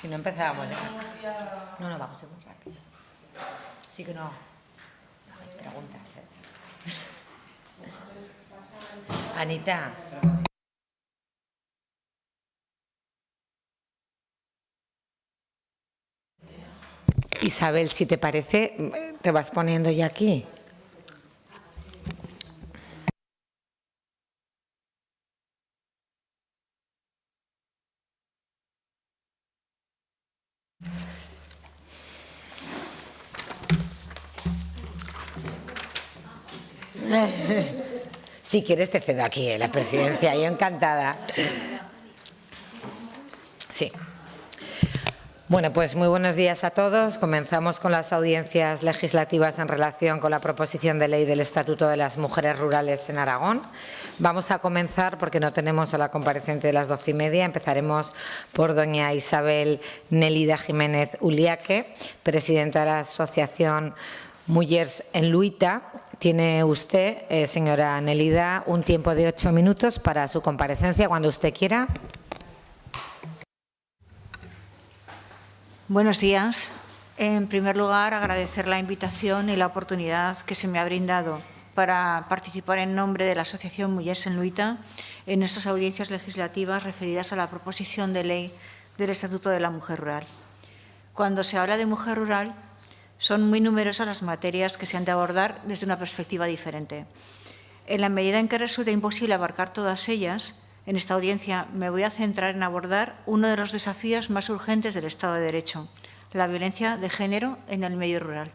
Si no empezábamos ya. No, vamos a ir muy rápido. Sí que no hagáis preguntas, Anita. Isabel, si te parece, te vas poniendo ya aquí. Si quieres te cedo aquí la presidencia, yo encantada. Sí. Bueno, pues muy buenos días a todos. Comenzamos con las audiencias legislativas en relación con la proposición de ley del Estatuto de las Mujeres Rurales en Aragón. Vamos a comenzar, porque no tenemos a la compareciente de las 12:30, empezaremos por doña Isabel Nelida Jiménez Uliaque, presidenta de la Asociación Mujeres en Luita. Tiene usted, señora Nelida, un tiempo de 8 minutos para su comparecencia, cuando usted quiera. Buenos días. En primer lugar, agradecer la invitación y la oportunidad que se me ha brindado para participar en nombre de la Asociación Mujeres en Luita en estas audiencias legislativas referidas a la proposición de ley del Estatuto de la Mujer Rural. Cuando se habla de mujer rural, son muy numerosas las materias que se han de abordar desde una perspectiva diferente. En la medida en que resulta imposible abarcar todas ellas, en esta audiencia me voy a centrar en abordar uno de los desafíos más urgentes del Estado de Derecho, la violencia de género en el medio rural.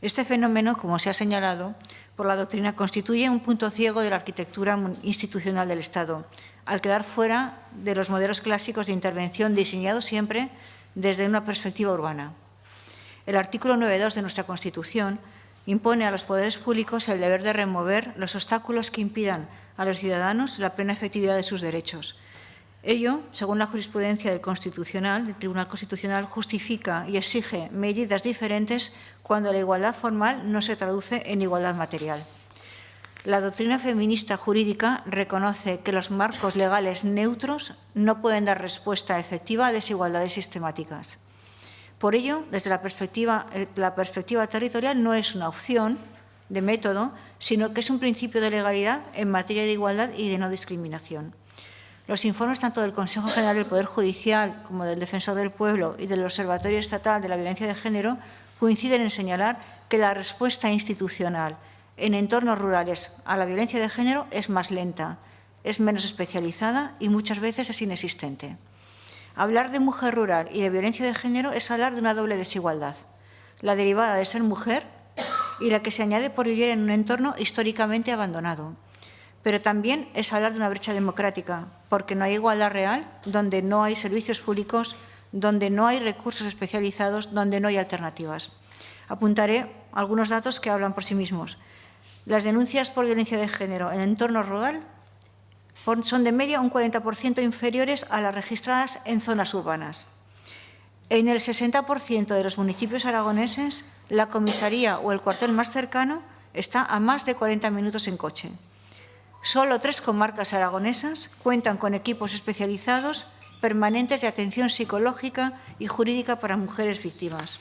Este fenómeno, como se ha señalado por la doctrina, constituye un punto ciego de la arquitectura institucional del Estado, al quedar fuera de los modelos clásicos de intervención diseñados siempre desde una perspectiva urbana. El artículo 9.2 de nuestra Constitución impone a los poderes públicos el deber de remover los obstáculos que impidan a los ciudadanos la plena efectividad de sus derechos. Ello, según la jurisprudencia del Tribunal Constitucional, justifica y exige medidas diferentes cuando la igualdad formal no se traduce en igualdad material. La doctrina feminista jurídica reconoce que los marcos legales neutros no pueden dar respuesta efectiva a desigualdades sistemáticas. Por ello, desde la perspectiva territorial no es una opción de método, sino que es un principio de legalidad en materia de igualdad y de no discriminación. Los informes tanto del Consejo General del Poder Judicial como del Defensor del Pueblo y del Observatorio Estatal de la Violencia de Género coinciden en señalar que la respuesta institucional en entornos rurales a la violencia de género es más lenta, es menos especializada y muchas veces es inexistente. Hablar de mujer rural y de violencia de género es hablar de una doble desigualdad, la derivada de ser mujer y la que se añade por vivir en un entorno históricamente abandonado. Pero también es hablar de una brecha democrática, porque no hay igualdad real, donde no hay servicios públicos, donde no hay recursos especializados, donde no hay alternativas. Apuntaré algunos datos que hablan por sí mismos. Las denuncias por violencia de género en el entorno rural son de media un 40% inferiores a las registradas en zonas urbanas. En el 60% de los municipios aragoneses, la comisaría o el cuartel más cercano está a más de 40 minutos en coche. Solo 3 comarcas aragonesas cuentan con equipos especializados permanentes de atención psicológica y jurídica para mujeres víctimas.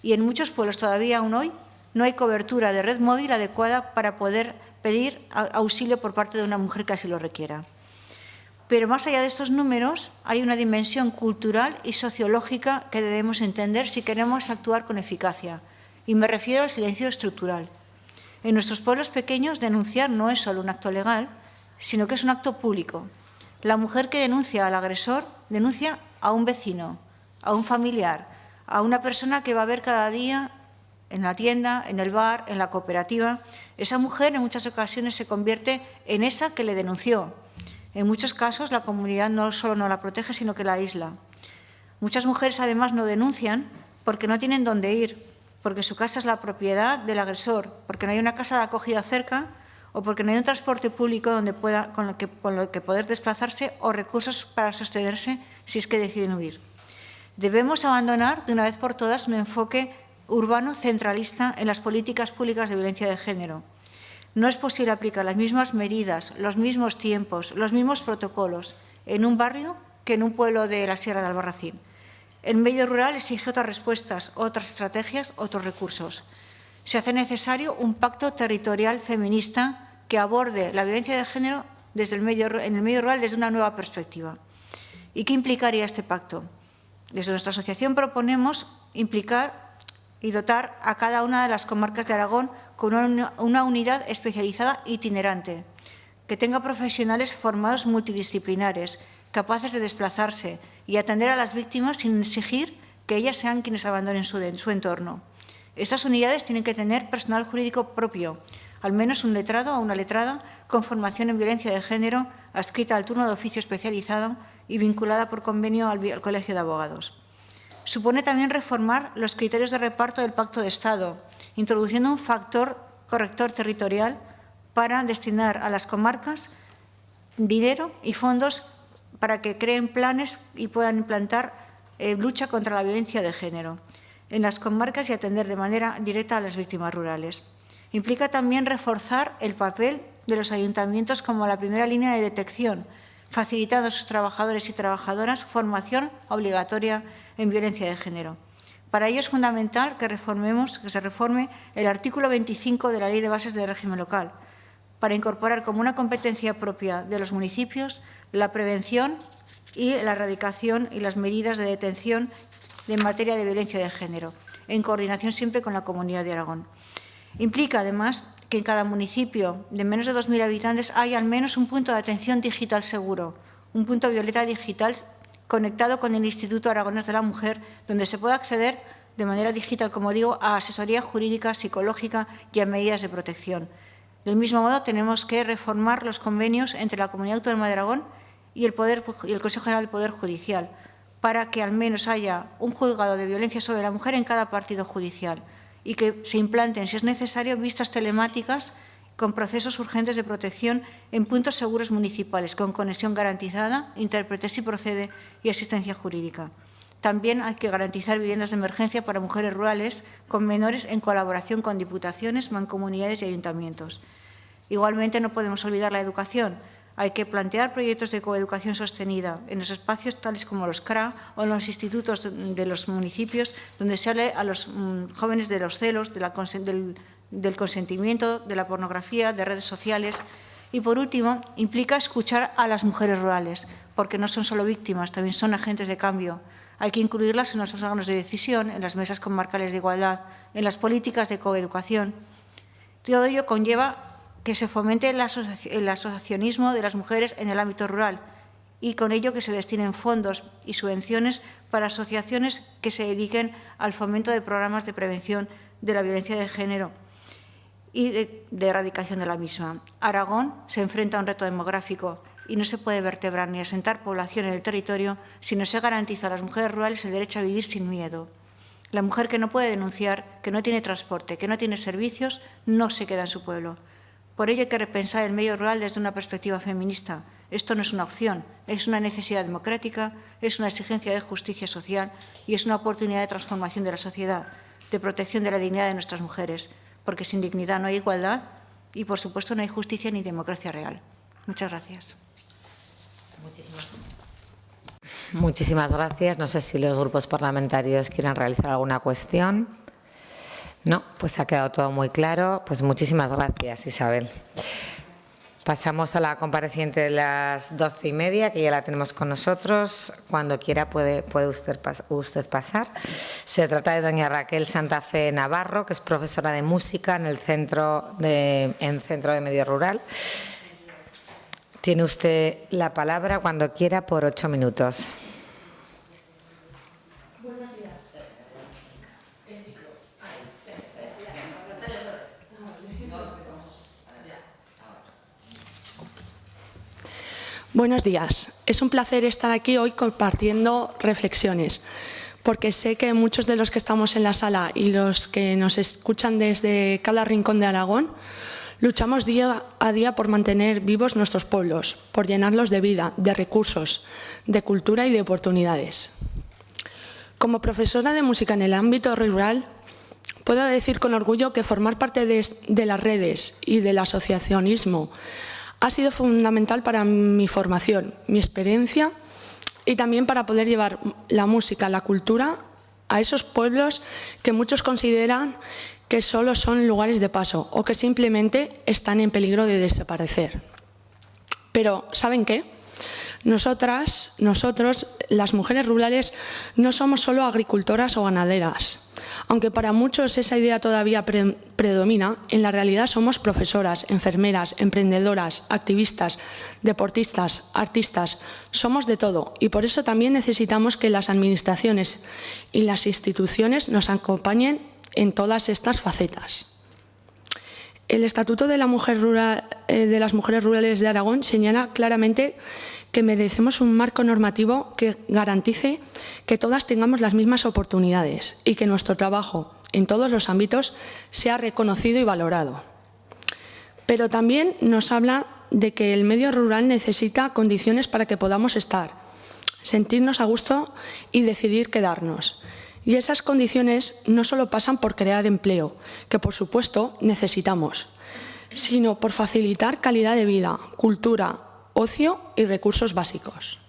Y en muchos pueblos todavía aún hoy no hay cobertura de red móvil adecuada para poder pedir auxilio por parte de una mujer que así lo requiera. Pero más allá de estos números, hay una dimensión cultural y sociológica que debemos entender si queremos actuar con eficacia. Y me refiero al silencio estructural. En nuestros pueblos pequeños, denunciar no es solo un acto legal, sino que es un acto público. La mujer que denuncia al agresor denuncia a un vecino, a un familiar, a una persona que va a ver cada día en la tienda, en el bar, en la cooperativa. Esa mujer en muchas ocasiones se convierte en esa que le denunció. En muchos casos la comunidad no solo no la protege, sino que la aísla. Muchas mujeres además no denuncian porque no tienen dónde ir, porque su casa es la propiedad del agresor, porque no hay una casa de acogida cerca o porque no hay un transporte público con lo que poder desplazarse o recursos para sostenerse si es que deciden huir. Debemos abandonar de una vez por todas un enfoque urbano centralista en las políticas públicas de violencia de género. No es posible aplicar las mismas medidas, los mismos tiempos, los mismos protocolos en un barrio que en un pueblo de la Sierra de Albarracín. El medio rural exige otras respuestas, otras estrategias, otros recursos. Se hace necesario un pacto territorial feminista que aborde la violencia de género en el medio rural desde una nueva perspectiva. ¿Y qué implicaría este pacto? Desde nuestra asociación proponemos implicar y dotar a cada una de las comarcas de Aragón con una unidad especializada itinerante, que tenga profesionales formados multidisciplinares, capaces de desplazarse y atender a las víctimas sin exigir que ellas sean quienes abandonen su entorno. Estas unidades tienen que tener personal jurídico propio, al menos un letrado o una letrada con formación en violencia de género, adscrita al turno de oficio especializado y vinculada por convenio al Colegio de Abogados. Supone también reformar los criterios de reparto del Pacto de Estado, introduciendo un factor corrector territorial para destinar a las comarcas dinero y fondos para que creen planes y puedan implantar lucha contra la violencia de género en las comarcas y atender de manera directa a las víctimas rurales. Implica también reforzar el papel de los ayuntamientos como la primera línea de detección, facilitando a sus trabajadores y trabajadoras formación obligatoria en violencia de género. Para ello es fundamental que se reforme el artículo 25 de la Ley de Bases del Régimen Local, para incorporar como una competencia propia de los municipios la prevención y la erradicación y las medidas de detención en materia de violencia de género, en coordinación siempre con la Comunidad de Aragón. Implica, además, que en cada municipio de menos de 2.000 habitantes haya al menos un punto de atención digital seguro, un punto violeta digital conectado con el Instituto Aragonés de la Mujer, donde se pueda acceder de manera digital, como digo, a asesoría jurídica, psicológica y a medidas de protección. Del mismo modo, tenemos que reformar los convenios entre la Comunidad Autónoma de Aragón y el Consejo General del Poder Judicial, para que al menos haya un juzgado de violencia sobre la mujer en cada partido judicial y que se implanten, si es necesario, vistas telemáticas con procesos urgentes de protección en puntos seguros municipales, con conexión garantizada, intérprete si procede y asistencia jurídica. También hay que garantizar viviendas de emergencia para mujeres rurales con menores en colaboración con diputaciones, mancomunidades y ayuntamientos. Igualmente, no podemos olvidar la educación. Hay que plantear proyectos de coeducación sostenida en los espacios tales como los CRA o en los institutos de los municipios, donde se hable a los jóvenes de los celos, del consentimiento, de la pornografía, de redes sociales. Y, por último, implica escuchar a las mujeres rurales, porque no son solo víctimas, también son agentes de cambio. Hay que incluirlas en los órganos de decisión, en las mesas comarcales de igualdad, en las políticas de coeducación. Todo ello conlleva que se fomente el asociacionismo de las mujeres en el ámbito rural y con ello que se destinen fondos y subvenciones para asociaciones que se dediquen al fomento de programas de prevención de la violencia de género y de erradicación de la misma. Aragón se enfrenta a un reto demográfico y no se puede vertebrar ni asentar población en el territorio si no se garantiza a las mujeres rurales el derecho a vivir sin miedo. La mujer que no puede denunciar, que no tiene transporte, que no tiene servicios, no se queda en su pueblo. Por ello hay que repensar el medio rural desde una perspectiva feminista. Esto no es una opción, es una necesidad democrática, es una exigencia de justicia social y es una oportunidad de transformación de la sociedad, de protección de la dignidad de nuestras mujeres, porque sin dignidad no hay igualdad y, por supuesto, no hay justicia ni democracia real. Muchas gracias. Muchísimas gracias. No sé si los grupos parlamentarios quieren realizar alguna cuestión. No, pues ha quedado todo muy claro. Pues muchísimas gracias, Isabel. Pasamos a la compareciente de las 12:30, que ya la tenemos con nosotros. Cuando quiera puede usted pasar. Se trata de doña Raquel Santa Fe Navarro, que es profesora de música en el Centro de Medio Rural. Tiene usted la palabra cuando quiera por 8 minutos. Buenos días. Es un placer estar aquí hoy compartiendo reflexiones, porque sé que muchos de los que estamos en la sala y los que nos escuchan desde cada rincón de Aragón luchamos día a día por mantener vivos nuestros pueblos, por llenarlos de vida, de recursos, de cultura y de oportunidades. Como profesora de música en el ámbito rural, puedo decir con orgullo que formar parte de las redes y del asociacionismo ha sido fundamental para mi formación, mi experiencia y también para poder llevar la música, la cultura a esos pueblos que muchos consideran que solo son lugares de paso o que simplemente están en peligro de desaparecer. Pero, ¿saben qué? Nosotros, las mujeres rurales, no somos solo agricultoras o ganaderas. Aunque para muchos esa idea todavía predomina, en la realidad somos profesoras, enfermeras, emprendedoras, activistas, deportistas, artistas, somos de todo y por eso también necesitamos que las administraciones y las instituciones nos acompañen en todas estas facetas. El Estatuto de las Mujeres Rurales de Aragón señala claramente que merecemos un marco normativo que garantice que todas tengamos las mismas oportunidades y que nuestro trabajo en todos los ámbitos sea reconocido y valorado. Pero también nos habla de que el medio rural necesita condiciones para que podamos estar, sentirnos a gusto y decidir quedarnos. Y esas condiciones no solo pasan por crear empleo, que por supuesto necesitamos, sino por facilitar calidad de vida, cultura, ocio y recursos básicos.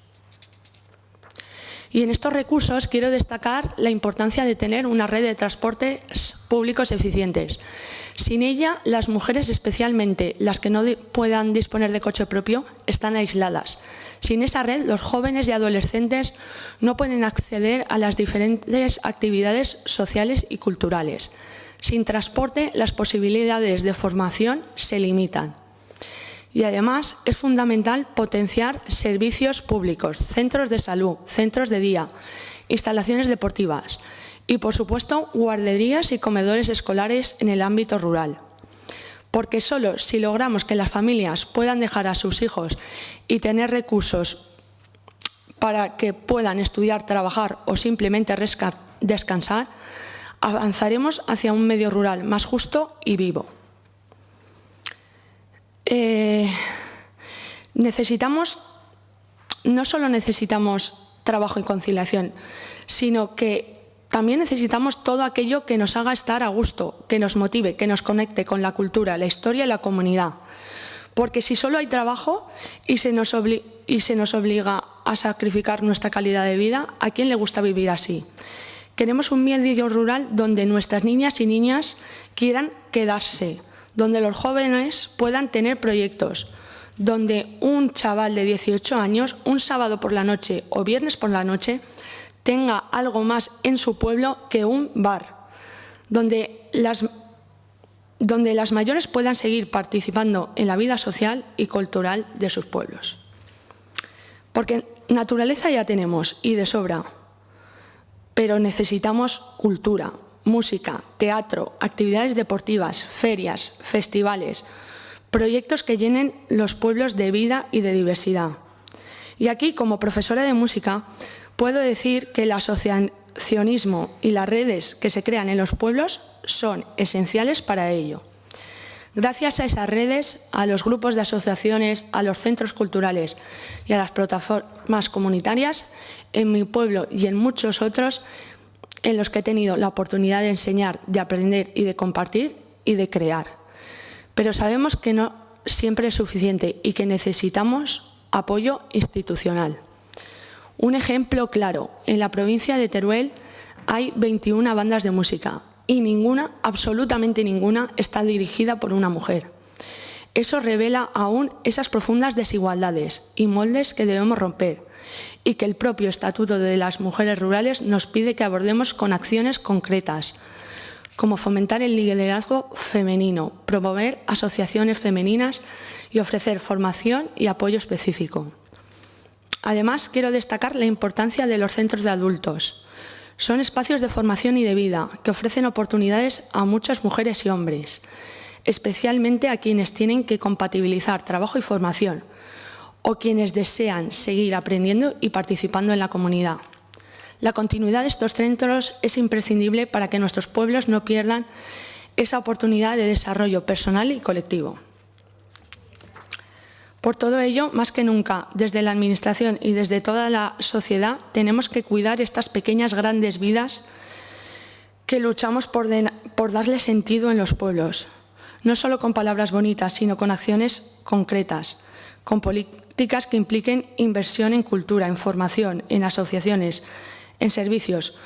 Y en estos recursos quiero destacar la importancia de tener una red de transportes públicos eficientes. Sin ella, las mujeres, especialmente las que no puedan disponer de coche propio, están aisladas. Sin esa red, los jóvenes y adolescentes no pueden acceder a las diferentes actividades sociales y culturales. Sin transporte, las posibilidades de formación se limitan. Y además es fundamental potenciar servicios públicos, centros de salud, centros de día, instalaciones deportivas y, por supuesto, guarderías y comedores escolares en el ámbito rural. Porque solo si logramos que las familias puedan dejar a sus hijos y tener recursos para que puedan estudiar, trabajar o simplemente descansar, avanzaremos hacia un medio rural más justo y vivo. No solo necesitamos trabajo y conciliación, sino que también necesitamos todo aquello que nos haga estar a gusto, que nos motive, que nos conecte con la cultura, la historia y la comunidad. Porque si solo hay trabajo y se nos obliga a sacrificar nuestra calidad de vida, ¿a quién le gusta vivir así? Queremos un medio rural donde nuestras niñas y niñas quieran quedarse, donde los jóvenes puedan tener proyectos, donde un chaval de 18 años, un sábado por la noche o viernes por la noche, tenga algo más en su pueblo que un bar, donde las mayores puedan seguir participando en la vida social y cultural de sus pueblos. Porque naturaleza ya tenemos y de sobra, pero necesitamos cultura, música, teatro, actividades deportivas, ferias, festivales, proyectos que llenen los pueblos de vida y de diversidad. Y aquí, como profesora de música, puedo decir que el asociacionismo y las redes que se crean en los pueblos son esenciales para ello. Gracias a esas redes, a los grupos de asociaciones, a los centros culturales y a las plataformas comunitarias, en mi pueblo y en muchos otros, en los que he tenido la oportunidad de enseñar, de aprender y de compartir y de crear. Pero sabemos que no siempre es suficiente y que necesitamos apoyo institucional. Un ejemplo claro, en la provincia de Teruel hay 21 bandas de música y ninguna, absolutamente ninguna, está dirigida por una mujer. Eso revela aún esas profundas desigualdades y moldes que debemos romper y que el propio Estatuto de las Mujeres Rurales nos pide que abordemos con acciones concretas, como fomentar el liderazgo femenino, promover asociaciones femeninas y ofrecer formación y apoyo específico. Además, quiero destacar la importancia de los centros de adultos. Son espacios de formación y de vida que ofrecen oportunidades a muchas mujeres y hombres, especialmente a quienes tienen que compatibilizar trabajo y formación, o quienes desean seguir aprendiendo y participando en la comunidad. La continuidad de estos centros es imprescindible para que nuestros pueblos no pierdan esa oportunidad de desarrollo personal y colectivo. Por todo ello, más que nunca, desde la Administración y desde toda la sociedad, tenemos que cuidar estas pequeñas grandes vidas que luchamos por darle sentido en los pueblos, no solo con palabras bonitas, sino con acciones concretas, con políticas que impliquen inversión en cultura, en formación, en asociaciones, en servicios,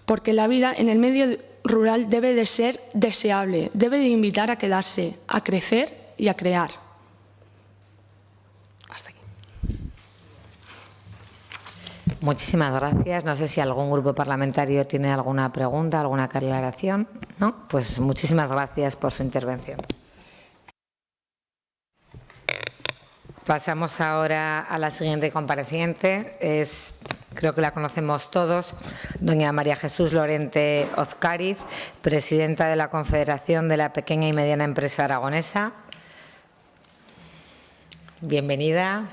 porque la vida en el medio rural debe de ser deseable, debe de invitar a quedarse, a crecer y a crear. Hasta aquí. Muchísimas gracias. No sé si algún grupo parlamentario tiene alguna pregunta, alguna aclaración. ¿No? Pues muchísimas gracias por su intervención. Pasamos ahora a la siguiente compareciente. Creo que la conocemos todos, doña María Jesús Lorente Ozcariz, presidenta de la Confederación de la Pequeña y Mediana Empresa Aragonesa. Bienvenida.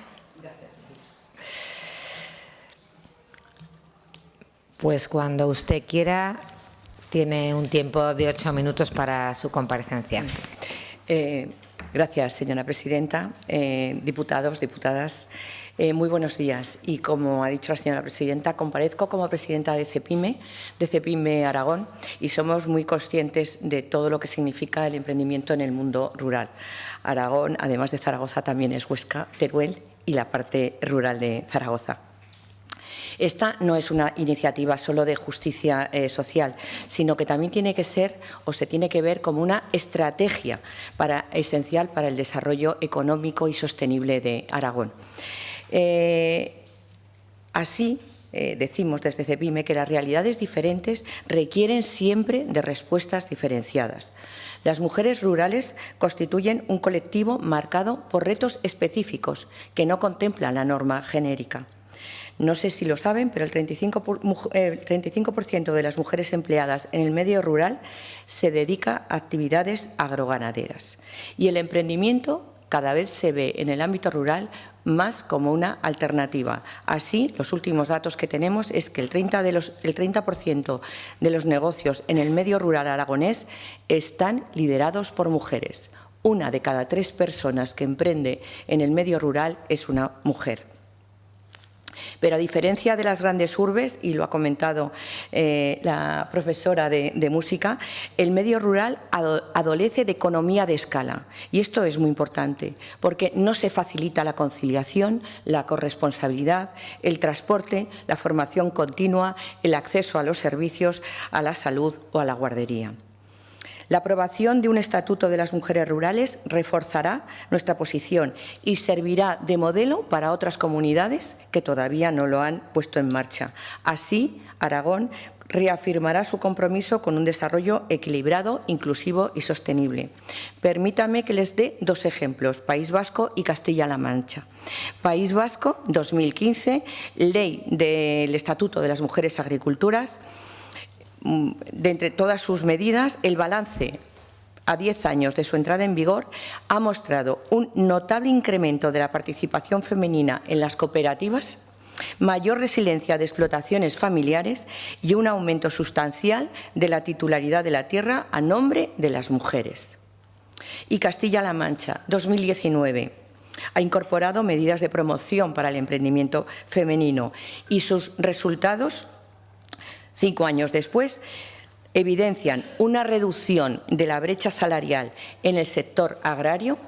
Pues cuando usted quiera, tiene un tiempo de 8 minutos para su comparecencia. Gracias, señora presidenta. Diputados, diputadas, muy buenos días. Y como ha dicho la señora presidenta, comparezco como presidenta de CEPIME Aragón, y somos muy conscientes de todo lo que significa el emprendimiento en el mundo rural. Aragón, además de Zaragoza, también es Huesca, Teruel y la parte rural de Zaragoza. Esta no es una iniciativa solo de justicia social, sino que también tiene que ser o se tiene que ver como una estrategia esencial para el desarrollo económico y sostenible de Aragón. Así, decimos desde CEPIME que las realidades diferentes requieren siempre de respuestas diferenciadas. Las mujeres rurales constituyen un colectivo marcado por retos específicos que no contemplan la norma genérica. No sé si lo saben, pero el 35% de las mujeres empleadas en el medio rural se dedica a actividades agroganaderas. Y el emprendimiento cada vez se ve en el ámbito rural más como una alternativa. Así, los últimos datos que tenemos es que el 30% de los negocios en el medio rural aragonés están liderados por mujeres. 1 de cada 3 personas que emprende en el medio rural es una mujer. Pero a diferencia de las grandes urbes, y lo ha comentado la profesora de música, el medio rural adolece de economía de escala. Y esto es muy importante, porque no se facilita la conciliación, la corresponsabilidad, el transporte, la formación continua, el acceso a los servicios, a la salud o a la guardería. La aprobación de un Estatuto de las Mujeres Rurales reforzará nuestra posición y servirá de modelo para otras comunidades que todavía no lo han puesto en marcha. Así, Aragón reafirmará su compromiso con un desarrollo equilibrado, inclusivo y sostenible. Permítame que les dé 2 ejemplos, País Vasco y Castilla-La Mancha. País Vasco, 2015, Ley del Estatuto de las Mujeres Agricultoras. De entre todas sus medidas, el balance a 10 años de su entrada en vigor ha mostrado un notable incremento de la participación femenina en las cooperativas, mayor resiliencia de explotaciones familiares y un aumento sustancial de la titularidad de la tierra a nombre de las mujeres. Y Castilla-La Mancha, 2019. Ha incorporado medidas de promoción para el emprendimiento femenino y sus resultados, 5 años después, evidencian una reducción de la brecha salarial en el sector agrario,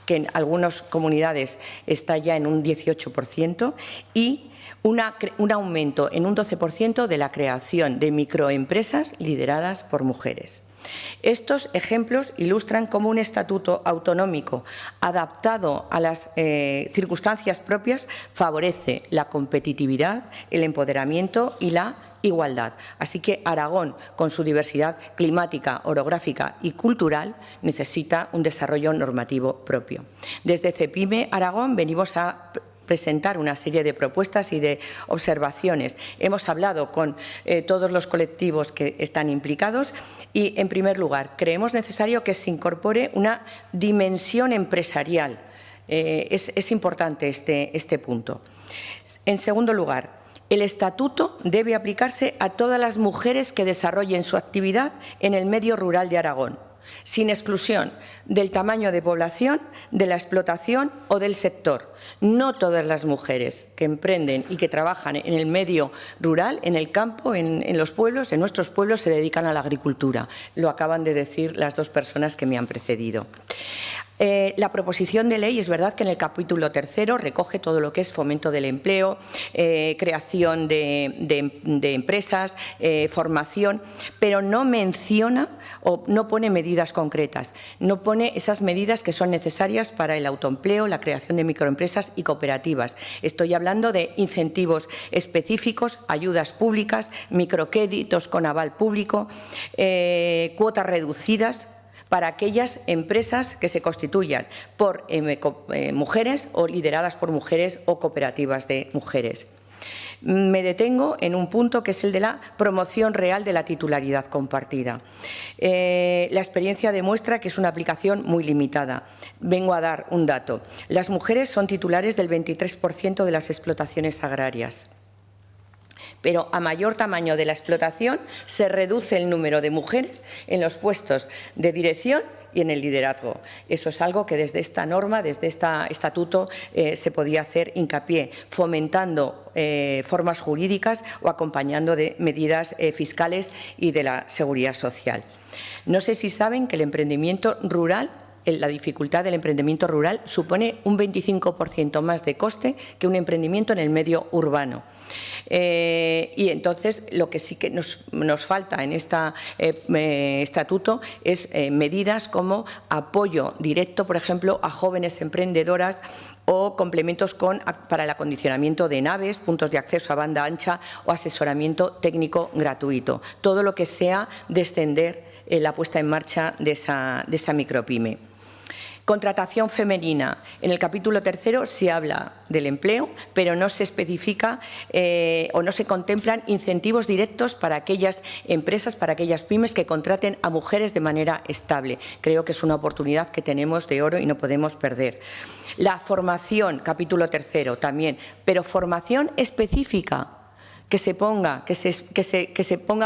que en algunas comunidades está ya en un 18%, y un aumento en un 12% de la creación de microempresas lideradas por mujeres. Estos ejemplos ilustran cómo un estatuto autonómico adaptado a las circunstancias propias favorece la competitividad, el empoderamiento y la igualdad. Así que Aragón, con su diversidad climática, orográfica y cultural, necesita un desarrollo normativo propio. Desde CEPIME Aragón venimos a presentar una serie de propuestas y de observaciones. Hemos hablado con todos los colectivos que están implicados y, en primer lugar, creemos necesario que se incorpore una dimensión empresarial. Es importante este punto. En segundo lugar, el Estatuto debe aplicarse a todas las mujeres que desarrollen su actividad en el medio rural de Aragón, sin exclusión del tamaño de población, de la explotación o del sector. No todas las mujeres que emprenden y que trabajan en el medio rural, en el campo, en los pueblos, en nuestros pueblos, se dedican a la agricultura. Lo acaban de decir las 2 personas que me han precedido. La proposición de ley es verdad que en el capítulo 3 recoge todo lo que es fomento del empleo, creación de empresas, formación, pero no menciona o no pone medidas concretas, no pone esas medidas que son necesarias para el autoempleo, la creación de microempresas y cooperativas. Estoy hablando de incentivos específicos, ayudas públicas, microcréditos con aval público, cuotas reducidas para aquellas empresas que se constituyan por mujeres o lideradas por mujeres o cooperativas de mujeres. Me detengo en un punto que es el de la promoción real de la titularidad compartida. La experiencia demuestra que es una aplicación muy limitada. Vengo a dar un dato. Las mujeres son titulares del 23% de las explotaciones agrarias. Pero a mayor tamaño de la explotación se reduce el número de mujeres en los puestos de dirección y en el liderazgo. Eso es algo que desde esta norma, desde este estatuto, se podía hacer hincapié, fomentando formas jurídicas o acompañando de medidas fiscales y de la seguridad social. No sé si saben que el emprendimiento rural, la dificultad del emprendimiento rural supone un 25% más de coste que un emprendimiento en el medio urbano. Y entonces lo que sí que nos falta en este estatuto es medidas como apoyo directo, por ejemplo, a jóvenes emprendedoras o complementos para el acondicionamiento de naves, puntos de acceso a banda ancha o asesoramiento técnico gratuito. Todo lo que sea descender la puesta en marcha de esa micropyme. Contratación femenina. En el capítulo 3 se habla del empleo, pero no se especifica o no se contemplan incentivos directos para aquellas empresas, para aquellas pymes que contraten a mujeres de manera estable. Creo que es una oportunidad que tenemos de oro y no podemos perder. La formación, capítulo 3 también, pero formación específica. Que se ponga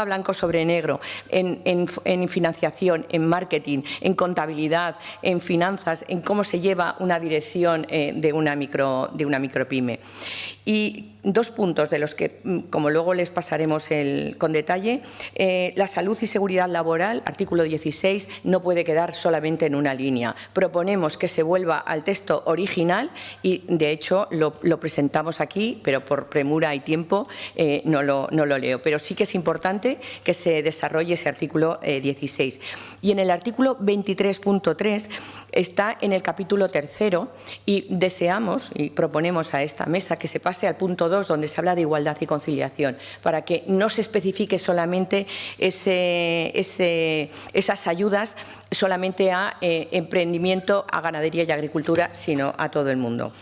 blanco sobre negro en financiación, en marketing, en contabilidad, en finanzas, en cómo se lleva una dirección de una micropyme. Y dos puntos de los que, como luego les pasaremos con detalle, la salud y seguridad laboral, artículo 16, no puede quedar solamente en una línea. Proponemos que se vuelva al texto original y, de hecho, lo presentamos aquí, pero por premura y tiempo no lo leo. Pero sí que es importante que se desarrolle ese artículo 16. Y en el artículo 23.3 está en el capítulo 3 y deseamos y proponemos a esta mesa que se pase al punto 2, donde se habla de igualdad y conciliación, para que no se especifique solamente esas ayudas solamente a emprendimiento, a ganadería y agricultura, sino a todo el mundo.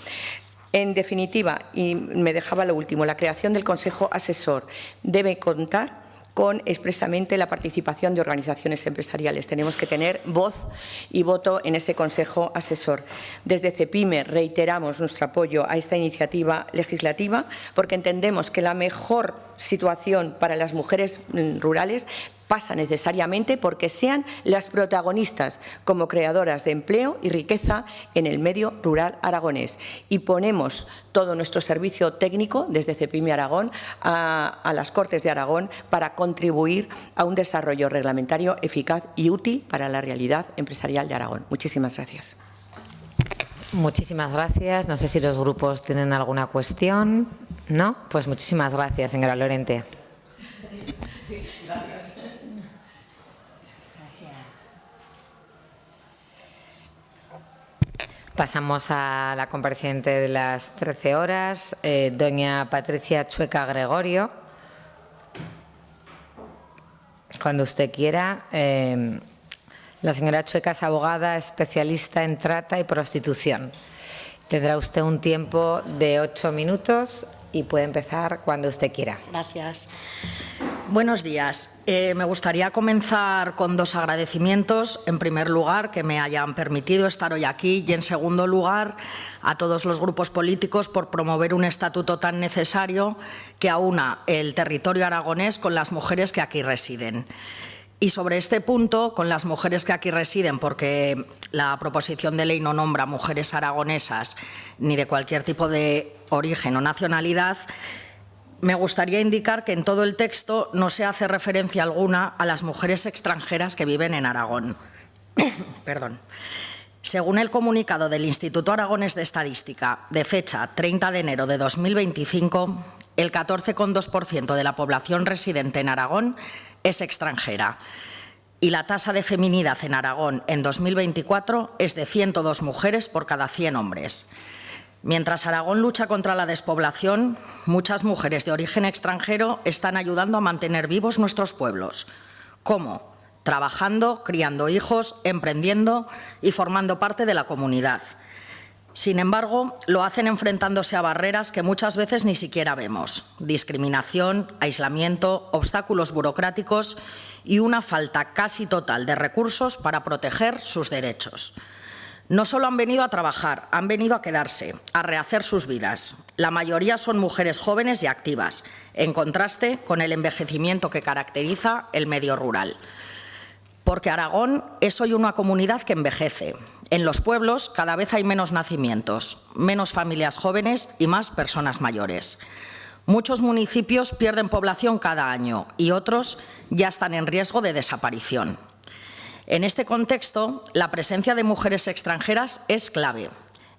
En definitiva, y me dejaba lo último, la creación del Consejo Asesor debe contar con expresamente la participación de organizaciones empresariales. Tenemos que tener voz y voto en ese Consejo Asesor. Desde CEPYME reiteramos nuestro apoyo a esta iniciativa legislativa porque entendemos que la mejor situación para las mujeres rurales pasa necesariamente porque sean las protagonistas como creadoras de empleo y riqueza en el medio rural aragonés. Y ponemos todo nuestro servicio técnico desde CEPYME Aragón a las Cortes de Aragón para contribuir a un desarrollo reglamentario eficaz y útil para la realidad empresarial de Aragón. Muchísimas gracias. Muchísimas gracias. No sé si los grupos tienen alguna cuestión. ¿No? Pues muchísimas gracias, señora Lorente. Pasamos a la compareciente de las 13 horas, doña Patricia Chueca Gregorio. Cuando usted quiera. La señora Chueca es abogada especialista en trata y prostitución. Tendrá usted un tiempo de 8 minutos y puede empezar cuando usted quiera. Gracias. Buenos días. Me gustaría comenzar con dos agradecimientos. En primer lugar, que me hayan permitido estar hoy aquí y, en segundo lugar, a todos los grupos políticos por promover un estatuto tan necesario que aúna el territorio aragonés con las mujeres que aquí residen. Y sobre este punto, con las mujeres que aquí residen, porque la proposición de ley no nombra mujeres aragonesas ni de cualquier tipo de origen o nacionalidad, me gustaría indicar que en todo el texto no se hace referencia alguna a las mujeres extranjeras que viven en Aragón. Perdón. Según el comunicado del Instituto Aragonés de Estadística de fecha 30 de enero de 2025, el 14,2% de la población residente en Aragón es extranjera y la tasa de feminidad en Aragón en 2024 es de 102 mujeres por cada 100 hombres. Mientras Aragón lucha contra la despoblación, muchas mujeres de origen extranjero están ayudando a mantener vivos nuestros pueblos. ¿Cómo? Trabajando, criando hijos, emprendiendo y formando parte de la comunidad. Sin embargo, lo hacen enfrentándose a barreras que muchas veces ni siquiera vemos: discriminación, aislamiento, obstáculos burocráticos y una falta casi total de recursos para proteger sus derechos. No solo han venido a trabajar, han venido a quedarse, a rehacer sus vidas. La mayoría son mujeres jóvenes y activas, en contraste con el envejecimiento que caracteriza el medio rural. Porque Aragón es hoy una comunidad que envejece. En los pueblos cada vez hay menos nacimientos, menos familias jóvenes y más personas mayores. Muchos municipios pierden población cada año y otros ya están en riesgo de desaparición. En este contexto, la presencia de mujeres extranjeras es clave,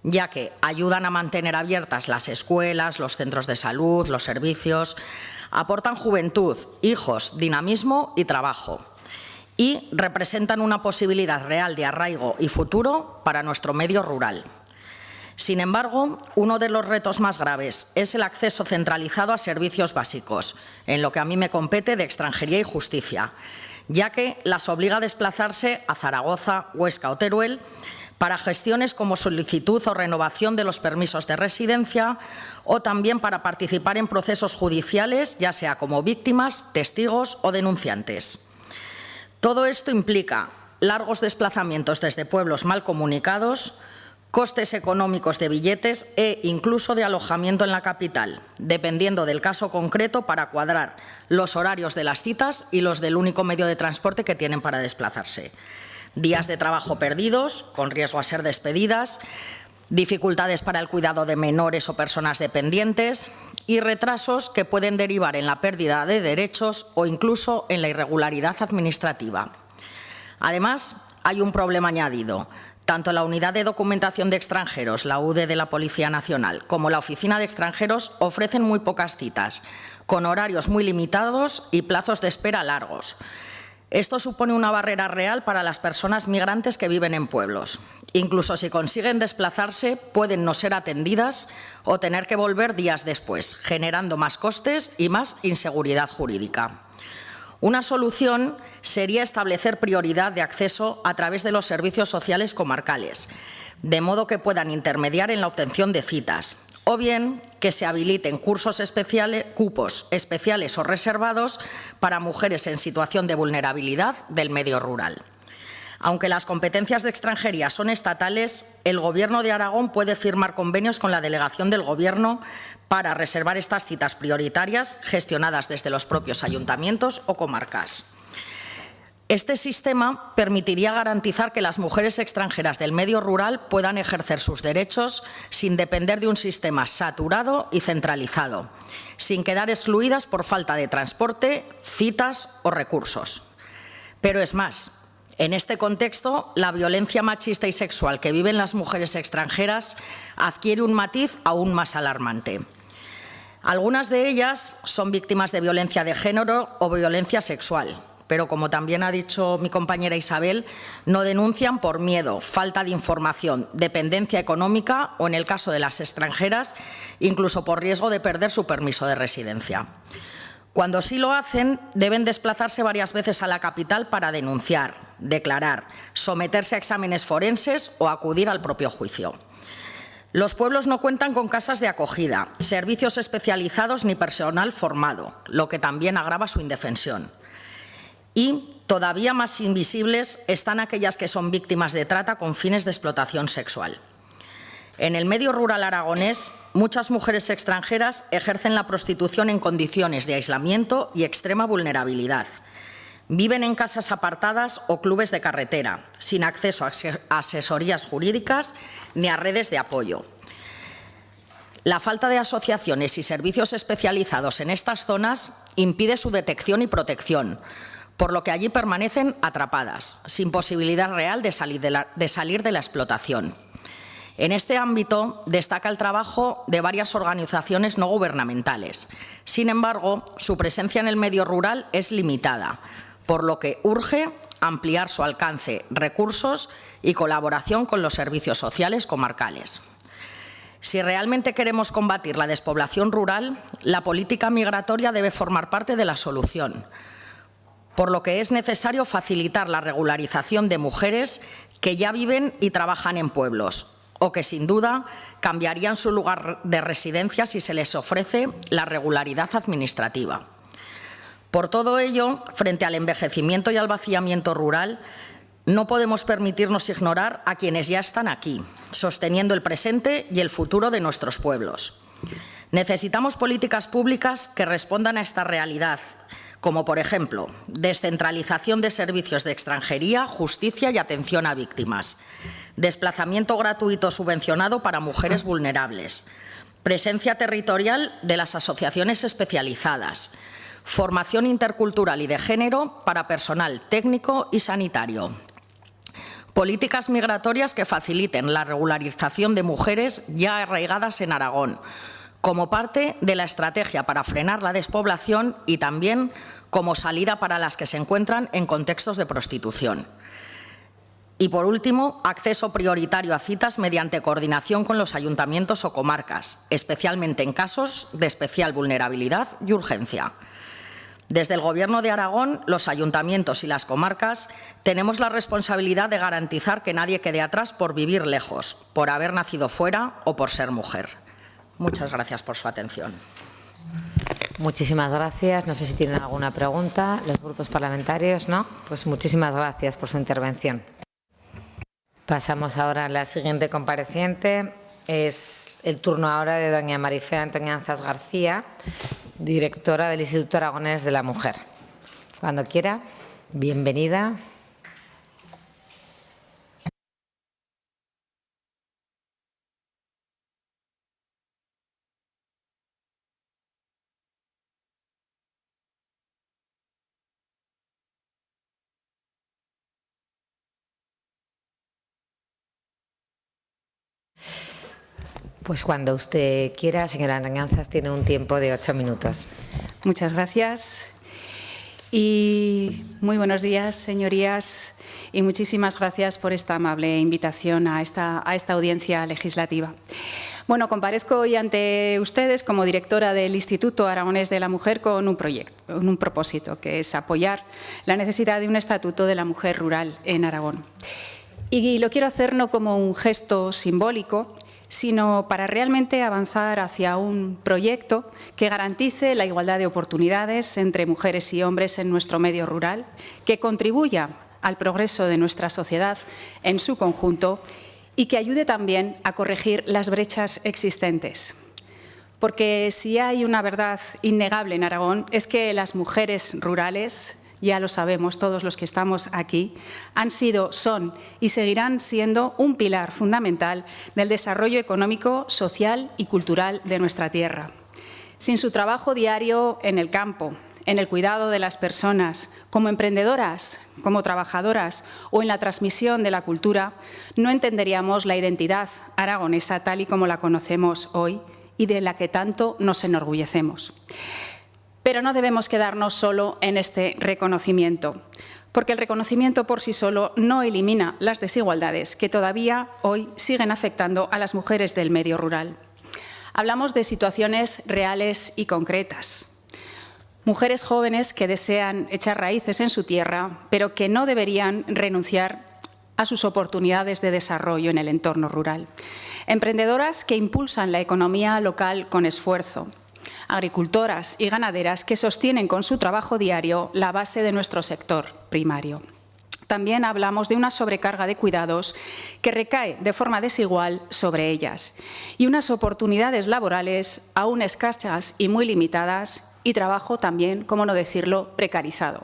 ya que ayudan a mantener abiertas las escuelas, los centros de salud, los servicios, aportan juventud, hijos, dinamismo y trabajo, y representan una posibilidad real de arraigo y futuro para nuestro medio rural. Sin embargo, uno de los retos más graves es el acceso centralizado a servicios básicos, en lo que a mí me compete de extranjería y justicia, ya que las obliga a desplazarse a Zaragoza, Huesca o Teruel para gestiones como solicitud o renovación de los permisos de residencia o también para participar en procesos judiciales, ya sea como víctimas, testigos o denunciantes. Todo esto implica largos desplazamientos desde pueblos mal comunicados, costes económicos de billetes e incluso de alojamiento en la capital, dependiendo del caso concreto para cuadrar los horarios de las citas y los del único medio de transporte que tienen para desplazarse. Días de trabajo perdidos, con riesgo a ser despedidas, dificultades para el cuidado de menores o personas dependientes y retrasos que pueden derivar en la pérdida de derechos o incluso en la irregularidad administrativa. Además, hay un problema añadido. Tanto la Unidad de Documentación de Extranjeros, la UDE de la Policía Nacional, como la Oficina de Extranjeros ofrecen muy pocas citas, con horarios muy limitados y plazos de espera largos. Esto supone una barrera real para las personas migrantes que viven en pueblos. Incluso si consiguen desplazarse, pueden no ser atendidas o tener que volver días después, generando más costes y más inseguridad jurídica. Una solución sería establecer prioridad de acceso a través de los servicios sociales comarcales, de modo que puedan intermediar en la obtención de citas, o bien que se habiliten cupos especiales o reservados para mujeres en situación de vulnerabilidad del medio rural. Aunque las competencias de extranjería son estatales, el Gobierno de Aragón puede firmar convenios con la delegación del Gobierno para reservar estas citas prioritarias gestionadas desde los propios ayuntamientos o comarcas. Este sistema permitiría garantizar que las mujeres extranjeras del medio rural puedan ejercer sus derechos sin depender de un sistema saturado y centralizado, sin quedar excluidas por falta de transporte, citas o recursos. Pero es más, en este contexto, la violencia machista y sexual que viven las mujeres extranjeras adquiere un matiz aún más alarmante. Algunas de ellas son víctimas de violencia de género o violencia sexual, pero como también ha dicho mi compañera Isabel, no denuncian por miedo, falta de información, dependencia económica o, en el caso de las extranjeras, incluso por riesgo de perder su permiso de residencia. Cuando sí lo hacen, deben desplazarse varias veces a la capital para denunciar, declarar, someterse a exámenes forenses o acudir al propio juicio. Los pueblos no cuentan con casas de acogida, servicios especializados ni personal formado, lo que también agrava su indefensión. Y todavía más invisibles están aquellas que son víctimas de trata con fines de explotación sexual. En el medio rural aragonés, muchas mujeres extranjeras ejercen la prostitución en condiciones de aislamiento y extrema vulnerabilidad. Viven en casas apartadas o clubes de carretera, sin acceso a asesorías jurídicas ni a redes de apoyo. La falta de asociaciones y servicios especializados en estas zonas impide su detección y protección, por lo que allí permanecen atrapadas, sin posibilidad real de salir de la explotación. En este ámbito destaca el trabajo de varias organizaciones no gubernamentales. Sin embargo, su presencia en el medio rural es limitada, por lo que urge ampliar su alcance, recursos y colaboración con los servicios sociales comarcales. Si realmente queremos combatir la despoblación rural, la política migratoria debe formar parte de la solución, por lo que es necesario facilitar la regularización de mujeres que ya viven y trabajan en pueblos, o que sin duda cambiarían su lugar de residencia si se les ofrece la regularidad administrativa. Por todo ello, frente al envejecimiento y al vaciamiento rural, no podemos permitirnos ignorar a quienes ya están aquí, sosteniendo el presente y el futuro de nuestros pueblos. Necesitamos políticas públicas que respondan a esta realidad, como por ejemplo, descentralización de servicios de extranjería, justicia y atención a víctimas, desplazamiento gratuito subvencionado para mujeres vulnerables, presencia territorial de las asociaciones especializadas, formación intercultural y de género para personal técnico y sanitario, políticas migratorias que faciliten la regularización de mujeres ya arraigadas en Aragón, como parte de la estrategia para frenar la despoblación y también como salida para las que se encuentran en contextos de prostitución. Y, por último, acceso prioritario a citas mediante coordinación con los ayuntamientos o comarcas, especialmente en casos de especial vulnerabilidad y urgencia. Desde el Gobierno de Aragón, los ayuntamientos y las comarcas tenemos la responsabilidad de garantizar que nadie quede atrás por vivir lejos, por haber nacido fuera o por ser mujer. Muchas gracias por su atención. Muchísimas gracias. No sé si tienen alguna pregunta los grupos parlamentarios, ¿no? Pues muchísimas gracias por su intervención. Pasamos ahora a la siguiente compareciente. Es el turno ahora de doña Marifé Antoñanzas García, directora del Instituto Aragonés de la Mujer. Cuando quiera, bienvenida. Pues cuando usted quiera, señora Antoñanzas, tiene un tiempo de 8 minutos. Muchas gracias y muy buenos días, señorías, y muchísimas gracias por esta amable invitación a esta audiencia legislativa. Bueno, comparezco hoy ante ustedes como directora del Instituto Aragonés de la Mujer con un propósito, que es apoyar la necesidad de un estatuto de la mujer rural en Aragón. Y lo quiero hacer no como un gesto simbólico, sino para realmente avanzar hacia un proyecto que garantice la igualdad de oportunidades entre mujeres y hombres en nuestro medio rural, que contribuya al progreso de nuestra sociedad en su conjunto y que ayude también a corregir las brechas existentes. Porque si hay una verdad innegable en Aragón es que las mujeres rurales, ya lo sabemos todos los que estamos aquí, han sido, son y seguirán siendo un pilar fundamental del desarrollo económico, social y cultural de nuestra tierra. Sin su trabajo diario en el campo, en el cuidado de las personas, como emprendedoras, como trabajadoras o en la transmisión de la cultura, no entenderíamos la identidad aragonesa tal y como la conocemos hoy y de la que tanto nos enorgullecemos. Pero no debemos quedarnos solo en este reconocimiento, porque el reconocimiento por sí solo no elimina las desigualdades que todavía hoy siguen afectando a las mujeres del medio rural. Hablamos de situaciones reales y concretas. Mujeres jóvenes que desean echar raíces en su tierra, pero que no deberían renunciar a sus oportunidades de desarrollo en el entorno rural. Emprendedoras que impulsan la economía local con esfuerzo. Agricultoras y ganaderas que sostienen con su trabajo diario la base de nuestro sector primario. También hablamos de una sobrecarga de cuidados que recae de forma desigual sobre ellas y unas oportunidades laborales aún escasas y muy limitadas y trabajo también, cómo no decirlo, precarizado.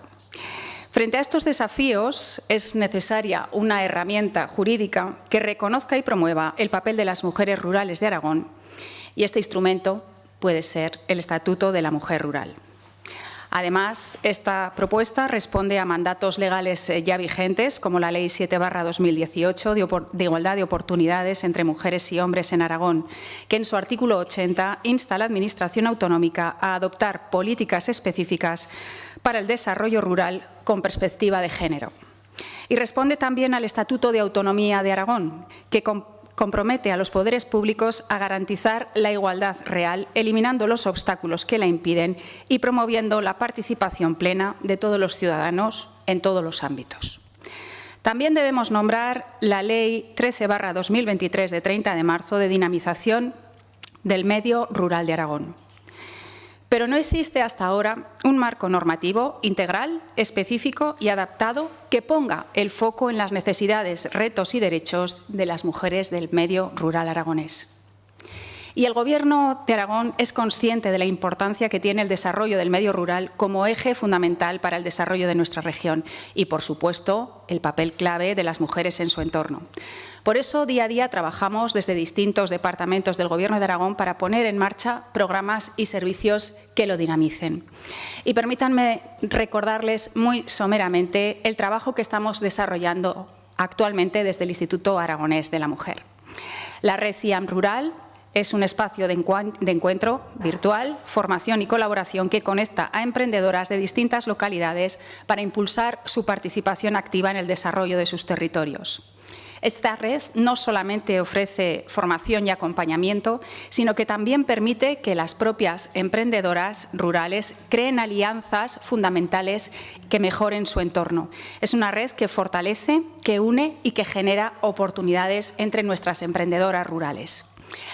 Frente a estos desafíos es necesaria una herramienta jurídica que reconozca y promueva el papel de las mujeres rurales de Aragón y este instrumento puede ser el Estatuto de la Mujer Rural. Además, esta propuesta responde a mandatos legales ya vigentes, como la Ley 7/2018 de Igualdad de Oportunidades entre Mujeres y Hombres en Aragón, que en su artículo 80 insta a la Administración autonómica a adoptar políticas específicas para el desarrollo rural con perspectiva de género. Y responde también al Estatuto de Autonomía de Aragón, que compromete a los poderes públicos a garantizar la igualdad real, eliminando los obstáculos que la impiden y promoviendo la participación plena de todos los ciudadanos en todos los ámbitos. También debemos nombrar la Ley 13/2023 de 30 de marzo de dinamización del medio rural de Aragón. Pero no existe hasta ahora un marco normativo integral, específico y adaptado que ponga el foco en las necesidades, retos y derechos de las mujeres del medio rural aragonés. Y el Gobierno de Aragón es consciente de la importancia que tiene el desarrollo del medio rural como eje fundamental para el desarrollo de nuestra región y, por supuesto, el papel clave de las mujeres en su entorno. Por eso, día a día trabajamos desde distintos departamentos del Gobierno de Aragón para poner en marcha programas y servicios que lo dinamicen. Y permítanme recordarles muy someramente el trabajo que estamos desarrollando actualmente desde el Instituto Aragonés de la Mujer. La Red CIAM Rural es un espacio de encuentro virtual, formación y colaboración que conecta a emprendedoras de distintas localidades para impulsar su participación activa en el desarrollo de sus territorios. Esta red no solamente ofrece formación y acompañamiento, sino que también permite que las propias emprendedoras rurales creen alianzas fundamentales que mejoren su entorno. Es una red que fortalece, que une y que genera oportunidades entre nuestras emprendedoras rurales.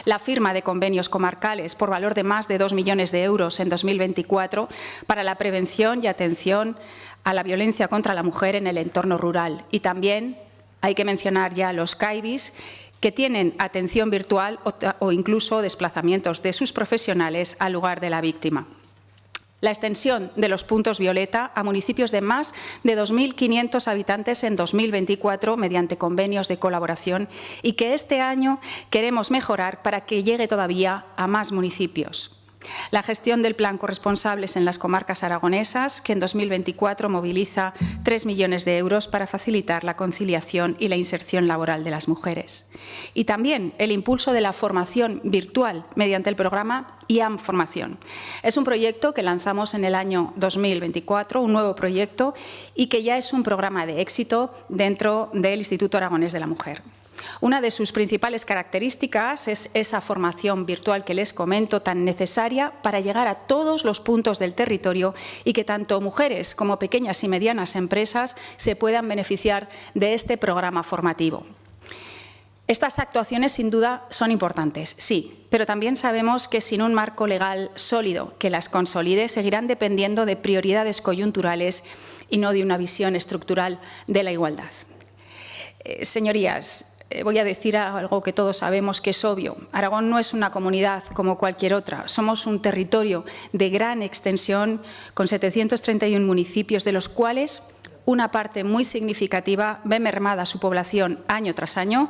La firma de convenios comarcales por valor de más de 2 millones de euros en 2024 para la prevención y atención a la violencia contra la mujer en el entorno rural. Y también hay que mencionar ya los CAIBIS, que tienen atención virtual o incluso desplazamientos de sus profesionales al lugar de la víctima. La extensión de los puntos violeta a municipios de más de 2.500 habitantes en 2024 mediante convenios de colaboración y que este año queremos mejorar para que llegue todavía a más municipios. La gestión del plan corresponsables en las comarcas aragonesas, que en 2024 moviliza 3 millones de euros para facilitar la conciliación y la inserción laboral de las mujeres. Y también el impulso de la formación virtual mediante el programa IAM Formación. Es un proyecto que lanzamos en el año 2024, un nuevo proyecto, y que ya es un programa de éxito dentro del Instituto Aragonés de la Mujer. Una de sus principales características es esa formación virtual que les comento, tan necesaria para llegar a todos los puntos del territorio y que tanto mujeres como pequeñas y medianas empresas se puedan beneficiar de este programa formativo. Estas actuaciones, sin duda, son importantes, sí, pero también sabemos que sin un marco legal sólido que las consolide, seguirán dependiendo de prioridades coyunturales y no de una visión estructural de la igualdad. Señorías, voy a decir algo que todos sabemos que es obvio. Aragón no es una comunidad como cualquier otra. Somos un territorio de gran extensión con 731 municipios, de los cuales una parte muy significativa ve mermada su población año tras año,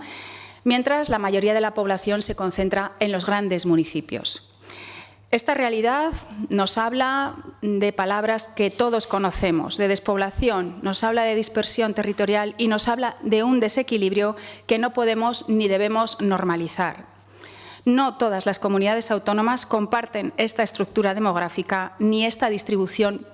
mientras la mayoría de la población se concentra en los grandes municipios. Esta realidad nos habla de palabras que todos conocemos, de despoblación, nos habla de dispersión territorial y nos habla de un desequilibrio que no podemos ni debemos normalizar. No todas las comunidades autónomas comparten esta estructura demográfica ni esta distribución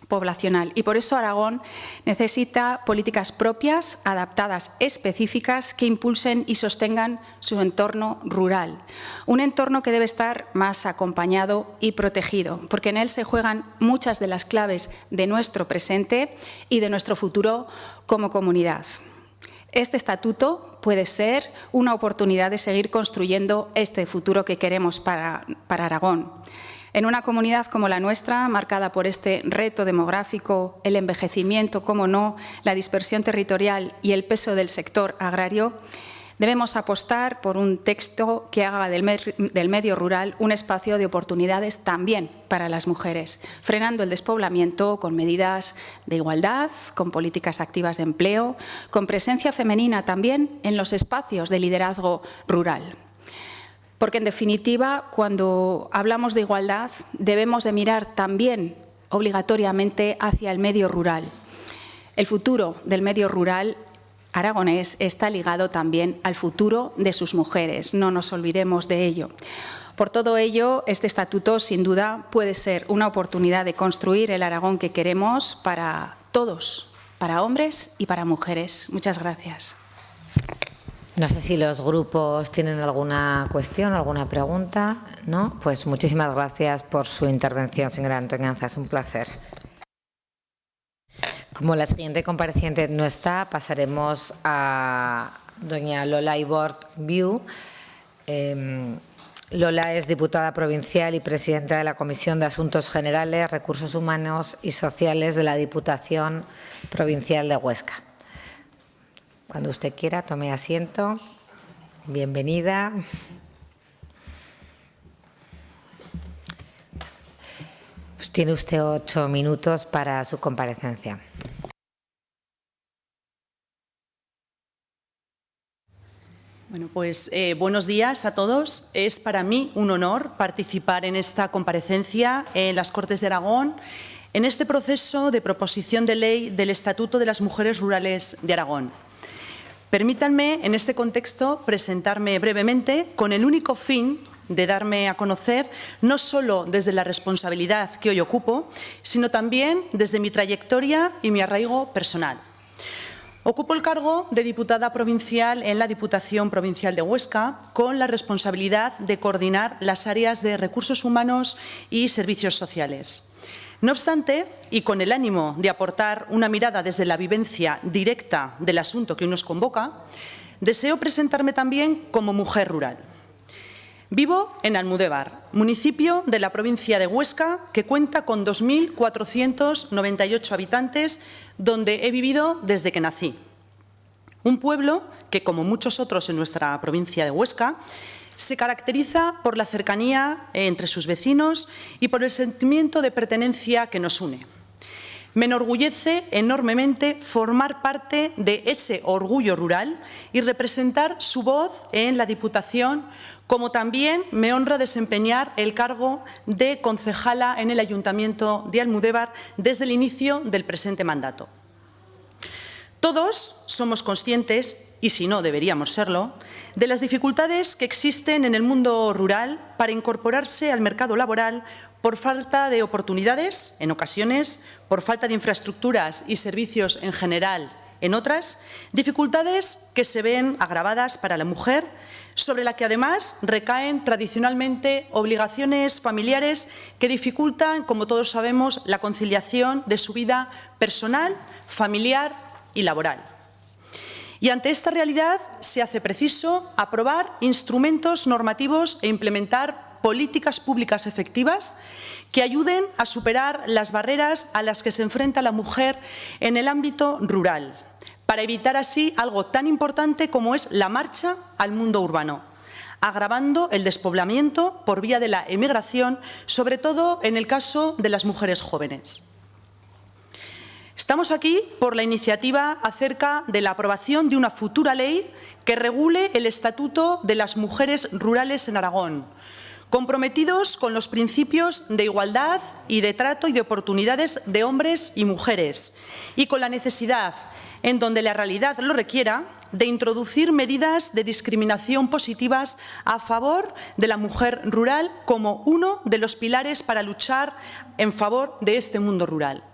poblacional y por eso Aragón necesita políticas propias, adaptadas, específicas, que impulsen y sostengan su entorno rural. Un entorno que debe estar más acompañado y protegido, porque en él se juegan muchas de las claves de nuestro presente y de nuestro futuro como comunidad. Este estatuto puede ser una oportunidad de seguir construyendo este futuro que queremos para Aragón. En una comunidad como la nuestra, marcada por este reto demográfico, el envejecimiento, como no, la dispersión territorial y el peso del sector agrario, debemos apostar por un texto que haga del medio rural un espacio de oportunidades también para las mujeres, frenando el despoblamiento con medidas de igualdad, con políticas activas de empleo, con presencia femenina también en los espacios de liderazgo rural. Porque, en definitiva, cuando hablamos de igualdad, debemos de mirar también obligatoriamente hacia el medio rural. El futuro del medio rural aragonés está ligado también al futuro de sus mujeres, no nos olvidemos de ello. Por todo ello, este estatuto, sin duda, puede ser una oportunidad de construir el Aragón que queremos para todos, para hombres y para mujeres. Muchas gracias. No sé si los grupos tienen alguna cuestión, alguna pregunta. ¿No? Pues muchísimas gracias por su intervención, señora Antoñanza. Es un placer. Como la siguiente compareciente no está, pasaremos a doña Lola Ibort Viu. Lola es diputada provincial y presidenta de la Comisión de Asuntos Generales, Recursos Humanos y Sociales de la Diputación Provincial de Huesca. Cuando usted quiera, tome asiento. Bienvenida. Pues tiene usted 8 minutos para su comparecencia. Bueno, pues buenos días a todos. Es para mí un honor participar en esta comparecencia en las Cortes de Aragón, en este proceso de proposición de ley del Estatuto de las Mujeres Rurales de Aragón. Permítanme, en este contexto, presentarme brevemente con el único fin de darme a conocer, no solo desde la responsabilidad que hoy ocupo, sino también desde mi trayectoria y mi arraigo personal. Ocupo el cargo de diputada provincial en la Diputación Provincial de Huesca, con la responsabilidad de coordinar las áreas de recursos humanos y servicios sociales. No obstante, y con el ánimo de aportar una mirada desde la vivencia directa del asunto que hoy nos convoca, deseo presentarme también como mujer rural. Vivo en Almudévar, municipio de la provincia de Huesca, que cuenta con 2.498 habitantes, donde he vivido desde que nací. Un pueblo que, como muchos otros en nuestra provincia de Huesca, se caracteriza por la cercanía entre sus vecinos y por el sentimiento de pertenencia que nos une. Me enorgullece enormemente formar parte de ese orgullo rural y representar su voz en la Diputación, como también me honra desempeñar el cargo de concejala en el Ayuntamiento de Almudévar desde el inicio del presente mandato. Todos somos conscientes, y si no deberíamos serlo, de las dificultades que existen en el mundo rural para incorporarse al mercado laboral por falta de oportunidades, en ocasiones, por falta de infraestructuras y servicios en general, en otras, dificultades que se ven agravadas para la mujer, sobre la que además recaen tradicionalmente obligaciones familiares que dificultan, como todos sabemos, la conciliación de su vida personal, familiar y laboral. Y ante esta realidad se hace preciso aprobar instrumentos normativos e implementar políticas públicas efectivas que ayuden a superar las barreras a las que se enfrenta la mujer en el ámbito rural, para evitar así algo tan importante como es la marcha al mundo urbano, agravando el despoblamiento por vía de la emigración, sobre todo en el caso de las mujeres jóvenes. Estamos aquí por la iniciativa acerca de la aprobación de una futura ley que regule el Estatuto de las Mujeres Rurales en Aragón, comprometidos con los principios de igualdad y de trato y de oportunidades de hombres y mujeres, y con la necesidad, en donde la realidad lo requiera, de introducir medidas de discriminación positivas a favor de la mujer rural como uno de los pilares para luchar en favor de este mundo rural.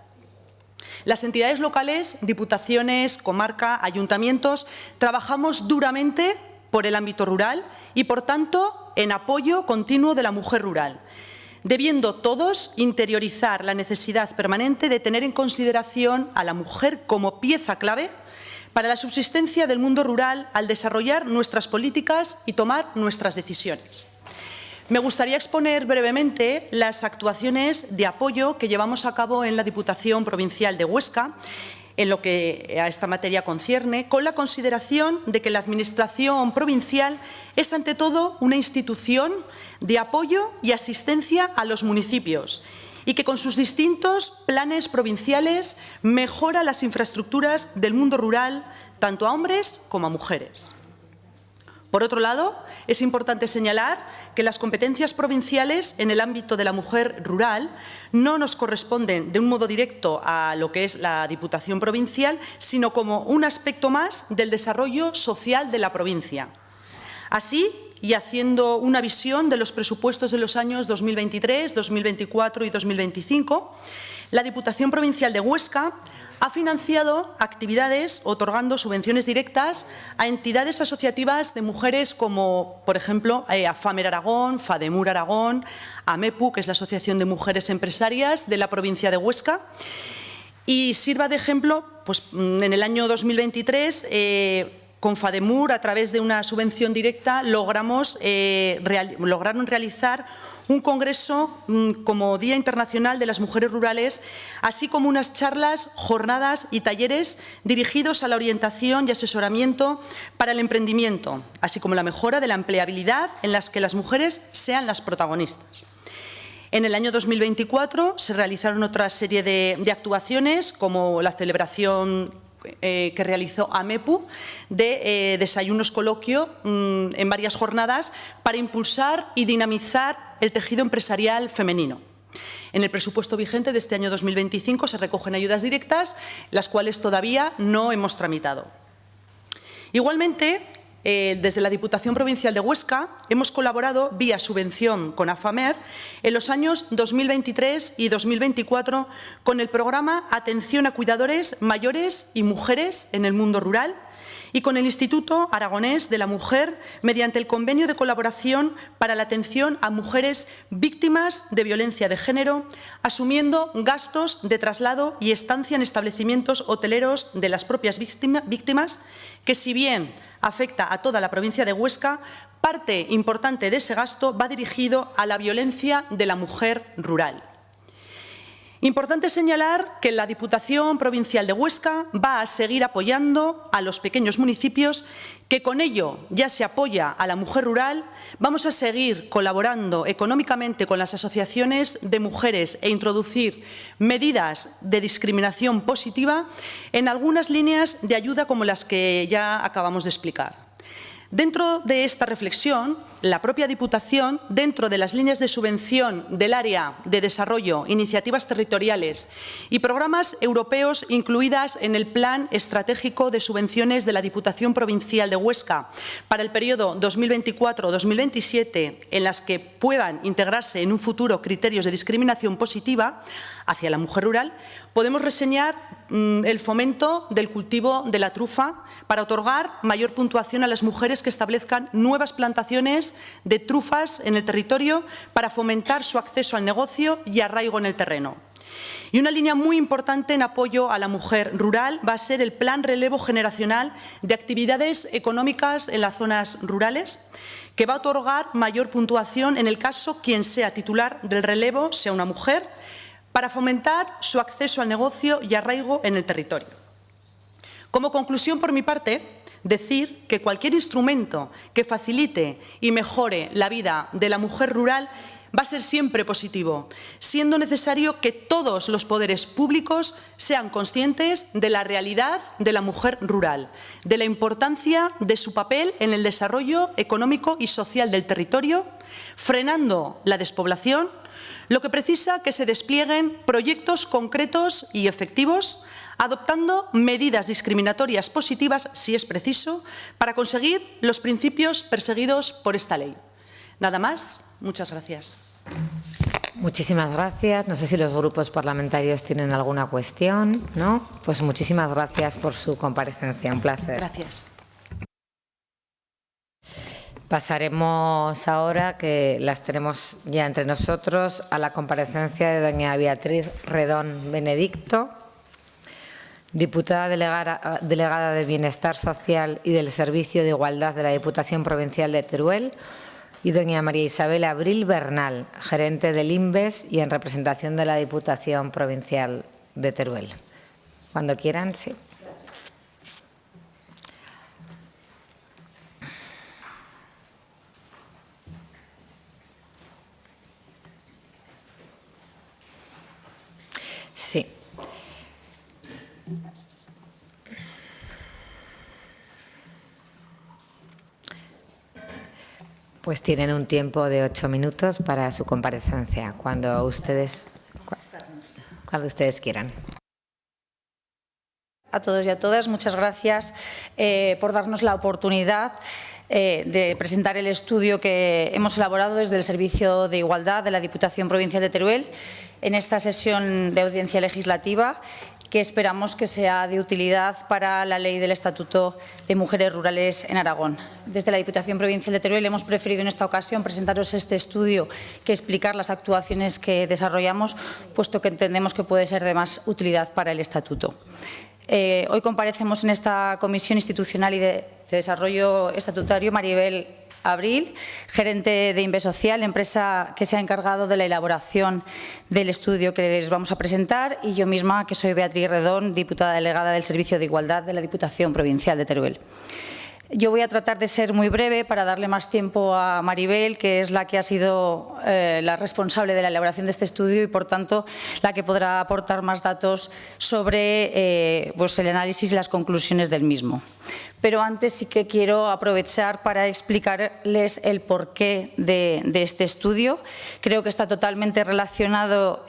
Las entidades locales, diputaciones, comarca, ayuntamientos, trabajamos duramente por el ámbito rural y, por tanto, en apoyo continuo de la mujer rural, debiendo todos interiorizar la necesidad permanente de tener en consideración a la mujer como pieza clave para la subsistencia del mundo rural al desarrollar nuestras políticas y tomar nuestras decisiones. Me gustaría exponer brevemente las actuaciones de apoyo que llevamos a cabo en la Diputación Provincial de Huesca, en lo que a esta materia concierne, con la consideración de que la Administración provincial es, ante todo, una institución de apoyo y asistencia a los municipios y que, con sus distintos planes provinciales, mejora las infraestructuras del mundo rural, tanto a hombres como a mujeres. Por otro lado, es importante señalar que las competencias provinciales en el ámbito de la mujer rural no nos corresponden de un modo directo a lo que es la Diputación Provincial, sino como un aspecto más del desarrollo social de la provincia. Así, y haciendo una visión de los presupuestos de los años 2023, 2024 y 2025, la Diputación Provincial de Huesca ha financiado actividades otorgando subvenciones directas a entidades asociativas de mujeres como, por ejemplo, AFAMER Aragón, FADEMUR Aragón, AMEPU, que es la Asociación de Mujeres Empresarias de la provincia de Huesca. Y sirva de ejemplo, pues en el año 2023, con FADEMUR, a través de una subvención directa, lograron realizar un congreso como Día Internacional de las Mujeres Rurales, así como unas charlas, jornadas y talleres dirigidos a la orientación y asesoramiento para el emprendimiento, así como la mejora de la empleabilidad en las que las mujeres sean las protagonistas. En el año 2024 se realizaron otra serie de actuaciones, como la celebración que realizó AMEPU de desayunos coloquio en varias jornadas para impulsar y dinamizar el tejido empresarial femenino. En el presupuesto vigente de este año 2025 se recogen ayudas directas, las cuales todavía no hemos tramitado. Igualmente, desde la Diputación Provincial de Huesca hemos colaborado vía subvención con AFAMER en los años 2023 y 2024 con el programa Atención a Cuidadores Mayores y Mujeres en el Mundo Rural y con el Instituto Aragonés de la Mujer mediante el convenio de colaboración para la atención a mujeres víctimas de violencia de género, asumiendo gastos de traslado y estancia en establecimientos hoteleros de las propias víctimas, que si bien afecta a toda la provincia de Huesca, parte importante de ese gasto va dirigido a la violencia de la mujer rural. Importante señalar que la Diputación Provincial de Huesca va a seguir apoyando a los pequeños municipios, que con ello ya se apoya a la mujer rural. Vamos a seguir colaborando económicamente con las asociaciones de mujeres e introducir medidas de discriminación positiva en algunas líneas de ayuda como las que ya acabamos de explicar. Dentro de esta reflexión, la propia Diputación, dentro de las líneas de subvención del área de desarrollo, iniciativas territoriales y programas europeos incluidas en el Plan Estratégico de Subvenciones de la Diputación Provincial de Huesca para el periodo 2024-2027, en las que puedan integrarse en un futuro criterios de discriminación positiva hacia la mujer rural, podemos reseñar el fomento del cultivo de la trufa para otorgar mayor puntuación a las mujeres que establezcan nuevas plantaciones de trufas en el territorio para fomentar su acceso al negocio y arraigo en el terreno. Y una línea muy importante en apoyo a la mujer rural va a ser el Plan Relevo Generacional de Actividades Económicas en las Zonas Rurales, que va a otorgar mayor puntuación en el caso quien sea titular del relevo sea una mujer, para fomentar su acceso al negocio y arraigo en el territorio. Como conclusión, por mi parte, decir que cualquier instrumento que facilite y mejore la vida de la mujer rural va a ser siempre positivo, siendo necesario que todos los poderes públicos sean conscientes de la realidad de la mujer rural, de la importancia de su papel en el desarrollo económico y social del territorio, frenando la despoblación, lo que precisa que se desplieguen proyectos concretos y efectivos, adoptando medidas discriminatorias positivas, si es preciso, para conseguir los principios perseguidos por esta ley. Nada más. Muchas gracias. Muchísimas gracias. No sé si los grupos parlamentarios tienen alguna cuestión, ¿no? Pues muchísimas gracias por su comparecencia. Un placer. Gracias. Pasaremos ahora, que las tenemos ya entre nosotros, a la comparecencia de doña Beatriz Redón Benedicto, diputada delegada de Bienestar Social y del Servicio de Igualdad de la Diputación Provincial de Teruel, y doña María Isabel Abril Bernal, gerente del INVES y en representación de la Diputación Provincial de Teruel. Cuando quieran, sí. Sí. Pues tienen un tiempo de 8 minutos para su comparecencia, cuando ustedes quieran. A todos y a todas, muchas gracias por darnos la oportunidad de presentar el estudio que hemos elaborado desde el Servicio de Igualdad de la Diputación Provincial de Teruel en esta sesión de audiencia legislativa, que esperamos que sea de utilidad para la Ley del Estatuto de Mujeres Rurales en Aragón. Desde la Diputación Provincial de Teruel hemos preferido en esta ocasión presentaros este estudio que explicar las actuaciones que desarrollamos, puesto que entendemos que puede ser de más utilidad para el Estatuto. Hoy comparecemos en esta Comisión Institucional y de Desarrollo Estatutario Maribel Abril, gerente de Invesocial, empresa que se ha encargado de la elaboración del estudio que les vamos a presentar, y yo misma, que soy Beatriz Redón, diputada delegada del Servicio de Igualdad de la Diputación Provincial de Teruel. Yo voy a tratar de ser muy breve para darle más tiempo a Maribel, que es la que ha sido la responsable de la elaboración de este estudio y, por tanto, la que podrá aportar más datos sobre pues el análisis y las conclusiones del mismo. Pero antes sí que quiero aprovechar para explicarles el porqué de este estudio. Creo que está totalmente relacionado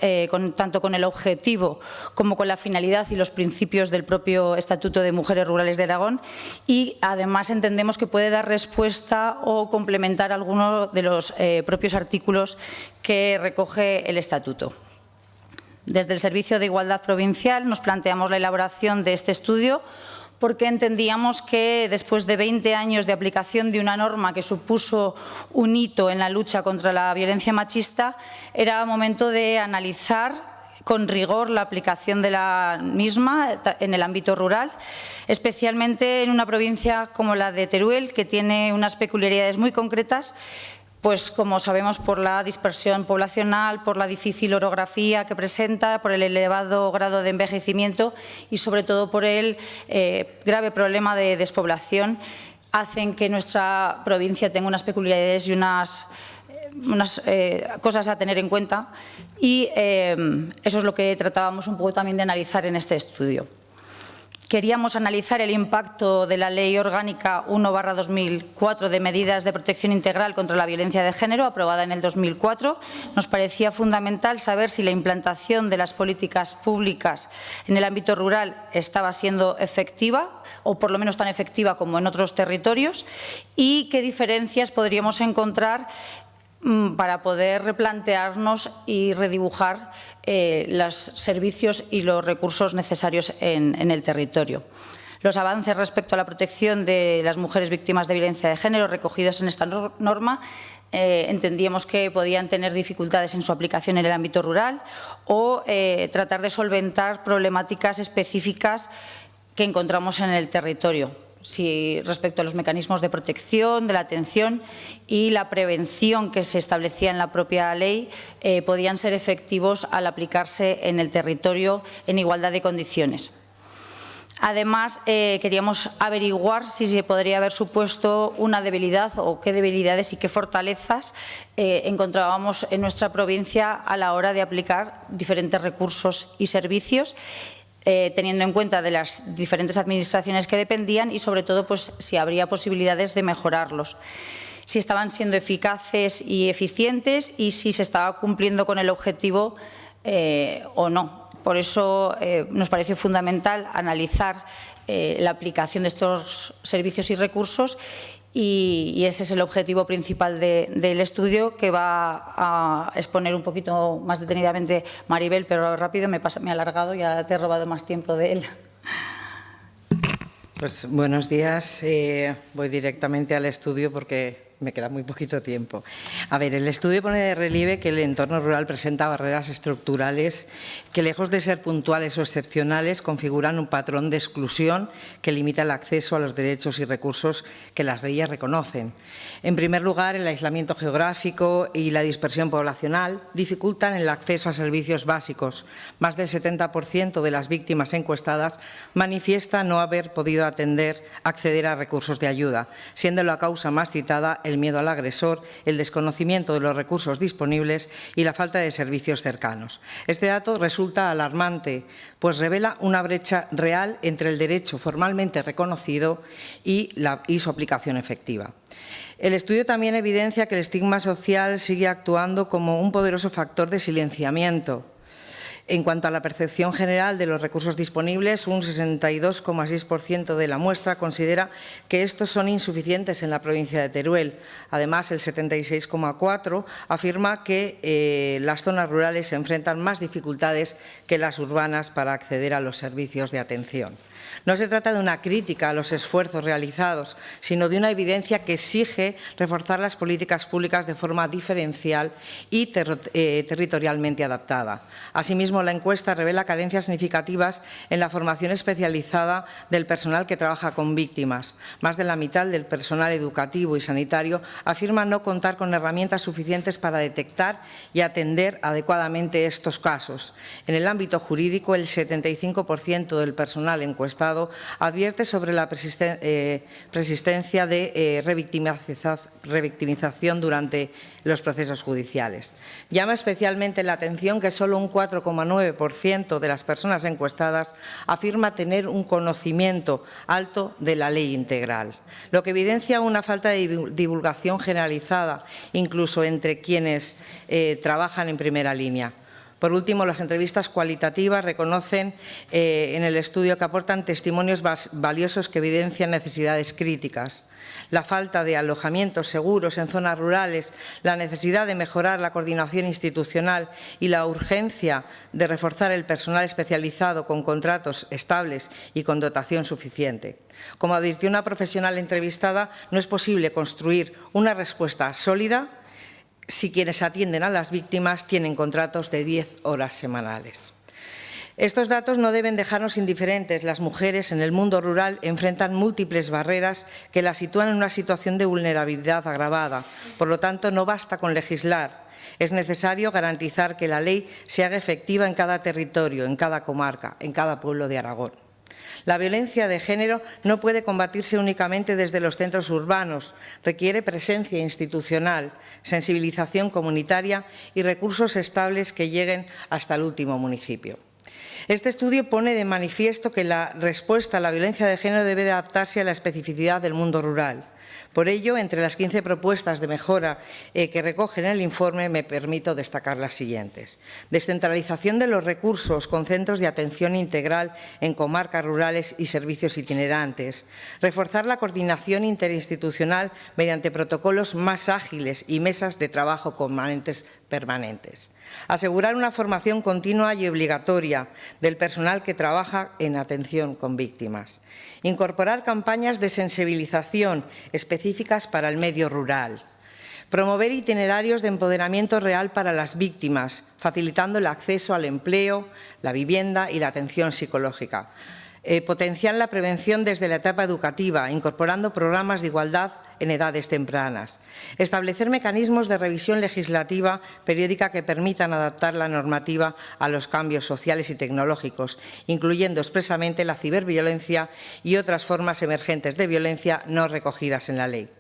tanto con el objetivo como con la finalidad y los principios del propio Estatuto de Mujeres Rurales de Aragón, y además entendemos que puede dar respuesta o complementar alguno de los propios artículos que recoge el Estatuto. Desde el Servicio de Igualdad Provincial nos planteamos la elaboración de este estudio porque entendíamos que después de 20 años de aplicación de una norma que supuso un hito en la lucha contra la violencia machista, era momento de analizar con rigor la aplicación de la misma en el ámbito rural, especialmente en una provincia como la de Teruel, que tiene unas peculiaridades muy concretas, pues como sabemos, por la dispersión poblacional, por la difícil orografía que presenta, por el elevado grado de envejecimiento y sobre todo por el grave problema de despoblación, hacen que nuestra provincia tenga unas peculiaridades y unas cosas a tener en cuenta, y eso es lo que tratábamos un poco también de analizar en este estudio. Queríamos analizar el impacto de la Ley Orgánica 1/2004 de Medidas de Protección Integral contra la Violencia de Género, aprobada en el 2004. Nos parecía fundamental saber si la implantación de las políticas públicas en el ámbito rural estaba siendo efectiva, o por lo menos tan efectiva como en otros territorios, y qué diferencias podríamos encontrar para poder replantearnos y redibujar los servicios y los recursos necesarios en el territorio. Los avances respecto a la protección de las mujeres víctimas de violencia de género recogidos en esta norma entendíamos que podían tener dificultades en su aplicación en el ámbito rural o tratar de solventar problemáticas específicas que encontramos en el territorio. Respecto a los mecanismos de protección, de la atención y la prevención que se establecía en la propia ley podían ser efectivos al aplicarse en el territorio en igualdad de condiciones. Además, queríamos averiguar si se podría haber supuesto una debilidad o qué debilidades y qué fortalezas encontrábamos en nuestra provincia a la hora de aplicar diferentes recursos y servicios, teniendo en cuenta de las diferentes administraciones que dependían y, sobre todo, pues, si habría posibilidades de mejorarlos, si estaban siendo eficaces y eficientes y si se estaba cumpliendo con el objetivo o no. Por eso nos pareció fundamental analizar la aplicación de estos servicios y recursos, y ese es el objetivo principal del estudio, que va a exponer un poquito más detenidamente Maribel, pero rápido, me he alargado, ya te he robado más tiempo de él. Pues buenos días, voy directamente al estudio porque me queda muy poquito tiempo. A ver, el estudio pone de relieve que el entorno rural presenta barreras estructurales que, lejos de ser puntuales o excepcionales, configuran un patrón de exclusión que limita el acceso a los derechos y recursos que las leyes reconocen. En primer lugar, el aislamiento geográfico y la dispersión poblacional dificultan el acceso a servicios básicos. Más del 70% de las víctimas encuestadas manifiesta no haber podido acceder a recursos de ayuda, siendo la causa más citada el miedo al agresor, el desconocimiento de los recursos disponibles y la falta de servicios cercanos. Este dato resulta alarmante, pues revela una brecha real entre el derecho formalmente reconocido y su aplicación efectiva. El estudio también evidencia que el estigma social sigue actuando como un poderoso factor de silenciamiento. En cuanto a la percepción general de los recursos disponibles, un 62,6% de la muestra considera que estos son insuficientes en la provincia de Teruel. Además, el 76,4% afirma que las zonas rurales se enfrentan más dificultades que las urbanas para acceder a los servicios de atención. No se trata de una crítica a los esfuerzos realizados, sino de una evidencia que exige reforzar las políticas públicas de forma diferencial y territorialmente adaptada. Asimismo, la encuesta revela carencias significativas en la formación especializada del personal que trabaja con víctimas. Más de la mitad del personal educativo y sanitario afirma no contar con herramientas suficientes para detectar y atender adecuadamente estos casos. En el ámbito jurídico, el 75% del personal encuestado advierte sobre la persistencia de revictimización durante los procesos judiciales. Llama especialmente la atención que solo un 4,9% de las personas encuestadas afirma tener un conocimiento alto de la ley integral, lo que evidencia una falta de divulgación generalizada, incluso entre quienes trabajan en primera línea. Por último, las entrevistas cualitativas reconocen en el estudio que aportan testimonios valiosos que evidencian necesidades críticas. La falta de alojamientos seguros en zonas rurales, la necesidad de mejorar la coordinación institucional y la urgencia de reforzar el personal especializado con contratos estables y con dotación suficiente. Como advirtió una profesional entrevistada, no es posible construir una respuesta sólida si quienes atienden a las víctimas tienen contratos de 10 horas semanales. Estos datos no deben dejarnos indiferentes. Las mujeres en el mundo rural enfrentan múltiples barreras que las sitúan en una situación de vulnerabilidad agravada. Por lo tanto, no basta con legislar. Es necesario garantizar que la ley se haga efectiva en cada territorio, en cada comarca, en cada pueblo de Aragón. La violencia de género no puede combatirse únicamente desde los centros urbanos, requiere presencia institucional, sensibilización comunitaria y recursos estables que lleguen hasta el último municipio. Este estudio pone de manifiesto que la respuesta a la violencia de género debe de adaptarse a la especificidad del mundo rural. Por ello, entre las 15 propuestas de mejora que recogen el informe, me permito destacar las siguientes. Descentralización de los recursos con centros de atención integral en comarcas rurales y servicios itinerantes. Reforzar la coordinación interinstitucional mediante protocolos más ágiles y mesas de trabajo permanentes. Asegurar una formación continua y obligatoria del personal que trabaja en atención con víctimas. Incorporar campañas de sensibilización específicas para el medio rural. Promover itinerarios de empoderamiento real para las víctimas, facilitando el acceso al empleo, la vivienda y la atención psicológica. Potenciar la prevención desde la etapa educativa, incorporando programas de igualdad en edades tempranas. Establecer mecanismos de revisión legislativa periódica que permitan adaptar la normativa a los cambios sociales y tecnológicos, incluyendo expresamente la ciberviolencia y otras formas emergentes de violencia no recogidas en la ley.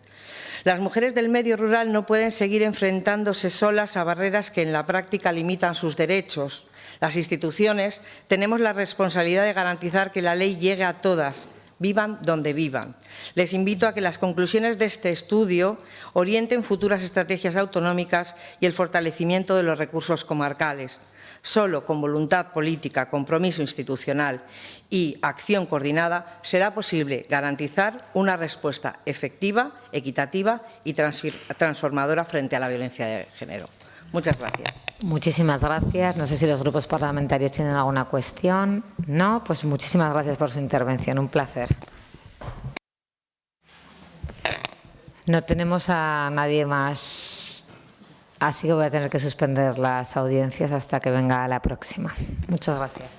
Las mujeres del medio rural no pueden seguir enfrentándose solas a barreras que en la práctica limitan sus derechos. Las instituciones tenemos la responsabilidad de garantizar que la ley llegue a todas, vivan donde vivan. Les invito a que las conclusiones de este estudio orienten futuras estrategias autonómicas y el fortalecimiento de los recursos comarcales. Solo con voluntad política, compromiso institucional y acción coordinada será posible garantizar una respuesta efectiva, equitativa y transformadora frente a la violencia de género. Muchas gracias. Muchísimas gracias. No sé si los grupos parlamentarios tienen alguna cuestión. No, pues muchísimas gracias por su intervención. Un placer. No tenemos a nadie más, así que voy a tener que suspender las audiencias hasta que venga la próxima. Muchas gracias.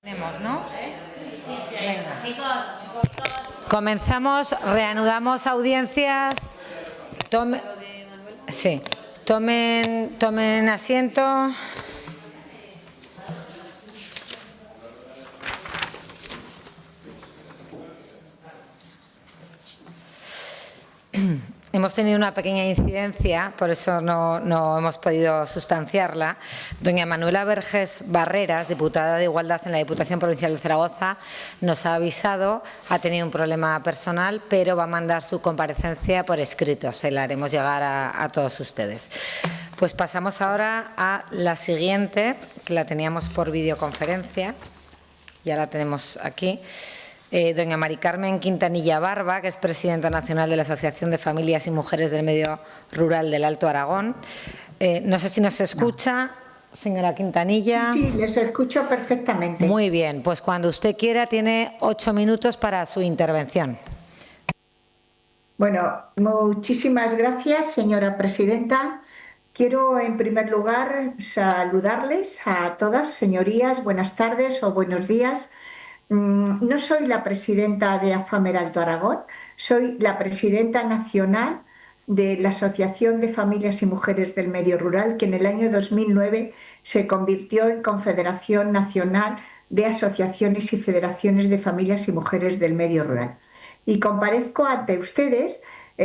Tenemos, ¿no? Venga. Comenzamos, reanudamos audiencias. Tomen asiento. Hemos tenido una pequeña incidencia, por eso no hemos podido sustanciarla. Doña Manuela Vergés Barreras, diputada de Igualdad en la Diputación Provincial de Zaragoza, nos ha avisado, ha tenido un problema personal, pero va a mandar su comparecencia por escrito. Se la haremos llegar a todos ustedes. Pues pasamos ahora a la siguiente, que la teníamos por videoconferencia. Ya la tenemos aquí. Doña Mari Carmen Quintanilla Barba, que es presidenta nacional de la Asociación de Familias y Mujeres del Medio Rural del Alto Aragón. No sé si nos escucha, señora Quintanilla. Sí, les escucho perfectamente. Muy bien, pues cuando usted quiera tiene 8 minutos para su intervención. Bueno, muchísimas gracias, señora presidenta. Quiero, en primer lugar, saludarles a todas, señorías, buenas tardes o buenos días. No soy la presidenta de AFAMER Alto Aragón, soy la presidenta nacional de la Asociación de Familias y Mujeres del Medio Rural, que en el año 2009 se convirtió en Confederación Nacional de Asociaciones y Federaciones de Familias y Mujeres del Medio Rural. Y comparezco ante ustedes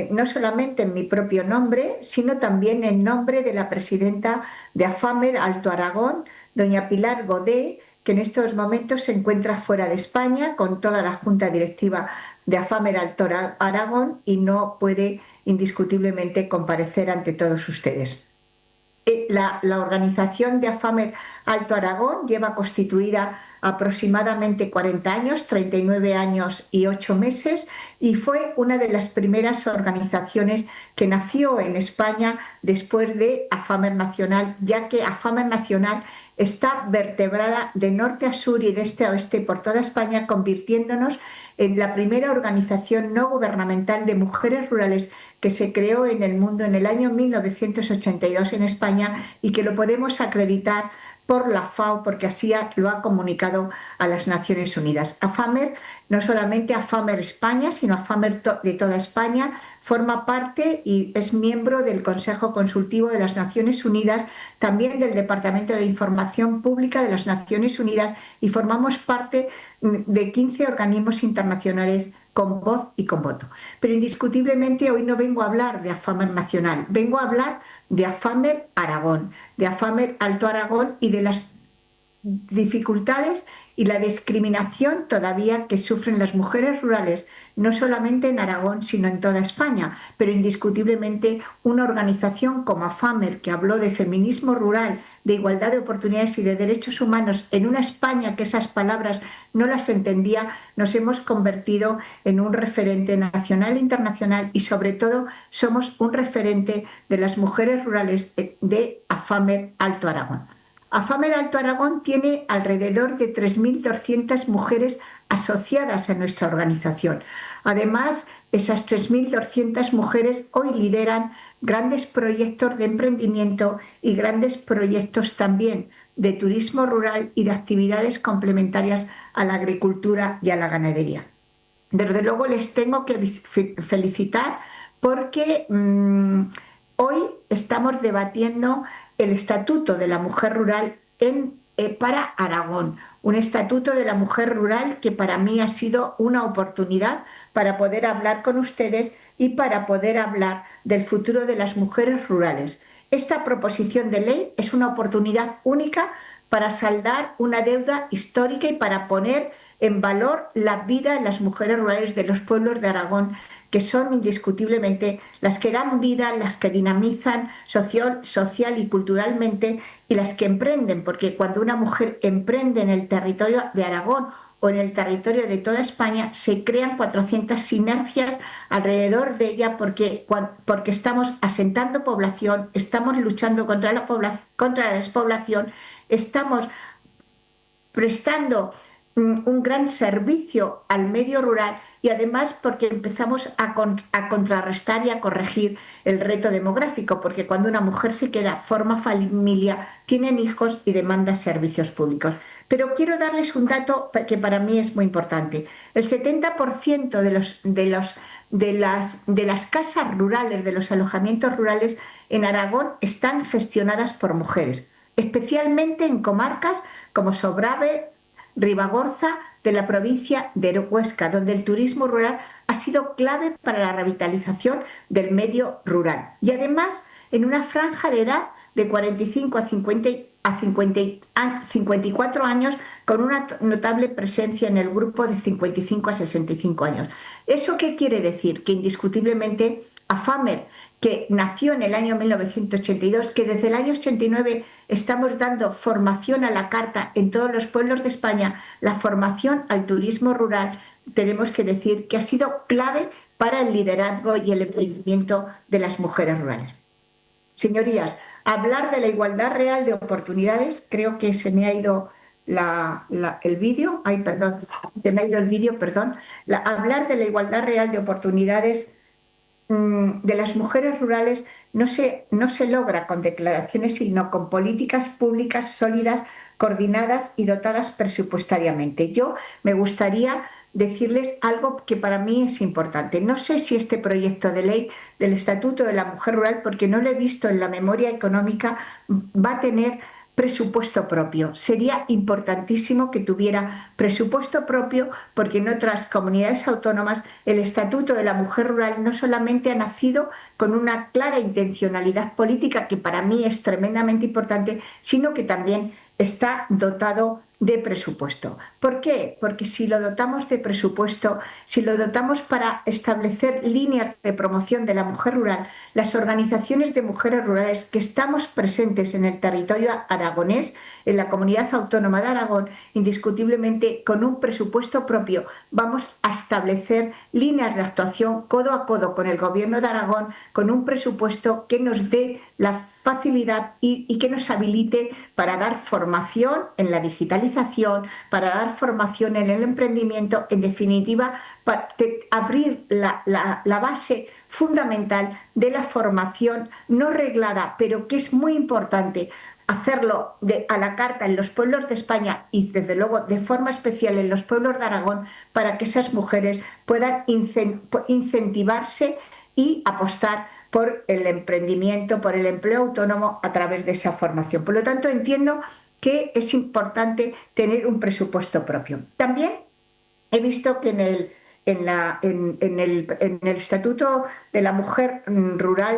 no solamente en mi propio nombre, sino también en nombre de la presidenta de AFAMER Alto Aragón, doña Pilar Godé, que en estos momentos se encuentra fuera de España con toda la Junta Directiva de AFAMER Alto Aragón y no puede indiscutiblemente comparecer ante todos ustedes. La organización de AFAMER Alto Aragón lleva constituida aproximadamente 40 años, 39 años y 8 meses, y fue una de las primeras organizaciones que nació en España después de AFAMER Nacional, ya que AFAMER Nacional está vertebrada de norte a sur y de este a oeste por toda España, convirtiéndonos en la primera organización no gubernamental de mujeres rurales que se creó en el mundo en el año 1982 en España y que lo podemos acreditar por la FAO, porque así lo ha comunicado a las Naciones Unidas. AFAMER, no solamente AFAMER España, sino AFAMER de toda España, forma parte y es miembro del Consejo Consultivo de las Naciones Unidas, también del Departamento de Información Pública de las Naciones Unidas, y formamos parte de 15 organismos internacionales con voz y con voto. Pero indiscutiblemente hoy no vengo a hablar de AFAMER Nacional, vengo a hablar de AFAMER Aragón, de AFAMER Alto Aragón y de las dificultades y la discriminación todavía que sufren las mujeres rurales, no solamente en Aragón, sino en toda España. Pero indiscutiblemente una organización como AFAMER, que habló de feminismo rural, de igualdad de oportunidades y de derechos humanos en una España que esas palabras no las entendía, nos hemos convertido en un referente nacional e internacional, y sobre todo somos un referente de las mujeres rurales de AFAMER Alto Aragón. AFAMER Alto Aragón tiene alrededor de 3.200 mujeres asociadas a nuestra organización. Además, esas 3.200 mujeres hoy lideran grandes proyectos de emprendimiento y grandes proyectos también de turismo rural y de actividades complementarias a la agricultura y a la ganadería. Desde luego les tengo que felicitar porque hoy estamos debatiendo el Estatuto de la Mujer Rural para Aragón, un Estatuto de la Mujer Rural que para mí ha sido una oportunidad para poder hablar con ustedes y para poder hablar del futuro de las mujeres rurales. Esta proposición de ley es una oportunidad única para saldar una deuda histórica y para poner en valor la vida de las mujeres rurales de los pueblos de Aragón, que son indiscutiblemente las que dan vida, las que dinamizan social y culturalmente, y las que emprenden, porque cuando una mujer emprende en el territorio de Aragón o en el territorio de toda España, se crean 400 sinergias alrededor de ella, porque estamos asentando población, estamos luchando contra la despoblación, estamos prestando un gran servicio al medio rural, y además porque empezamos a contrarrestar y a corregir el reto demográfico, porque cuando una mujer se queda, forma familia, tienen hijos y demanda servicios públicos. Pero quiero darles un dato que para mí es muy importante. El 70% de las casas rurales, de los alojamientos rurales en Aragón están gestionadas por mujeres, especialmente en comarcas como Sobrarbe, Ribagorza, de la provincia de Huesca, donde el turismo rural ha sido clave para la revitalización del medio rural. Y además, en una franja de edad de 45 a 54 años, con una notable presencia en el grupo de 55 a 65 años. ¿Eso qué quiere decir? Que indiscutiblemente AFAMER, que nació en el año 1982, que desde el año 89 estamos dando formación a la carta en todos los pueblos de España, la formación al turismo rural, tenemos que decir que ha sido clave para el liderazgo y el emprendimiento de las mujeres rurales. Señorías, hablar de la igualdad real de oportunidades, creo que se me ha ido el vídeo, hablar de la igualdad real de oportunidades de las mujeres rurales no se logra con declaraciones, sino con políticas públicas sólidas, coordinadas y dotadas presupuestariamente. Yo me gustaría decirles algo que para mí es importante. No sé si este proyecto de ley del Estatuto de la Mujer Rural, porque no lo he visto en la memoria económica, va a tener presupuesto propio. Sería importantísimo que tuviera presupuesto propio, porque en otras comunidades autónomas el Estatuto de la Mujer Rural no solamente ha nacido con una clara intencionalidad política, que para mí es tremendamente importante, sino que también está dotado de presupuesto. ¿Por qué? Porque si lo dotamos de presupuesto, si lo dotamos para establecer líneas de promoción de la mujer rural, las organizaciones de mujeres rurales que estamos presentes en el territorio aragonés, en la comunidad autónoma de Aragón, indiscutiblemente con un presupuesto propio vamos a establecer líneas de actuación codo a codo con el Gobierno de Aragón, con un presupuesto que nos dé la facilidad y que nos habilite para dar formación en la digitalización, para dar formación en el emprendimiento, en definitiva, para abrir la base fundamental de la formación no reglada, pero que es muy importante hacerlo a la carta en los pueblos de España y desde luego de forma especial en los pueblos de Aragón, para que esas mujeres puedan incentivarse y apostar por el emprendimiento, por el empleo autónomo a través de esa formación. Por lo tanto, entiendo que es importante tener un presupuesto propio. También he visto que en el Estatuto de la Mujer Rural,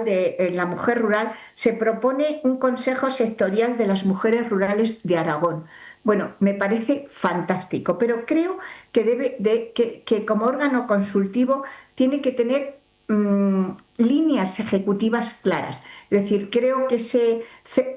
la Mujer Rural, se propone un Consejo Sectorial de las Mujeres Rurales de Aragón. Bueno, me parece fantástico, pero creo que que como órgano consultivo tiene que tener líneas ejecutivas claras. Es decir, creo que ese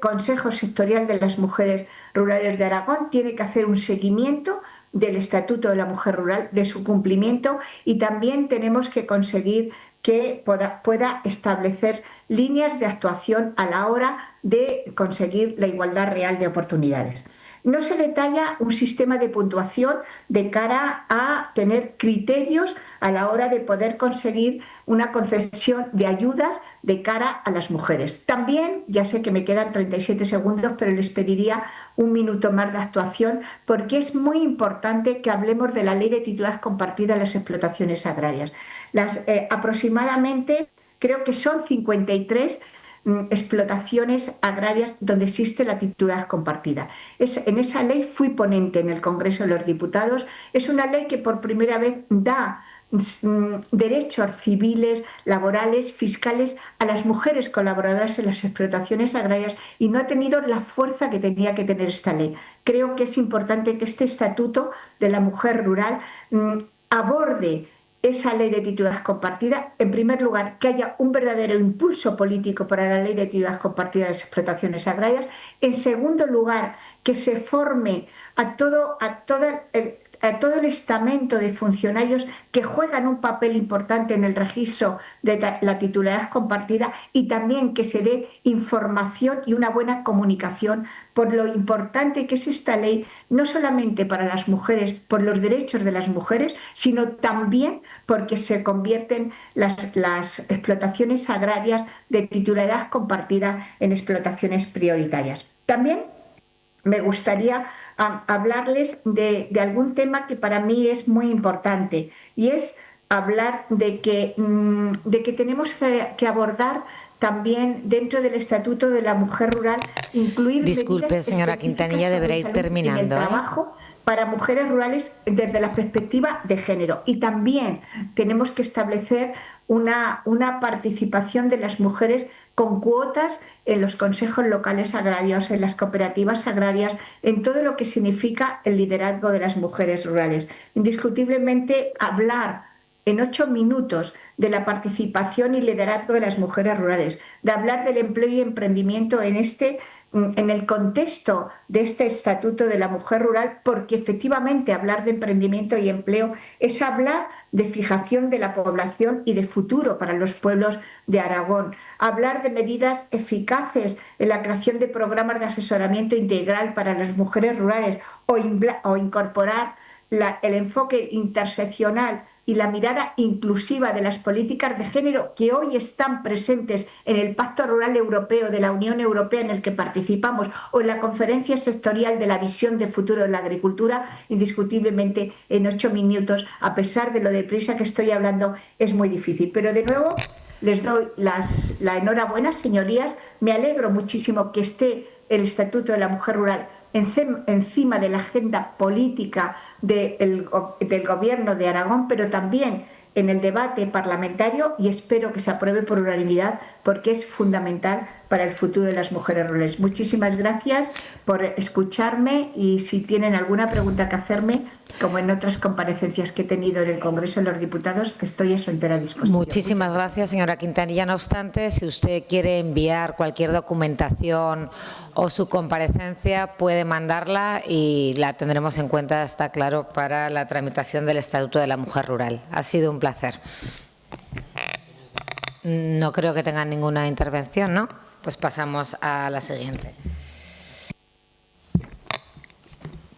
Consejo Sectorial de las Mujeres Rurales de Aragón tiene que hacer un seguimiento del Estatuto de la Mujer Rural, de su cumplimiento, y también tenemos que conseguir que pueda establecer líneas de actuación a la hora de conseguir la igualdad real de oportunidades. No se detalla un sistema de puntuación de cara a tener criterios a la hora de poder conseguir una concesión de ayudas de cara a las mujeres. También, ya sé que me quedan 37 segundos, pero les pediría un minuto más de actuación, porque es muy importante que hablemos de la ley de titularidad compartida en las explotaciones agrarias. Aproximadamente, creo que son 53 explotaciones agrarias donde existe la titularidad compartida. En esa ley fui ponente en el Congreso de los Diputados. Es una ley que por primera vez da derechos civiles, laborales, fiscales a las mujeres colaboradoras en las explotaciones agrarias, y no ha tenido la fuerza que tenía que tener esta ley. Creo que es importante que este Estatuto de la Mujer Rural aborde esa ley de titularidad compartida. En primer lugar, que haya un verdadero impulso político para la ley de titularidad compartida de las explotaciones agrarias. En segundo lugar, que se forme a todo el estamento de funcionarios que juegan un papel importante en el registro de la titularidad compartida, y también que se dé información y una buena comunicación por lo importante que es esta ley, no solamente para las mujeres, por los derechos de las mujeres, sino también porque se convierten las explotaciones agrarias de titularidad compartida en explotaciones prioritarias. También me gustaría hablarles de algún tema que para mí es muy importante, y es hablar de que tenemos que abordar también dentro del Estatuto de la Mujer Rural, incluir Disculpe, señora Quintanilla, deberá ir terminando. En el trabajo para mujeres rurales desde la perspectiva de género. Y también tenemos que establecer una participación de las mujeres con cuotas en los consejos locales agrarios, en las cooperativas agrarias, en todo lo que significa el liderazgo de las mujeres rurales. Indiscutiblemente, hablar en 8 minutos de la participación y liderazgo de las mujeres rurales, de hablar del empleo y emprendimiento en el contexto de este Estatuto de la Mujer Rural, porque efectivamente hablar de emprendimiento y empleo es hablar de fijación de la población y de futuro para los pueblos de Aragón, hablar de medidas eficaces en la creación de programas de asesoramiento integral para las mujeres rurales o incorporar el enfoque interseccional y la mirada inclusiva de las políticas de género que hoy están presentes en el Pacto Rural Europeo de la Unión Europea en el que participamos, o en la Conferencia Sectorial de la Visión de Futuro de la Agricultura. Indiscutiblemente en 8 minutos, a pesar de lo deprisa que estoy hablando, es muy difícil. Pero de nuevo les doy la enhorabuena, señorías. Me alegro muchísimo que esté el Estatuto de la Mujer Rural encima de la agenda política del Gobierno de Aragón, pero también en el debate parlamentario, y espero que se apruebe por unanimidad porque es fundamental para el futuro de las mujeres rurales. Muchísimas gracias por escucharme, y si tienen alguna pregunta que hacerme, como en otras comparecencias que he tenido en el Congreso de los Diputados, estoy a su entera disposición. Muchísimas gracias, señora Quintanilla. No obstante, si usted quiere enviar cualquier documentación o su comparecencia, puede mandarla y la tendremos en cuenta, está claro, para la tramitación del Estatuto de la Mujer Rural. Ha sido un placer. No creo que tengan ninguna intervención, ¿no? Pues pasamos a la siguiente.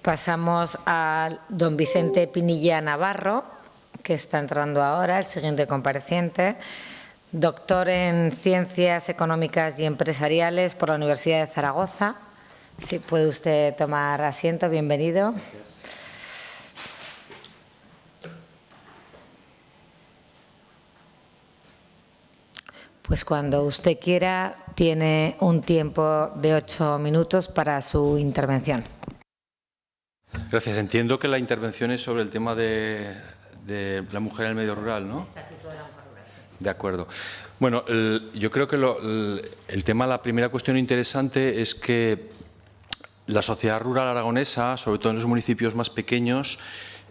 Pasamos a don Vicente Pinilla Navarro, que está entrando ahora, el siguiente compareciente, doctor en Ciencias Económicas y Empresariales por la Universidad de Zaragoza. Si puede usted tomar asiento, bienvenido. Gracias. Pues cuando usted quiera, tiene un tiempo de 8 minutos para su intervención. Gracias. Entiendo que la intervención es sobre el tema de la mujer en el medio rural, ¿no? El Estatuto de la Mujer Rural, sí. De acuerdo. Bueno, yo creo que el tema, la primera cuestión interesante es que la sociedad rural aragonesa, sobre todo en los municipios más pequeños,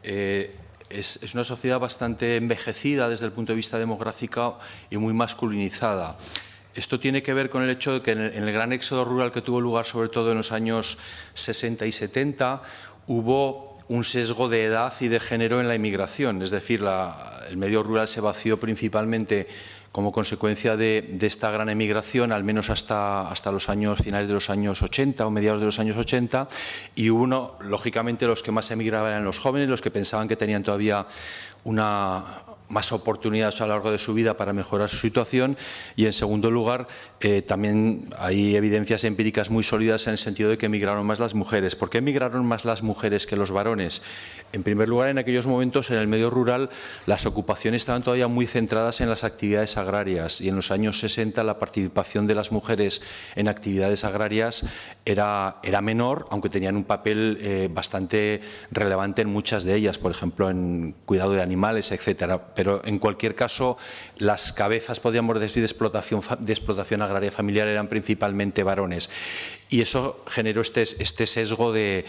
es una sociedad bastante envejecida desde el punto de vista demográfico y muy masculinizada. Esto tiene que ver con el hecho de que en el gran éxodo rural que tuvo lugar sobre todo en los años 60 y 70 hubo un sesgo de edad y de género en la inmigración, es decir, el medio rural se vació principalmente como consecuencia de esta gran emigración, al menos hasta los años finales de los años 80 o mediados de los años 80, y lógicamente los que más emigraban eran los jóvenes, los que pensaban que tenían todavía más oportunidades a lo largo de su vida para mejorar su situación, y en segundo lugar también hay evidencias empíricas muy sólidas en el sentido de que emigraron más las mujeres. ¿Por qué emigraron más las mujeres que los varones? En primer lugar, en aquellos momentos en el medio rural las ocupaciones estaban todavía muy centradas en las actividades agrarias, y en los años 60 la participación de las mujeres en actividades agrarias era menor, aunque tenían un papel bastante relevante en muchas de ellas, por ejemplo en cuidado de animales, etcétera. Pero en cualquier caso las cabezas, podríamos decir, de explotación agraria familiar eran principalmente varones, y eso generó este sesgo de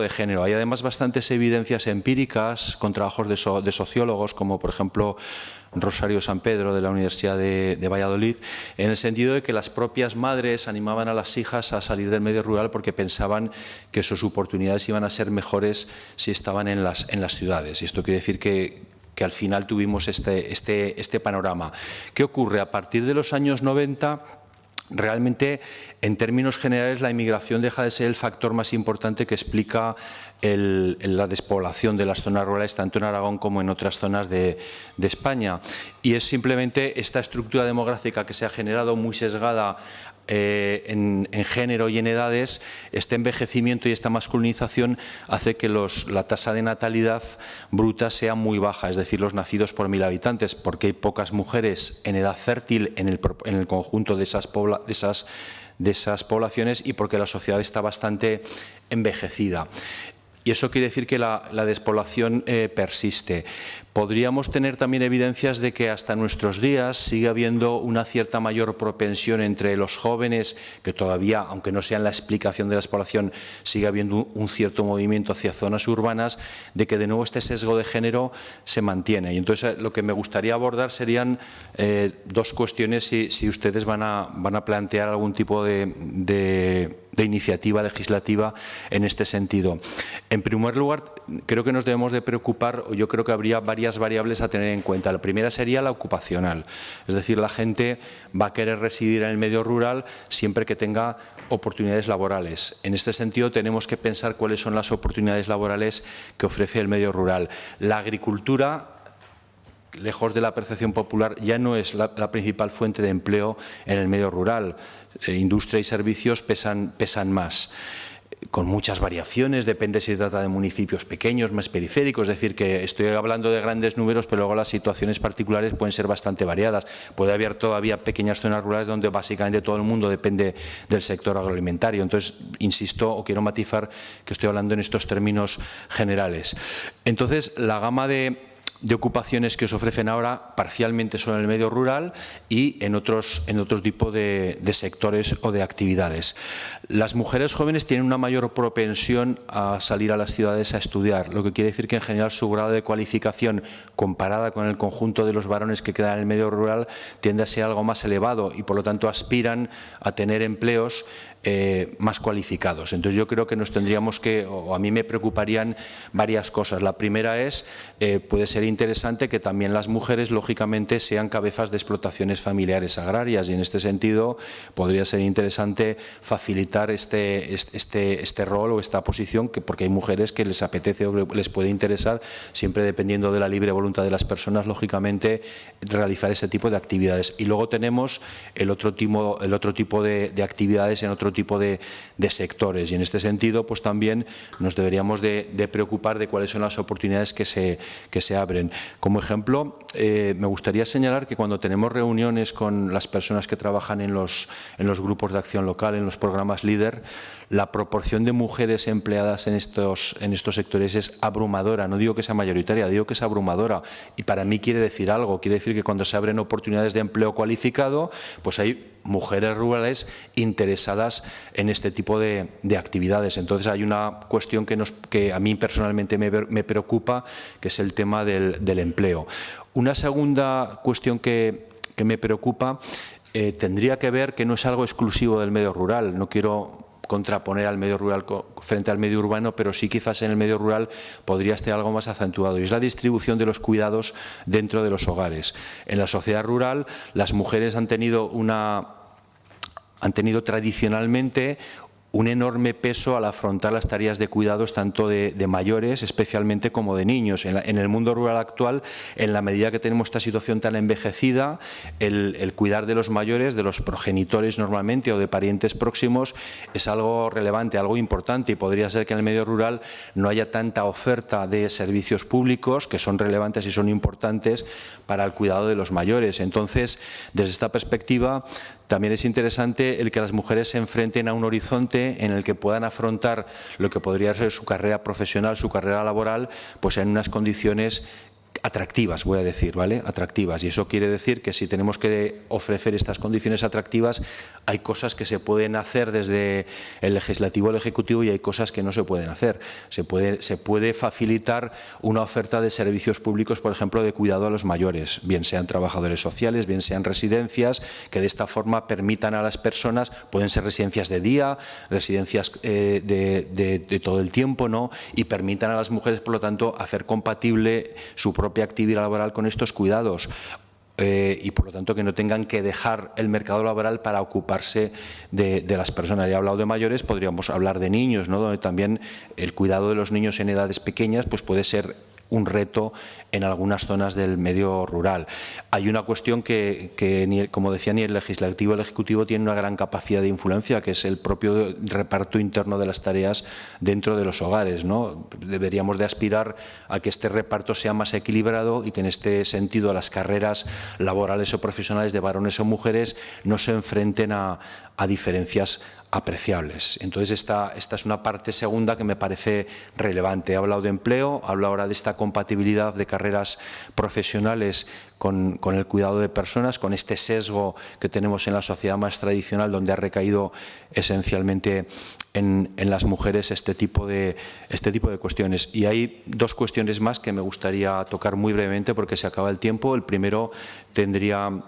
género. Hay además bastantes evidencias empíricas con trabajos de sociólogos, como por ejemplo Rosario San Pedro de la Universidad de Valladolid, en el sentido de que las propias madres animaban a las hijas a salir del medio rural porque pensaban que sus oportunidades iban a ser mejores si estaban en las ciudades. Y esto quiere decir que al final tuvimos este panorama. ¿Qué ocurre? A partir de los años 90, realmente, en términos generales, la inmigración deja de ser el factor más importante que explica la despoblación de las zonas rurales, tanto en Aragón como en otras zonas de España. Y es simplemente esta estructura demográfica que se ha generado muy sesgada en género y en edades, este envejecimiento y esta masculinización hace que la tasa de natalidad bruta sea muy baja, es decir, los nacidos por 1000 habitantes, porque hay pocas mujeres en edad fértil en el conjunto de esas poblaciones y porque la sociedad está bastante envejecida. Y eso quiere decir que la despoblación persiste. Podríamos tener también evidencias de que hasta nuestros días sigue habiendo una cierta mayor propensión entre los jóvenes, que todavía, aunque no sea en la explicación de la despoblación, sigue habiendo un cierto movimiento hacia zonas urbanas, de que de nuevo este sesgo de género se mantiene. Y entonces lo que me gustaría abordar serían dos cuestiones si ustedes van a plantear algún tipo de iniciativa legislativa en este sentido. En primer lugar, creo que nos debemos de preocupar, o yo creo que habría varias variables a tener en cuenta. La primera sería la ocupacional, es decir, la gente va a querer residir en el medio rural siempre que tenga oportunidades laborales. En este sentido, tenemos que pensar cuáles son las oportunidades laborales que ofrece el medio rural. La agricultura, lejos de la percepción popular, ya no es la principal fuente de empleo en el medio rural. Industria y servicios pesan más, con muchas variaciones, depende si se trata de municipios pequeños, más periféricos, es decir, que estoy hablando de grandes números, pero luego las situaciones particulares pueden ser bastante variadas. Puede haber todavía pequeñas zonas rurales donde básicamente todo el mundo depende del sector agroalimentario. Entonces, insisto, o quiero matizar que estoy hablando en estos términos generales. Entonces, la gama de ocupaciones que os ofrecen ahora parcialmente son en el medio rural y en otro tipo de sectores o de actividades. Las mujeres jóvenes tienen una mayor propensión a salir a las ciudades a estudiar, lo que quiere decir que en general su grado de cualificación comparada con el conjunto de los varones que quedan en el medio rural tiende a ser algo más elevado y por lo tanto aspiran a tener empleos más cualificados. Entonces yo creo que nos tendríamos que, o a mí me preocuparían varias cosas. La primera es, puede ser interesante que también las mujeres lógicamente sean cabezas de explotaciones familiares agrarias y en este sentido podría ser interesante facilitar este rol o esta posición, porque hay mujeres que les apetece o les puede interesar, siempre dependiendo de la libre voluntad de las personas, lógicamente realizar este tipo de actividades. Y luego tenemos el otro tipo de actividades en otro tipo de sectores y en este sentido pues también nos deberíamos de preocupar de cuáles son las oportunidades que se abren. Como ejemplo, me gustaría señalar que cuando tenemos reuniones con las personas que trabajan en los grupos de acción local, en los programas LEADER, la proporción de mujeres empleadas en estos sectores es abrumadora. No digo que sea mayoritaria, digo que es abrumadora y para mí quiere decir algo, quiere decir que cuando se abren oportunidades de empleo cualificado, pues hay mujeres rurales interesadas en este tipo de actividades. Entonces hay una cuestión que a mí personalmente me preocupa, que es el tema del empleo. Una segunda cuestión que me preocupa tendría que ver que no es algo exclusivo del medio rural. No quiero contraponer al medio rural frente al medio urbano, pero sí quizás en el medio rural podría estar algo más acentuado, y es la distribución de los cuidados dentro de los hogares. En la sociedad rural las mujeres han tenido tradicionalmente un enorme peso al afrontar las tareas de cuidados tanto de mayores especialmente como de niños. En el mundo rural actual, en la medida que tenemos esta situación tan envejecida, el cuidar de los mayores, de los progenitores normalmente o de parientes próximos es algo relevante, algo importante, y podría ser que en el medio rural no haya tanta oferta de servicios públicos que son relevantes y son importantes para el cuidado de los mayores. Entonces, desde esta perspectiva, también es interesante el que las mujeres se enfrenten a un horizonte en el que puedan afrontar lo que podría ser su carrera profesional, su carrera laboral, pues en unas condiciones atractivas, voy a decir, ¿vale? Atractivas. Y eso quiere decir que si tenemos que ofrecer estas condiciones atractivas, hay cosas que se pueden hacer desde el legislativo al ejecutivo y hay cosas que no se pueden hacer. Se puede facilitar una oferta de servicios públicos, por ejemplo, de cuidado a los mayores, bien sean trabajadores sociales, bien sean residencias, que de esta forma permitan a las personas, pueden ser residencias de día, residencias de todo el tiempo, ¿no? Y permitan a las mujeres, por lo tanto, hacer compatible su propia actividad laboral con estos cuidados y por lo tanto que no tengan que dejar el mercado laboral para ocuparse de las personas. Ya he hablado de mayores, podríamos hablar de niños, ¿no? Donde también el cuidado de los niños en edades pequeñas pues puede ser un reto en algunas zonas del medio rural. Hay una cuestión que como decía, ni el legislativo ni el ejecutivo tienen una gran capacidad de influencia, que es el propio reparto interno de las tareas dentro de los hogares, ¿no? Deberíamos de aspirar a que este reparto sea más equilibrado y que en este sentido las carreras laborales o profesionales de varones o mujeres no se enfrenten a diferencias apreciables. Entonces, esta es una parte segunda que me parece relevante. He hablado de empleo, hablo ahora de esta compatibilidad de carreras profesionales con el cuidado de personas, con este sesgo que tenemos en la sociedad más tradicional, donde ha recaído esencialmente en las mujeres este tipo de cuestiones. Y hay dos cuestiones más que me gustaría tocar muy brevemente porque se acaba el tiempo. El primero tendría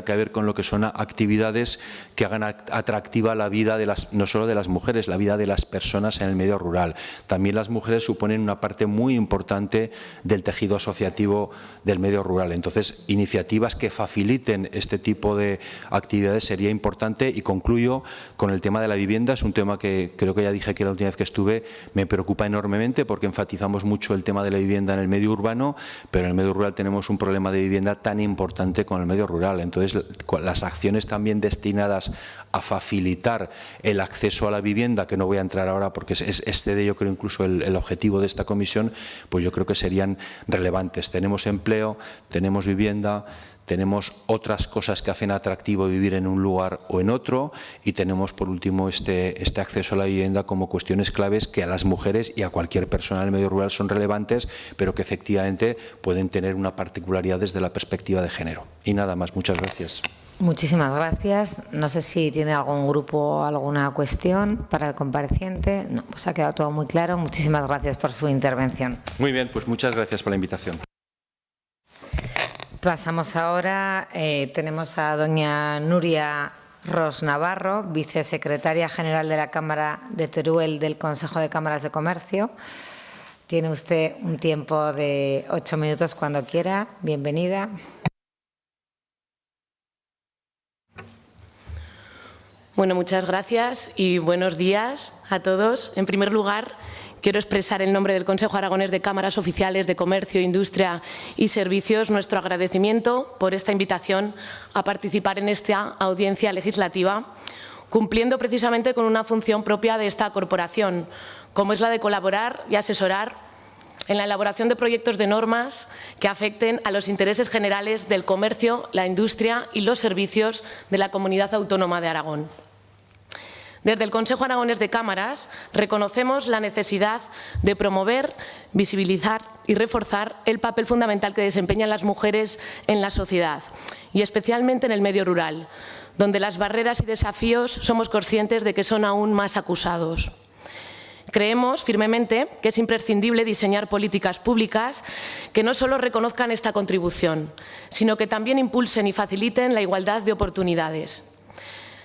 que ver con lo que son actividades que hagan atractiva la vida no solo de las mujeres, la vida de las personas en el medio rural. También las mujeres suponen una parte muy importante del tejido asociativo del medio rural. Entonces, iniciativas que faciliten este tipo de actividades sería importante. Y concluyo con el tema de la vivienda. Es un tema que creo que ya dije que la última vez que estuve me preocupa enormemente porque enfatizamos mucho el tema de la vivienda en el medio urbano, pero en el medio rural tenemos un problema de vivienda tan importante como el medio rural. Entonces, las acciones también destinadas a facilitar el acceso a la vivienda, que no voy a entrar ahora porque excede, yo creo, incluso el objetivo de esta comisión, pues yo creo que serían relevantes. Tenemos empleo, tenemos vivienda, tenemos otras cosas que hacen atractivo vivir en un lugar o en otro, y tenemos, por último, este acceso a la vivienda como cuestiones claves que a las mujeres y a cualquier persona en el medio rural son relevantes, pero que efectivamente pueden tener una particularidad desde la perspectiva de género. Y nada más, muchas gracias. Muchísimas gracias. No sé si tiene algún grupo alguna cuestión para el compareciente. No, pues ha quedado todo muy claro. Muchísimas gracias por su intervención. Muy bien, pues muchas gracias por la invitación. Pasamos ahora, tenemos a doña Nuria Ros Navarro, vicesecretaria general de la Cámara de Teruel del Consejo de Cámaras de Comercio. Tiene usted un tiempo de 8 minutos cuando quiera. Bienvenida. Bueno, muchas gracias y buenos días a todos. En primer lugar, quiero expresar en nombre del Consejo Aragonés de Cámaras Oficiales de Comercio, Industria y Servicios nuestro agradecimiento por esta invitación a participar en esta audiencia legislativa, cumpliendo precisamente con una función propia de esta corporación, como es la de colaborar y asesorar en la elaboración de proyectos de normas que afecten a los intereses generales del comercio, la industria y los servicios de la Comunidad Autónoma de Aragón. Desde el Consejo Aragonés de Cámaras reconocemos la necesidad de promover, visibilizar y reforzar el papel fundamental que desempeñan las mujeres en la sociedad y especialmente en el medio rural, donde las barreras y desafíos somos conscientes de que son aún más acusados. Creemos firmemente que es imprescindible diseñar políticas públicas que no solo reconozcan esta contribución, sino que también impulsen y faciliten la igualdad de oportunidades.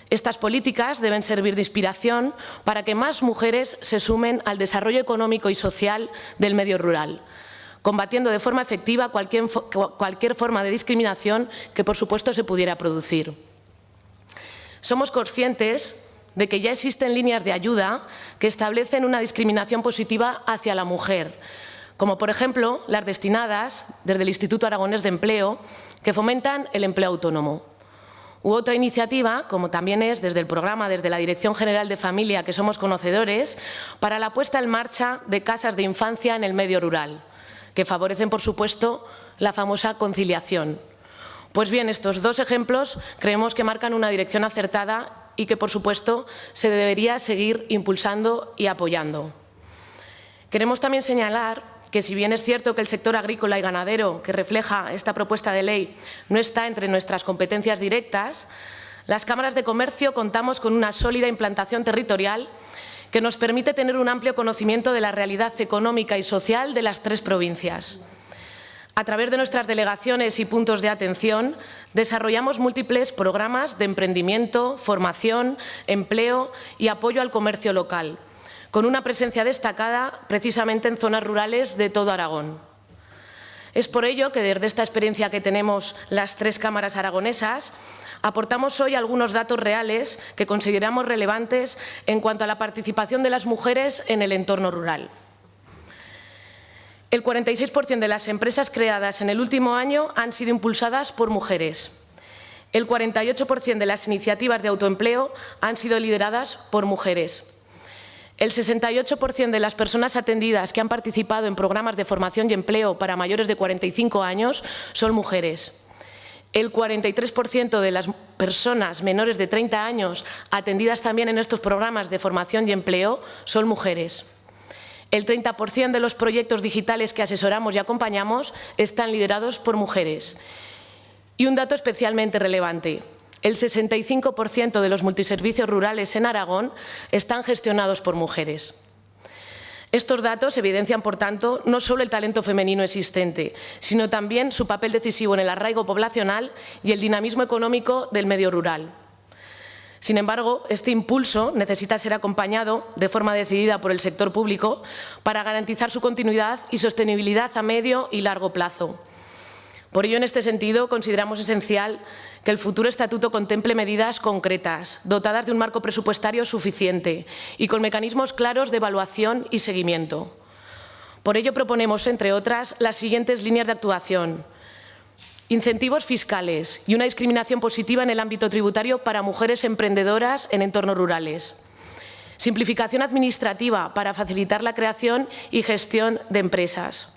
Estas políticas deben servir de inspiración para que más mujeres se sumen al desarrollo económico y social del medio rural, combatiendo de forma efectiva cualquier forma de discriminación que, por supuesto, se pudiera producir. Somos conscientes de que ya existen líneas de ayuda que establecen una discriminación positiva hacia la mujer, como por ejemplo las destinadas desde el Instituto Aragonés de Empleo, que fomentan el empleo autónomo. U otra iniciativa, como también es desde el programa, desde la Dirección General de Familia, que somos conocedores, para la puesta en marcha de casas de infancia en el medio rural, que favorecen, por supuesto, la famosa conciliación. Pues bien, estos dos ejemplos creemos que marcan una dirección acertada y que, por supuesto, se debería seguir impulsando y apoyando. Queremos también señalar que, si bien es cierto que el sector agrícola y ganadero que refleja esta propuesta de ley no está entre nuestras competencias directas, las cámaras de comercio contamos con una sólida implantación territorial que nos permite tener un amplio conocimiento de la realidad económica y social de las 3 provincias. A través de nuestras delegaciones y puntos de atención, desarrollamos múltiples programas de emprendimiento, formación, empleo y apoyo al comercio local, con una presencia destacada precisamente en zonas rurales de todo Aragón. Es por ello que desde esta experiencia que tenemos las 3 cámaras aragonesas, aportamos hoy algunos datos reales que consideramos relevantes en cuanto a la participación de las mujeres en el entorno rural. El 46% de las empresas creadas en el último año han sido impulsadas por mujeres. El 48% de las iniciativas de autoempleo han sido lideradas por mujeres. El 68% de las personas atendidas que han participado en programas de formación y empleo para mayores de 45 años son mujeres. El 43% de las personas menores de 30 años atendidas también en estos programas de formación y empleo son mujeres. El 30% de los proyectos digitales que asesoramos y acompañamos están liderados por mujeres. Y un dato especialmente relevante. El 65% de los multiservicios rurales en Aragón están gestionados por mujeres. Estos datos evidencian, por tanto, no solo el talento femenino existente, sino también su papel decisivo en el arraigo poblacional y el dinamismo económico del medio rural. Sin embargo, este impulso necesita ser acompañado de forma decidida por el sector público para garantizar su continuidad y sostenibilidad a medio y largo plazo. Por ello, en este sentido, consideramos esencial que el futuro estatuto contemple medidas concretas, dotadas de un marco presupuestario suficiente y con mecanismos claros de evaluación y seguimiento. Por ello, proponemos, entre otras, las siguientes líneas de actuación: incentivos fiscales y una discriminación positiva en el ámbito tributario para mujeres emprendedoras en entornos rurales. Simplificación administrativa para facilitar la creación y gestión de empresas.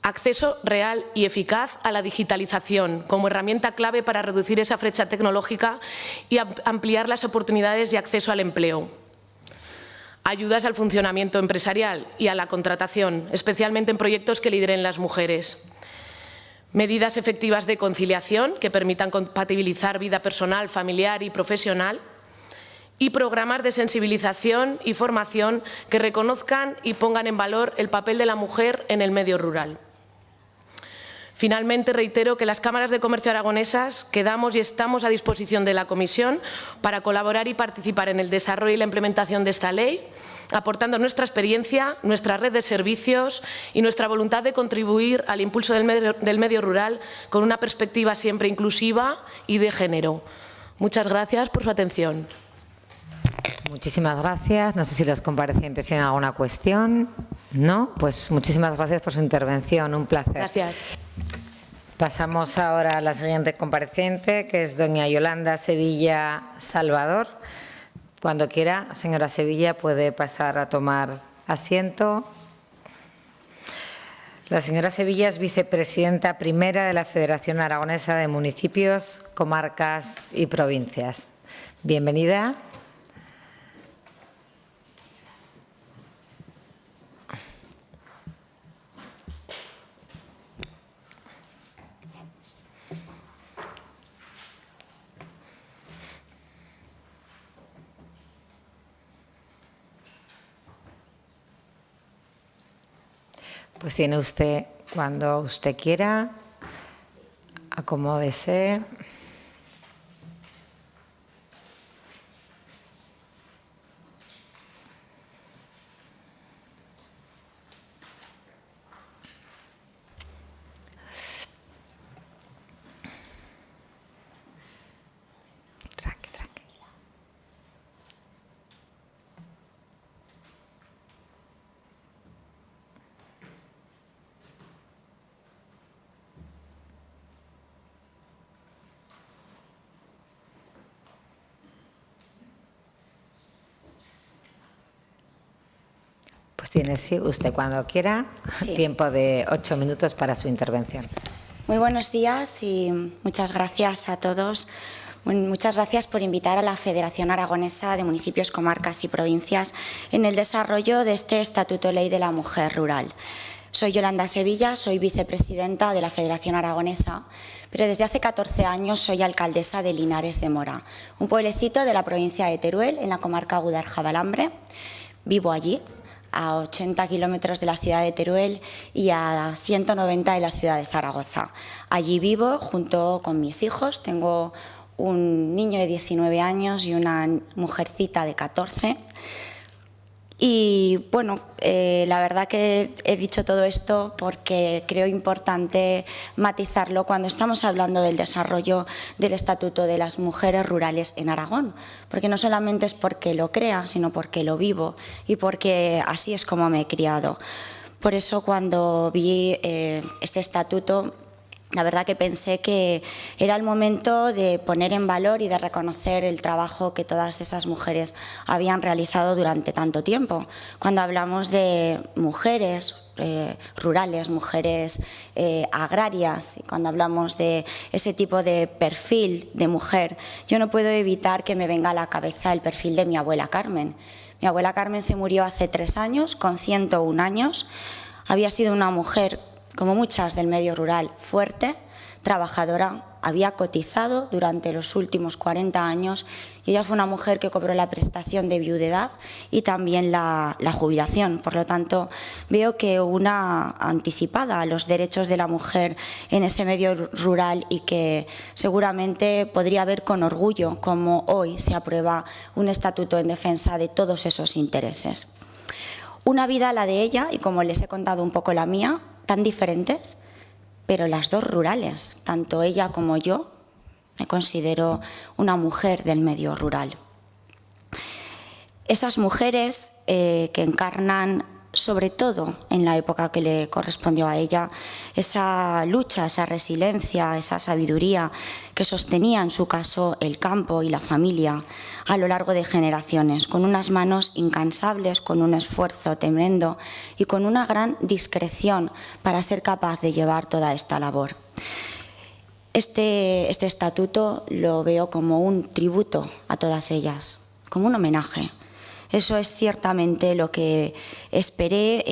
Acceso real y eficaz a la digitalización como herramienta clave para reducir esa brecha tecnológica y ampliar las oportunidades de acceso al empleo. Ayudas al funcionamiento empresarial y a la contratación, especialmente en proyectos que lideren las mujeres. Medidas efectivas de conciliación que permitan compatibilizar vida personal, familiar y profesional. Y programas de sensibilización y formación que reconozcan y pongan en valor el papel de la mujer en el medio rural. Finalmente, reitero que las cámaras de comercio aragonesas quedamos y estamos a disposición de la Comisión para colaborar y participar en el desarrollo y la implementación de esta ley, aportando nuestra experiencia, nuestra red de servicios y nuestra voluntad de contribuir al impulso del medio rural con una perspectiva siempre inclusiva y de género. Muchas gracias por su atención. Muchísimas gracias. No sé si los comparecientes tienen alguna cuestión. ¿No? Pues muchísimas gracias por su intervención. Un placer. Gracias. Pasamos ahora a la siguiente compareciente, que es doña Yolanda Sevilla Salvador. Cuando quiera, señora Sevilla, puede pasar a tomar asiento. La señora Sevilla es vicepresidenta primera de la Federación Aragonesa de Municipios, Comarcas y Provincias. Bienvenida. Pues tiene usted, cuando usted quiera, acomódese. Pues tiene usted cuando quiera tiempo de 8 minutos para su intervención. Muy buenos días y muchas gracias a todos. Muchas gracias por invitar a la Federación Aragonesa de Municipios, Comarcas y Provincias en el desarrollo de este Estatuto Ley de la Mujer Rural. Soy Yolanda Sevilla, soy vicepresidenta de la Federación Aragonesa, pero desde hace 14 años soy alcaldesa de Linares de Mora, un pueblecito de la provincia de Teruel, en la comarca Gudarja-Balambre. Vivo allí, a 80 kilómetros de la ciudad de Teruel y a 190 de la ciudad de Zaragoza. Allí vivo junto con mis hijos, tengo un niño de 19 años y una mujercita de 14. Y bueno, la verdad que he dicho todo esto porque creo importante matizarlo cuando estamos hablando del desarrollo del Estatuto de las Mujeres Rurales en Aragón, porque no solamente es porque lo crea, sino porque lo vivo y porque así es como me he criado. Por eso, cuando vi este estatuto, la verdad que pensé que era el momento de poner en valor y de reconocer el trabajo que todas esas mujeres habían realizado durante tanto tiempo. Cuando hablamos de mujeres rurales, mujeres agrarias, y cuando hablamos de ese tipo de perfil de mujer, yo no puedo evitar que me venga a la cabeza el perfil de mi abuela Carmen. Mi abuela Carmen se murió hace 3 años, con 101 años. Había sido una mujer, como muchas del medio rural, fuerte, trabajadora, había cotizado durante los últimos 40 años y ella fue una mujer que cobró la prestación de viudedad y también la jubilación. Por lo tanto, veo que una anticipada a los derechos de la mujer en ese medio rural y que seguramente podría ver con orgullo cómo hoy se aprueba un estatuto en defensa de todos esos intereses. Una vida, la de ella, y como les he contado un poco la mía, tan diferentes, pero las dos rurales, tanto ella como yo, me considero una mujer del medio rural. Esas mujeres que encarnan, sobre todo en la época que le correspondió a ella, esa lucha, esa resiliencia, esa sabiduría que sostenía en su caso el campo y la familia a lo largo de generaciones, con unas manos incansables, con un esfuerzo tremendo y con una gran discreción para ser capaz de llevar toda esta labor. Este estatuto lo veo como un tributo a todas ellas, como un homenaje. Eso es ciertamente lo que esperé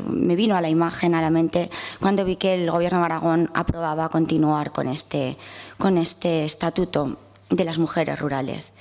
me vino a la imagen, a la mente, cuando vi que el Gobierno de Aragón aprobaba continuar con este estatuto de las mujeres rurales.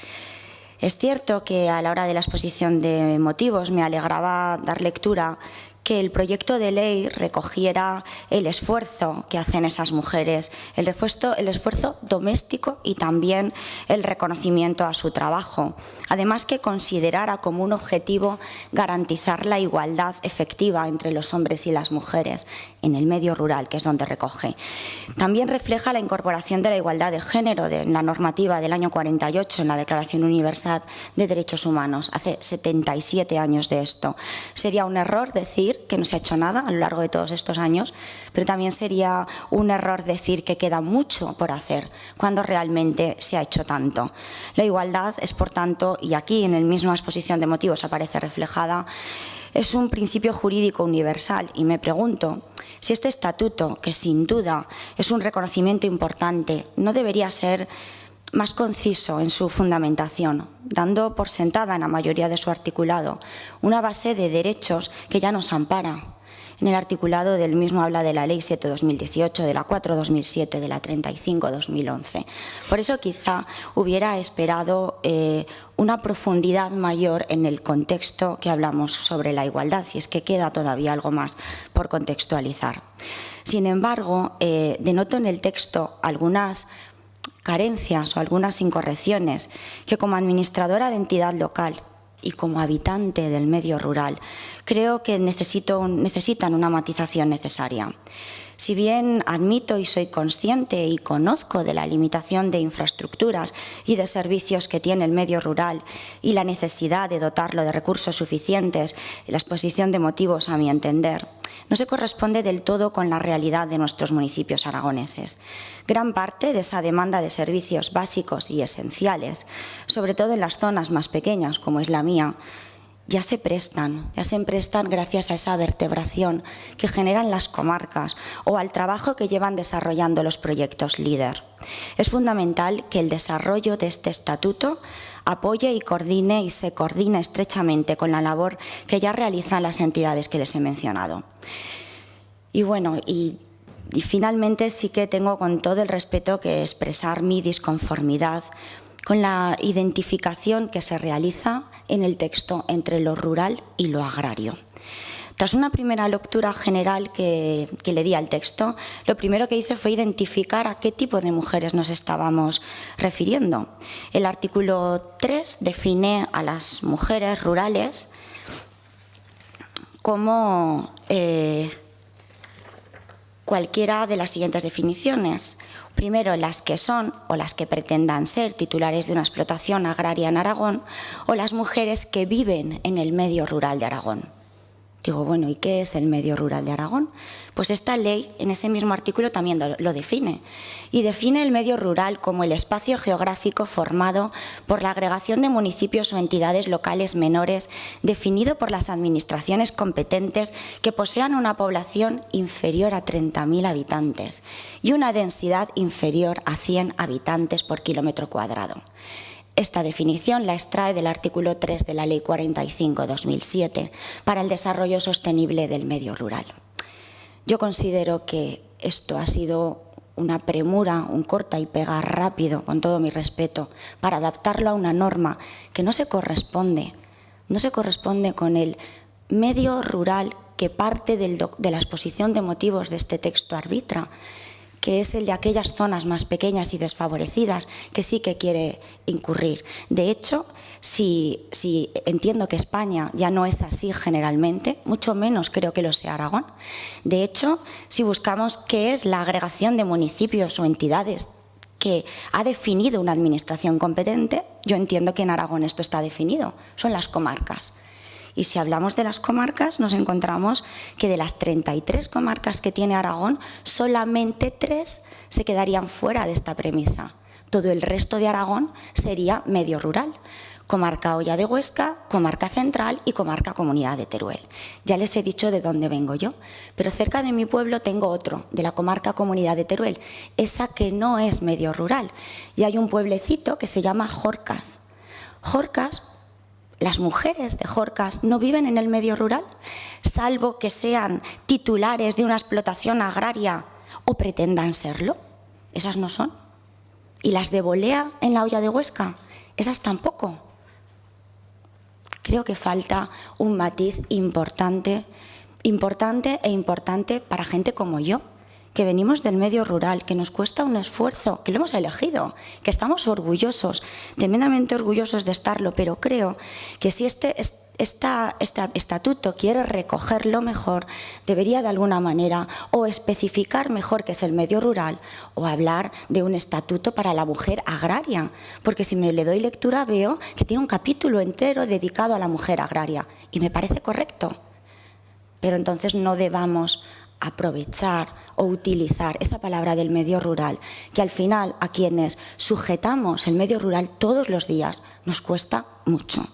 Es cierto que a la hora de la exposición de motivos me alegraba dar lectura que el proyecto de ley recogiera el esfuerzo que hacen esas mujeres, el esfuerzo doméstico y también el reconocimiento a su trabajo. Además, que considerara como un objetivo garantizar la igualdad efectiva entre los hombres y las mujeres en el medio rural, que es donde recoge. También refleja la incorporación de la igualdad de género en la normativa del año 48, en la Declaración Universal de Derechos Humanos, hace 77 años de esto. Sería un error decir que no se ha hecho nada a lo largo de todos estos años, pero también sería un error decir que queda mucho por hacer cuando realmente se ha hecho tanto. La igualdad es, por tanto, y aquí en la misma exposición de motivos aparece reflejada, es un principio jurídico universal y me pregunto si este estatuto, que sin duda es un reconocimiento importante, no debería ser más conciso en su fundamentación, dando por sentada en la mayoría de su articulado una base de derechos que ya nos ampara. En el articulado del mismo habla de la Ley 7/2018, de la 4/2007, de la 35/2011. Por eso quizá hubiera esperado una profundidad mayor en el contexto que hablamos sobre la igualdad, si es que queda todavía algo más por contextualizar. Sin embargo, denoto en el texto algunas carencias o algunas incorrecciones que, como administradora de entidad local y como habitante del medio rural, creo que necesitan una matización necesaria. Si bien admito y soy consciente y conozco de la limitación de infraestructuras y de servicios que tiene el medio rural y la necesidad de dotarlo de recursos suficientes, la exposición de motivos, a mi entender, no se corresponde del todo con la realidad de nuestros municipios aragoneses. Gran parte de esa demanda de servicios básicos y esenciales, sobre todo en las zonas más pequeñas, como es la mía, ya se prestan gracias a esa vertebración que generan las comarcas o al trabajo que llevan desarrollando los proyectos líder. Es fundamental que el desarrollo de este estatuto apoye y coordine y se coordine estrechamente con la labor que ya realizan las entidades que les he mencionado. Y bueno, y finalmente sí que tengo con todo el respeto que expresar mi disconformidad con la identificación que se realiza en el texto entre lo rural y lo agrario. Tras una primera lectura general que le di al texto, lo primero que hice fue identificar a qué tipo de mujeres nos estábamos refiriendo. El artículo 3 define a las mujeres rurales como cualquiera de las siguientes definiciones. Primero, las que son o las que pretendan ser titulares de una explotación agraria en Aragón o las mujeres que viven en el medio rural de Aragón. Digo, bueno, ¿y qué es el medio rural de Aragón? Pues esta ley, en ese mismo artículo, también lo define. Y define el medio rural como el espacio geográfico formado por la agregación de municipios o entidades locales menores, definido por las administraciones competentes que posean una población inferior a 30.000 habitantes y una densidad inferior a 100 habitantes por kilómetro cuadrado. Esta definición la extrae del artículo 3 de la Ley 45/2007 para el desarrollo sostenible del medio rural. Yo considero que esto ha sido una premura, un corta y pega rápido, con todo mi respeto, para adaptarlo a una norma que no se corresponde con el medio rural que parte de la exposición de motivos de este texto arbitra, que es el de aquellas zonas más pequeñas y desfavorecidas que sí que quiere incurrir. De hecho, si entiendo que España ya no es así generalmente, mucho menos creo que lo sea Aragón. De hecho, si buscamos qué es la agregación de municipios o entidades que ha definido una administración competente, yo entiendo que en Aragón esto está definido, son las comarcas. Y si hablamos de las comarcas, nos encontramos que de las 33 comarcas que tiene Aragón, solamente 3 se quedarían fuera de esta premisa. Todo el resto de Aragón sería medio rural. Comarca Hoya de Huesca, Comarca Central y Comarca Comunidad de Teruel. Ya les he dicho de dónde vengo yo, pero cerca de mi pueblo tengo otro, de la Comarca Comunidad de Teruel, esa que no es medio rural. Y hay un pueblecito que se llama Jorcas. Jorcas, las mujeres de Jorcas no viven en el medio rural, salvo que sean titulares de una explotación agraria o pretendan serlo. Esas no son. Y las de Bolea en la Hoya de Huesca, esas tampoco. Creo que falta un matiz importante para gente como yo, que venimos del medio rural, que nos cuesta un esfuerzo, que lo hemos elegido, que estamos orgullosos, tremendamente orgullosos de estarlo, pero creo que si este estatuto quiere recogerlo mejor, debería de alguna manera o especificar mejor qué es el medio rural o hablar de un estatuto para la mujer agraria, porque si me le doy lectura veo que tiene un capítulo entero dedicado a la mujer agraria y me parece correcto, pero entonces no debamos aprovechar o utilizar esa palabra del medio rural, que al final a quienes sujetamos el medio rural todos los días nos cuesta mucho.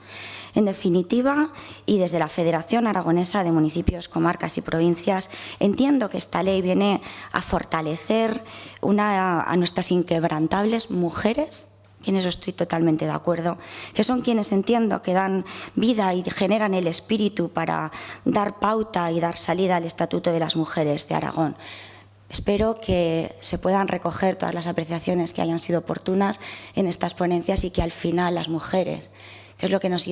En definitiva, y desde la Federación Aragonesa de Municipios, Comarcas y Provincias, entiendo que esta ley viene a fortalecer a nuestras inquebrantables mujeres, que en eso estoy totalmente de acuerdo, que son quienes entiendo que dan vida y generan el espíritu para dar pauta y dar salida al Estatuto de las Mujeres de Aragón. Espero que se puedan recoger todas las apreciaciones que hayan sido oportunas en estas ponencias y que al final las mujeres, que es lo que nos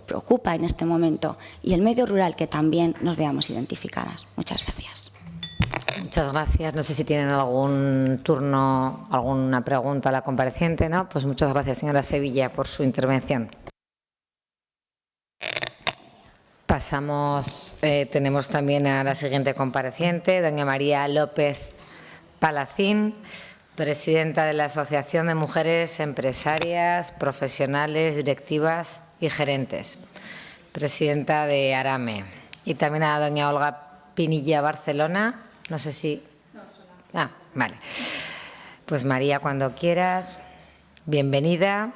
preocupa en este momento, y el medio rural, que también nos veamos identificadas. Muchas gracias. Muchas gracias. No sé si tienen algún turno, alguna pregunta a la compareciente, ¿no? Pues muchas gracias, señora Sevilla, por su intervención. Pasamos, tenemos también a la siguiente compareciente, doña María López Palacín, presidenta de la Asociación de Mujeres Empresarias, Profesionales, Directivas y Gerentes, presidenta de ARAME. Y también a doña Olga Pinilla Barcelona. No sé si... vale. Pues María, cuando quieras, bienvenida.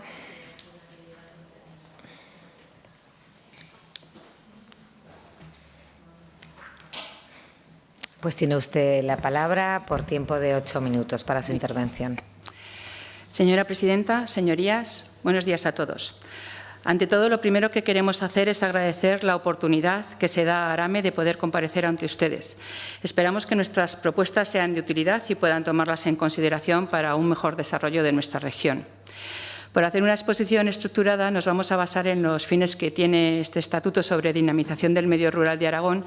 Pues tiene usted la palabra por tiempo de 8 minutos para su intervención. Señora presidenta, señorías, buenos días a todos. Ante todo, lo primero que queremos hacer es agradecer la oportunidad que se da a ARAME de poder comparecer ante ustedes. Esperamos que nuestras propuestas sean de utilidad y puedan tomarlas en consideración para un mejor desarrollo de nuestra región. Por hacer una exposición estructurada, nos vamos a basar en los fines que tiene este Estatuto sobre dinamización del medio rural de Aragón,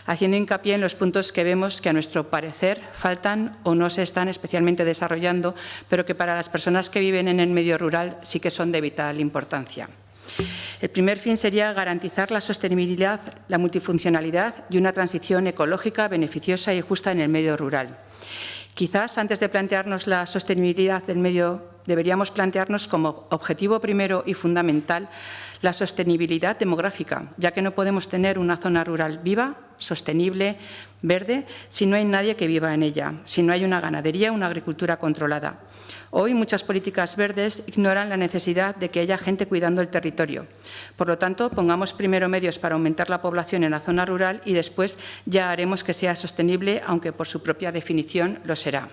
haciendo hincapié en los puntos que vemos que, a nuestro parecer, faltan o no se están especialmente desarrollando, pero que para las personas que viven en el medio rural sí que son de vital importancia. El primer fin sería garantizar la sostenibilidad, la multifuncionalidad y una transición ecológica, beneficiosa y justa en el medio rural. Quizás, antes de plantearnos la sostenibilidad del medio Deberíamos plantearnos como objetivo primero y fundamental la sostenibilidad demográfica, ya que no podemos tener una zona rural viva, sostenible, verde, si no hay nadie que viva en ella, si no hay una ganadería, una agricultura controlada. Hoy muchas políticas verdes ignoran la necesidad de que haya gente cuidando el territorio. Por lo tanto, pongamos primero medios para aumentar la población en la zona rural y después ya haremos que sea sostenible, aunque por su propia definición lo será.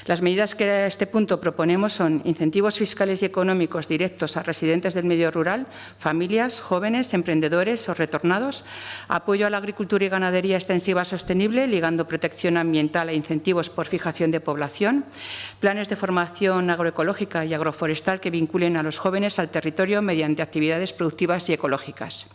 Las medidas que a este punto proponemos son incentivos fiscales y económicos directos a residentes del medio rural, familias, jóvenes, emprendedores o retornados, apoyo a la agricultura y ganadería extensiva sostenible, ligando protección ambiental e incentivos por fijación de población, planes de formación agroecológica y agroforestal que vinculen a los jóvenes al territorio mediante actividades productivas y ecológicas.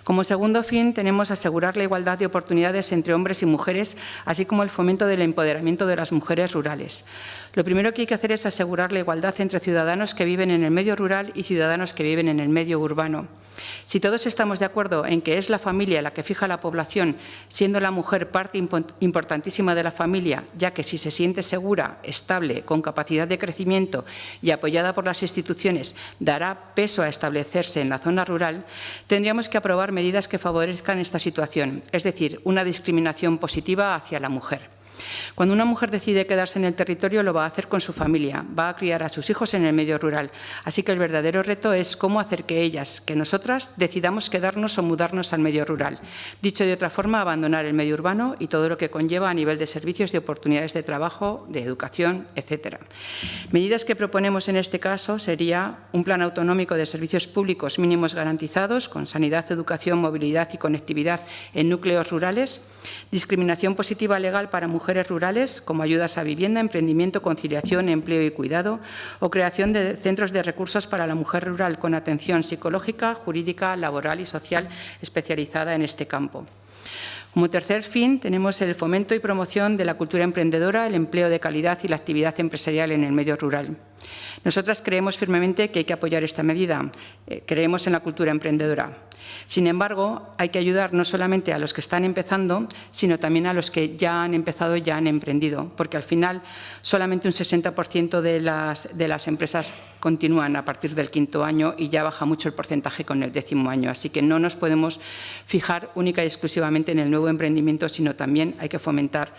Como segundo fin, tenemos asegurar la igualdad de oportunidades entre hombres y mujeres, así como el fomento del empoderamiento de las mujeres rurales. Lo primero que hay que hacer es asegurar la igualdad entre ciudadanos que viven en el medio rural y ciudadanos que viven en el medio urbano. Si todos estamos de acuerdo en que es la familia la que fija la población, siendo la mujer parte importantísima de la familia, ya que si se siente segura, estable, con capacidad de crecimiento y apoyada por las instituciones, dará peso a establecerse en la zona rural, tendríamos que aprobar medidas que favorezcan esta situación, es decir, una discriminación positiva hacia la mujer. Cuando una mujer decide quedarse en el territorio, lo va a hacer con su familia, va a criar a sus hijos en el medio rural. Así que el verdadero reto es cómo hacer que ellas, que nosotras, decidamos quedarnos o mudarnos al medio rural. Dicho de otra forma, abandonar el medio urbano y todo lo que conlleva a nivel de servicios, de oportunidades de trabajo, de educación, etc. Medidas que proponemos en este caso sería un plan autonómico de servicios públicos mínimos garantizados con sanidad, educación, movilidad y conectividad en núcleos rurales, discriminación positiva legal para mujeres rurales, como ayudas a vivienda, emprendimiento, conciliación, empleo y cuidado, o creación de centros de recursos para la mujer rural con atención psicológica, jurídica, laboral y social especializada en este campo. Como tercer fin, tenemos el fomento y promoción de la cultura emprendedora, el empleo de calidad y la actividad empresarial en el medio rural. Nosotras creemos firmemente que hay que apoyar esta medida. Creemos en la cultura emprendedora. Sin embargo, hay que ayudar no solamente a los que están empezando, sino también a los que ya han empezado y ya han emprendido, porque al final solamente un 60% de las empresas continúan a partir del 5º año y ya baja mucho el porcentaje con el 10º año. Así que no nos podemos fijar única y exclusivamente en el nuevo emprendimiento, sino también hay que fomentar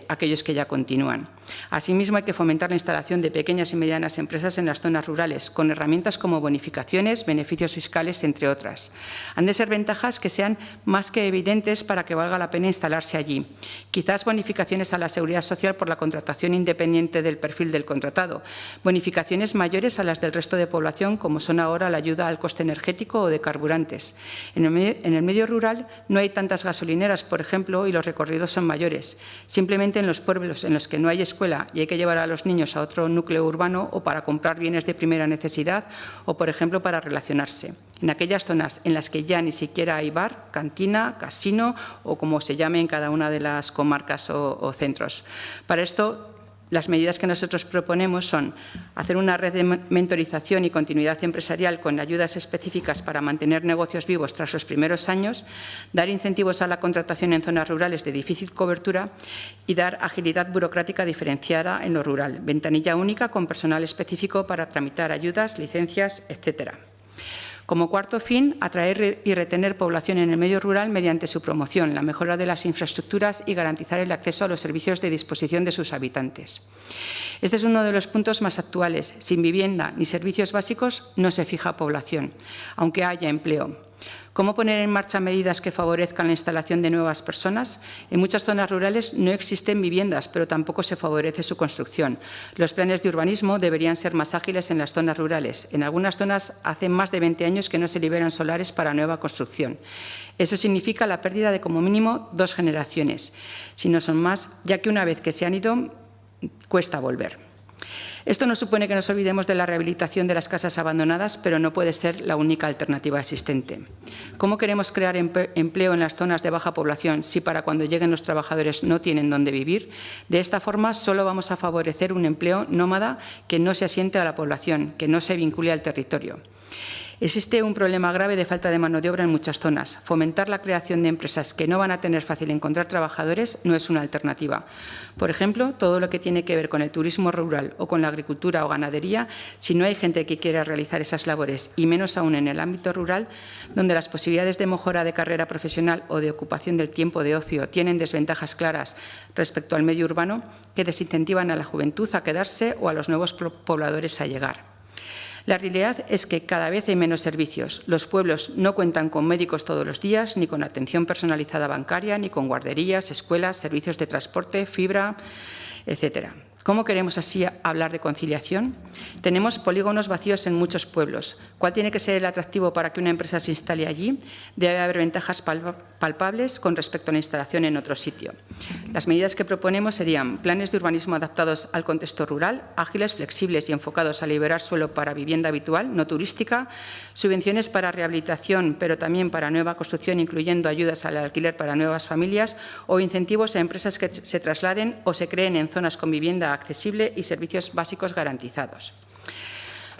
aquellos que ya continúan. Asimismo, hay que fomentar la instalación de pequeñas y medianas empresas en las zonas rurales, con herramientas como bonificaciones, beneficios fiscales, entre otras. Han de ser ventajas que sean más que evidentes para que valga la pena instalarse allí. Quizás bonificaciones a la seguridad social por la contratación independiente del perfil del contratado, bonificaciones mayores a las del resto de población, como son ahora la ayuda al coste energético o de carburantes. En el medio rural no hay tantas gasolineras, por ejemplo, y los recorridos son mayores. Simplemente en los pueblos en los que no hay escuela y hay que llevar a los niños a otro núcleo urbano o para comprar bienes de primera necesidad o, por ejemplo, para relacionarse. En aquellas zonas en las que ya ni siquiera hay bar, cantina, casino o como se llame en cada una de las comarcas o centros. Para esto, las medidas que nosotros proponemos son hacer una red de mentorización y continuidad empresarial con ayudas específicas para mantener negocios vivos tras los primeros años, dar incentivos a la contratación en zonas rurales de difícil cobertura y dar agilidad burocrática diferenciada en lo rural, ventanilla única con personal específico para tramitar ayudas, licencias, etcétera. Como cuarto fin, atraer y retener población en el medio rural mediante su promoción, la mejora de las infraestructuras y garantizar el acceso a los servicios de disposición de sus habitantes. Este es uno de los puntos más actuales. Sin vivienda ni servicios básicos no se fija población, aunque haya empleo. ¿Cómo poner en marcha medidas que favorezcan la instalación de nuevas personas? En muchas zonas rurales no existen viviendas, pero tampoco se favorece su construcción. Los planes de urbanismo deberían ser más ágiles en las zonas rurales. En algunas zonas hace más de 20 años que no se liberan solares para nueva construcción. Eso significa la pérdida de como mínimo 2 generaciones, si no son más, ya que una vez que se han ido, cuesta volver. Esto no supone que nos olvidemos de la rehabilitación de las casas abandonadas, pero no puede ser la única alternativa existente. ¿Cómo queremos crear empleo en las zonas de baja población si para cuando lleguen los trabajadores no tienen dónde vivir? De esta forma, solo vamos a favorecer un empleo nómada que no se asiente a la población, que no se vincule al territorio. Existe un problema grave de falta de mano de obra en muchas zonas. Fomentar la creación de empresas que no van a tener fácil encontrar trabajadores no es una alternativa. Por ejemplo, todo lo que tiene que ver con el turismo rural o con la agricultura o ganadería, si no hay gente que quiera realizar esas labores, y menos aún en el ámbito rural, donde las posibilidades de mejora de carrera profesional o de ocupación del tiempo de ocio tienen desventajas claras respecto al medio urbano, que desincentivan a la juventud a quedarse o a los nuevos pobladores a llegar. La realidad es que cada vez hay menos servicios. Los pueblos no cuentan con médicos todos los días, ni con atención personalizada bancaria, ni con guarderías, escuelas, servicios de transporte, fibra, etcétera. ¿Cómo queremos así hablar de conciliación? Tenemos polígonos vacíos en muchos pueblos. ¿Cuál tiene que ser el atractivo para que una empresa se instale allí? Debe haber ventajas palpables con respecto a la instalación en otro sitio. Las medidas que proponemos serían planes de urbanismo adaptados al contexto rural, ágiles, flexibles y enfocados a liberar suelo para vivienda habitual, no turística, subvenciones para rehabilitación, pero también para nueva construcción, incluyendo ayudas al alquiler para nuevas familias, o incentivos a empresas que se trasladen o se creen en zonas con vivienda accesible y servicios básicos garantizados.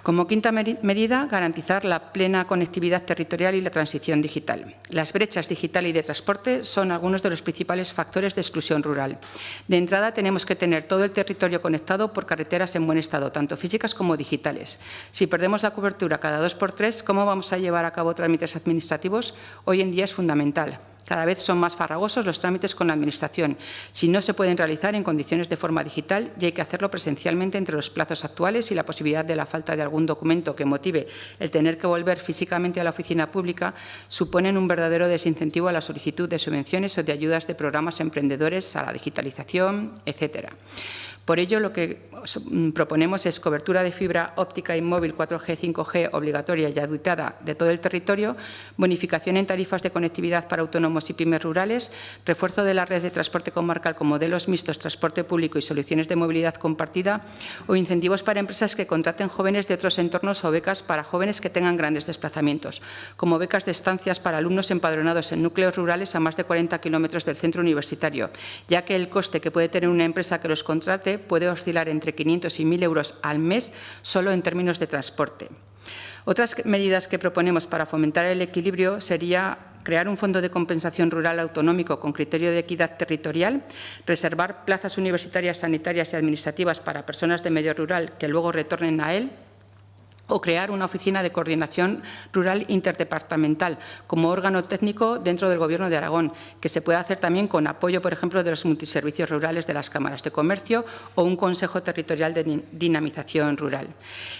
Como quinta medida, garantizar la plena conectividad territorial y la transición digital. Las brechas digital y de transporte son algunos de los principales factores de exclusión rural. De entrada, tenemos que tener todo el territorio conectado por carreteras en buen estado, tanto físicas como digitales. Si perdemos la cobertura cada 2 por 3, ¿cómo vamos a llevar a cabo trámites administrativos? Hoy en día es fundamental. Cada vez son más farragosos los trámites con la Administración. Si no se pueden realizar en condiciones de forma digital, y hay que hacerlo presencialmente entre los plazos actuales y la posibilidad de la falta de algún documento que motive el tener que volver físicamente a la oficina pública, suponen un verdadero desincentivo a la solicitud de subvenciones o de ayudas de programas emprendedores a la digitalización, etcétera. Por ello, lo que proponemos es cobertura de fibra óptica y móvil 4G, 5G obligatoria y gratuita de todo el territorio, bonificación en tarifas de conectividad para autónomos y pymes rurales, refuerzo de la red de transporte comarcal con modelos mixtos, transporte público y soluciones de movilidad compartida, o incentivos para empresas que contraten jóvenes de otros entornos o becas para jóvenes que tengan grandes desplazamientos, como becas de estancias para alumnos empadronados en núcleos rurales a más de 40 kilómetros del centro universitario, ya que el coste que puede tener una empresa que los contrate puede oscilar entre 500 y 1.000 euros al mes solo en términos de transporte. Otras medidas que proponemos para fomentar el equilibrio sería crear un fondo de compensación rural autonómico con criterio de equidad territorial, reservar plazas universitarias, sanitarias y administrativas para personas de medio rural que luego retornen a él, o crear una oficina de coordinación rural interdepartamental como órgano técnico dentro del Gobierno de Aragón, que se puede hacer también con apoyo, por ejemplo, de los multiservicios rurales de las cámaras de comercio o un Consejo Territorial de Dinamización Rural.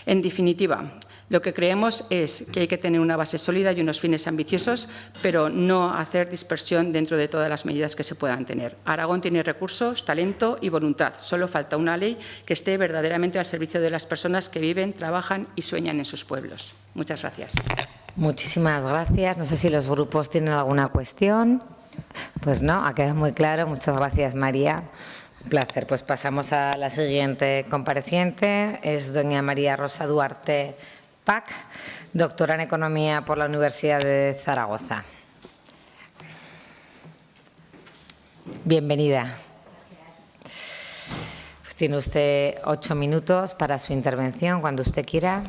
En definitiva, lo que creemos es que hay que tener una base sólida y unos fines ambiciosos, pero no hacer dispersión dentro de todas las medidas que se puedan tener. Aragón tiene recursos, talento y voluntad. Solo falta una ley que esté verdaderamente al servicio de las personas que viven, trabajan y sueñan en sus pueblos. Muchas gracias. Muchísimas gracias. No sé si los grupos tienen alguna cuestión. Pues no, ha quedado muy claro. Muchas gracias, María. Un placer. Pues pasamos a la siguiente compareciente. Es doña María Rosa Duarte Pac, doctora en Economía por la Universidad de Zaragoza. Bienvenida. Pues tiene usted 8 minutos para su intervención, cuando usted quiera.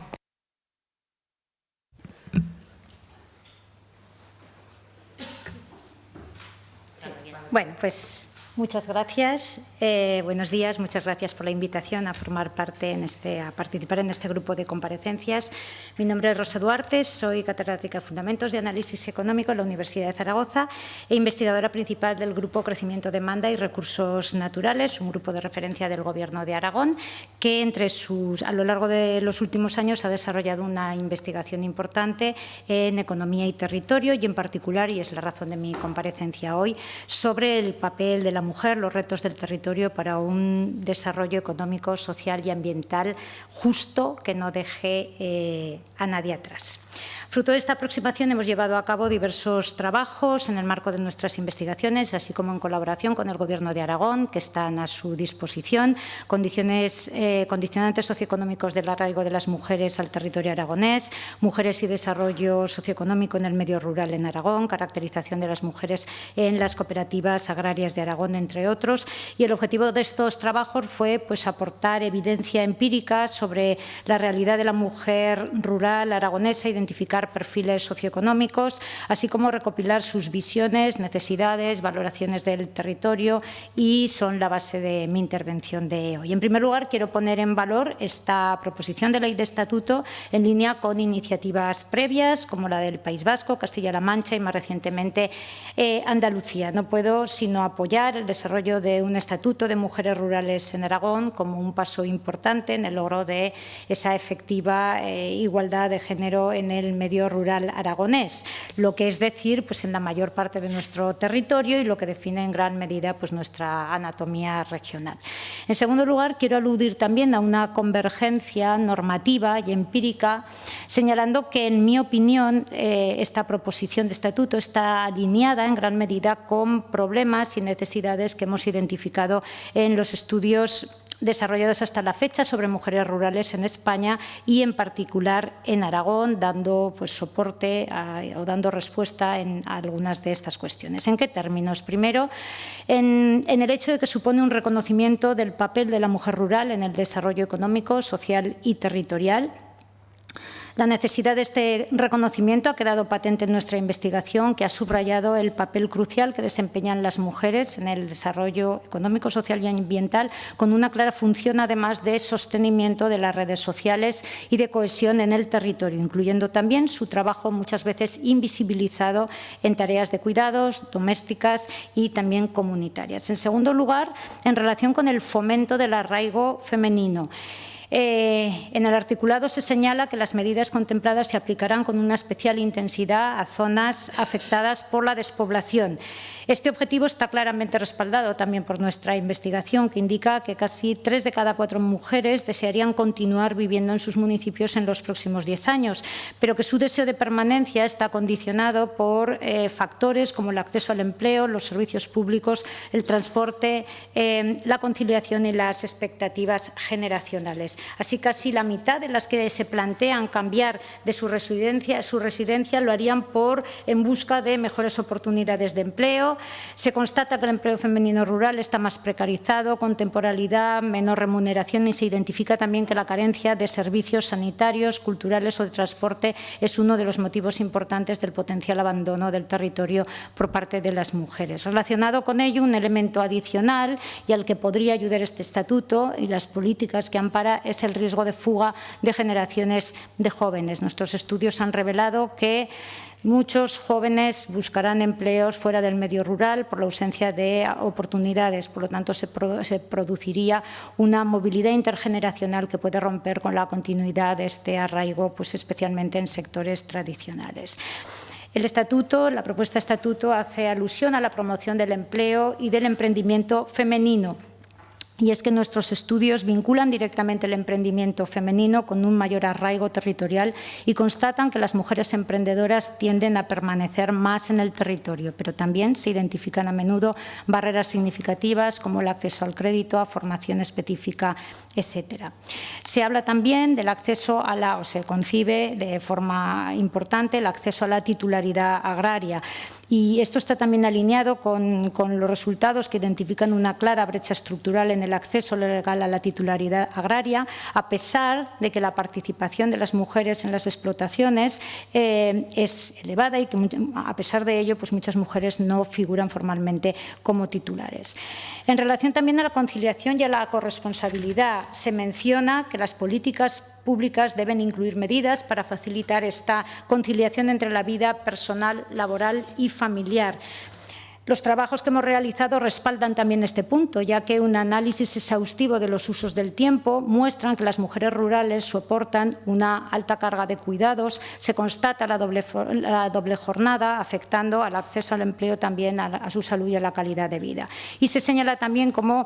Bueno, pues muchas gracias. Buenos días, muchas gracias por la invitación a formar parte a participar en este grupo de comparecencias. Mi nombre es Rosa Duarte, soy catedrática de Fundamentos de Análisis Económico en la Universidad de Zaragoza e investigadora principal del Grupo Crecimiento, Demanda y Recursos Naturales, un grupo de referencia del Gobierno de Aragón, que a lo largo de los últimos años ha desarrollado una investigación importante en economía y territorio y en particular, y es la razón de mi comparecencia hoy, sobre el papel de la mujer, los retos del territorio para un desarrollo económico, social y ambiental justo que no deje a nadie atrás. Fruto de esta aproximación hemos llevado a cabo diversos trabajos en el marco de nuestras investigaciones, así como en colaboración con el Gobierno de Aragón, que están a su disposición, condicionantes socioeconómicos del arraigo de las mujeres al territorio aragonés, mujeres y desarrollo socioeconómico en el medio rural en Aragón, caracterización de las mujeres en las cooperativas agrarias de Aragón, entre otros. Y el objetivo de estos trabajos fue pues, aportar evidencia empírica sobre la realidad de la mujer rural aragonesa, identificar perfiles socioeconómicos, así como recopilar sus visiones, necesidades, valoraciones del territorio, y son la base de mi intervención de hoy. En primer lugar, quiero poner en valor esta proposición de ley de estatuto en línea con iniciativas previas, como la del País Vasco, Castilla-La Mancha y, más recientemente, Andalucía. No puedo sino apoyar el desarrollo de un estatuto de mujeres rurales en Aragón como un paso importante en el logro de esa efectiva igualdad de género en el medio rural aragonés, lo que es decir, pues en la mayor parte de nuestro territorio y lo que define en gran medida pues, nuestra anatomía regional. En segundo lugar, quiero aludir también a una convergencia normativa y empírica, señalando que, en mi opinión, esta proposición de estatuto está alineada en gran medida con problemas y necesidades que hemos identificado en los estudios desarrollados hasta la fecha sobre mujeres rurales en España y, en particular, en Aragón, dando pues, soporte o dando respuesta en algunas de estas cuestiones. ¿En qué términos? Primero, en el hecho de que supone un reconocimiento del papel de la mujer rural en el desarrollo económico, social y territorial. La necesidad de este reconocimiento ha quedado patente en nuestra investigación, que ha subrayado el papel crucial que desempeñan las mujeres en el desarrollo económico, social y ambiental, con una clara función, además, de sostenimiento de las redes sociales y de cohesión en el territorio, incluyendo también su trabajo muchas veces invisibilizado en tareas de cuidados, domésticas y también comunitarias. En segundo lugar, en relación con el fomento del arraigo femenino. En el articulado se señala que las medidas contempladas se aplicarán con una especial intensidad a zonas afectadas por la despoblación. Este objetivo está claramente respaldado también por nuestra investigación, que indica que casi 3 de cada 4 mujeres desearían continuar viviendo en sus municipios en los próximos 10 años, pero que su deseo de permanencia está condicionado por factores como el acceso al empleo, los servicios públicos, el transporte, la conciliación y las expectativas generacionales. Así, casi la mitad de las que se plantean cambiar de su residencia lo harían en busca de mejores oportunidades de empleo. Se constata que el empleo femenino rural está más precarizado, con temporalidad, menor remuneración, y se identifica también que la carencia de servicios sanitarios, culturales o de transporte es uno de los motivos importantes del potencial abandono del territorio por parte de las mujeres. Relacionado con ello, un elemento adicional y al que podría ayudar este estatuto y las políticas que ampara es el riesgo de fuga de generaciones de jóvenes. Nuestros estudios han revelado que muchos jóvenes buscarán empleos fuera del medio rural por la ausencia de oportunidades. Por lo tanto, se produciría una movilidad intergeneracional que puede romper con la continuidad de este arraigo, pues especialmente en sectores tradicionales. La propuesta de estatuto hace alusión a la promoción del empleo y del emprendimiento femenino. Y es que nuestros estudios vinculan directamente el emprendimiento femenino con un mayor arraigo territorial y constatan que las mujeres emprendedoras tienden a permanecer más en el territorio, pero también se identifican a menudo barreras significativas como el acceso al crédito, a formación específica, etc. Se habla también del acceso o se concibe de forma importante el acceso a la titularidad agraria. Y esto está también alineado con los resultados que identifican una clara brecha estructural en el acceso legal a la titularidad agraria, a pesar de que la participación de las mujeres en las explotaciones es elevada y que, a pesar de ello, pues muchas mujeres no figuran formalmente como titulares. En relación también a la conciliación y a la corresponsabilidad, se menciona que las políticas públicas deben incluir medidas para facilitar esta conciliación entre la vida personal, laboral y familiar. Los trabajos que hemos realizado respaldan también este punto, ya que un análisis exhaustivo de los usos del tiempo muestran que las mujeres rurales soportan una alta carga de cuidados, se constata la doble jornada, afectando al acceso al empleo, también a su salud y a la calidad de vida. Y se señala también como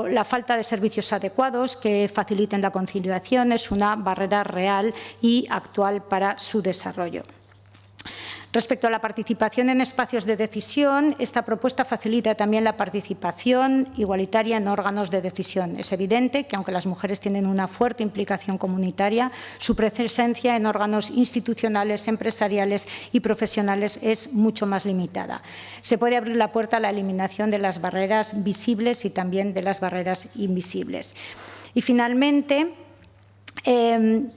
la falta de servicios adecuados que faciliten la conciliación es una barrera real y actual para su desarrollo. Respecto a la participación en espacios de decisión, esta propuesta facilita también la participación igualitaria en órganos de decisión. Es evidente que, aunque las mujeres tienen una fuerte implicación comunitaria, su presencia en órganos institucionales, empresariales y profesionales es mucho más limitada. Se puede abrir la puerta a la eliminación de las barreras visibles y también de las barreras invisibles. Y, finalmente,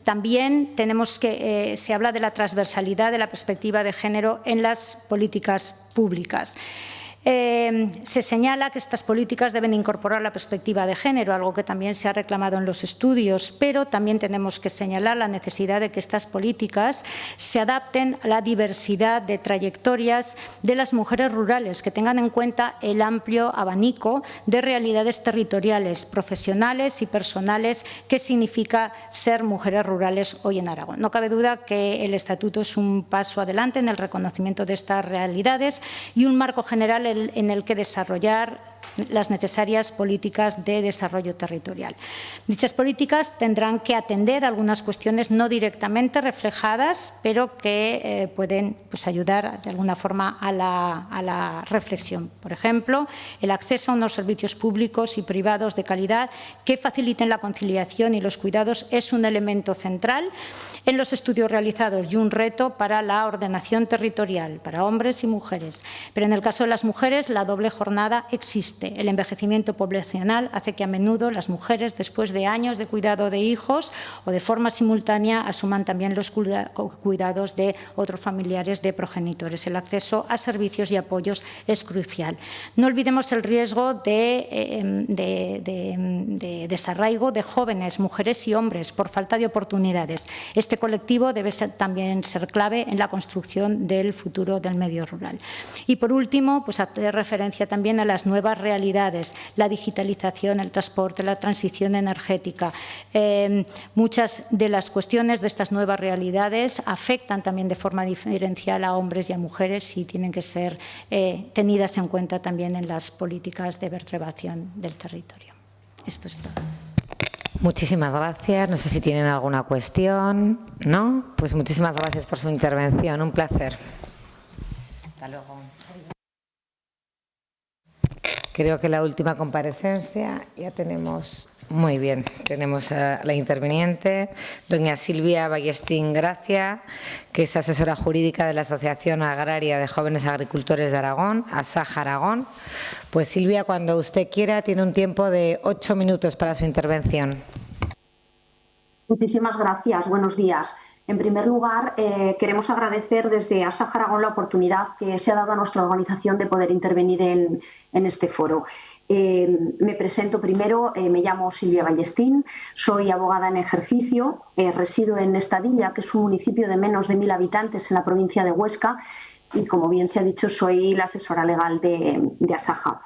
también tenemos que se habla de la transversalidad de la perspectiva de género en las políticas públicas. Se señala que estas políticas deben incorporar la perspectiva de género, algo que también se ha reclamado en los estudios, pero también tenemos que señalar la necesidad de que estas políticas se adapten a la diversidad de trayectorias de las mujeres rurales, que tengan en cuenta el amplio abanico de realidades territoriales, profesionales y personales que significa ser mujeres rurales hoy en Aragón. No cabe duda que el Estatuto es un paso adelante en el reconocimiento de estas realidades y un marco general en el que desarrollar las necesarias políticas de desarrollo territorial. Dichas políticas tendrán que atender algunas cuestiones no directamente reflejadas, pero que pueden ayudar de alguna forma a la reflexión. Por ejemplo, el acceso a unos servicios públicos y privados de calidad que faciliten la conciliación y los cuidados es un elemento central en los estudios realizados y un reto para la ordenación territorial, para hombres y mujeres. Pero en el caso de las mujeres, la doble jornada existe. El envejecimiento poblacional hace que a menudo las mujeres, después de años de cuidado de hijos o de forma simultánea, asuman también los cuidados de otros familiares de progenitores. El acceso a servicios y apoyos es crucial. No olvidemos el riesgo de desarraigo de jóvenes, mujeres y hombres por falta de oportunidades. Este colectivo debe también ser clave en la construcción del futuro del medio rural. Y por último, hacer referencia también a las nuevas realidades, la digitalización, el transporte, la transición energética. Muchas de las cuestiones de estas nuevas realidades afectan también de forma diferencial a hombres y a mujeres y tienen que ser tenidas en cuenta también en las políticas de vertebración del territorio. Esto es todo. Muchísimas gracias. No sé si tienen alguna cuestión. ¿No? Pues muchísimas gracias por su intervención. Un placer. Hasta luego. Creo que la última comparecencia ya tenemos. Muy bien, tenemos a la interviniente, doña Silvia Ballestín Gracia, que es asesora jurídica de la Asociación Agraria de Jóvenes Agricultores de Aragón, ASAJA Aragón. Pues Silvia, cuando usted quiera, tiene un tiempo de 8 minutos para su intervención. Muchísimas gracias, buenos días. En primer lugar, queremos agradecer desde ASAJA Aragón la oportunidad que se ha dado a nuestra organización de poder intervenir en este foro. Me presento primero, me llamo Silvia Ballestín, soy abogada en ejercicio, resido en Estadilla, que es un municipio de menos de 1000 habitantes en la provincia de Huesca y, como bien se ha dicho, soy la asesora legal de ASAJA.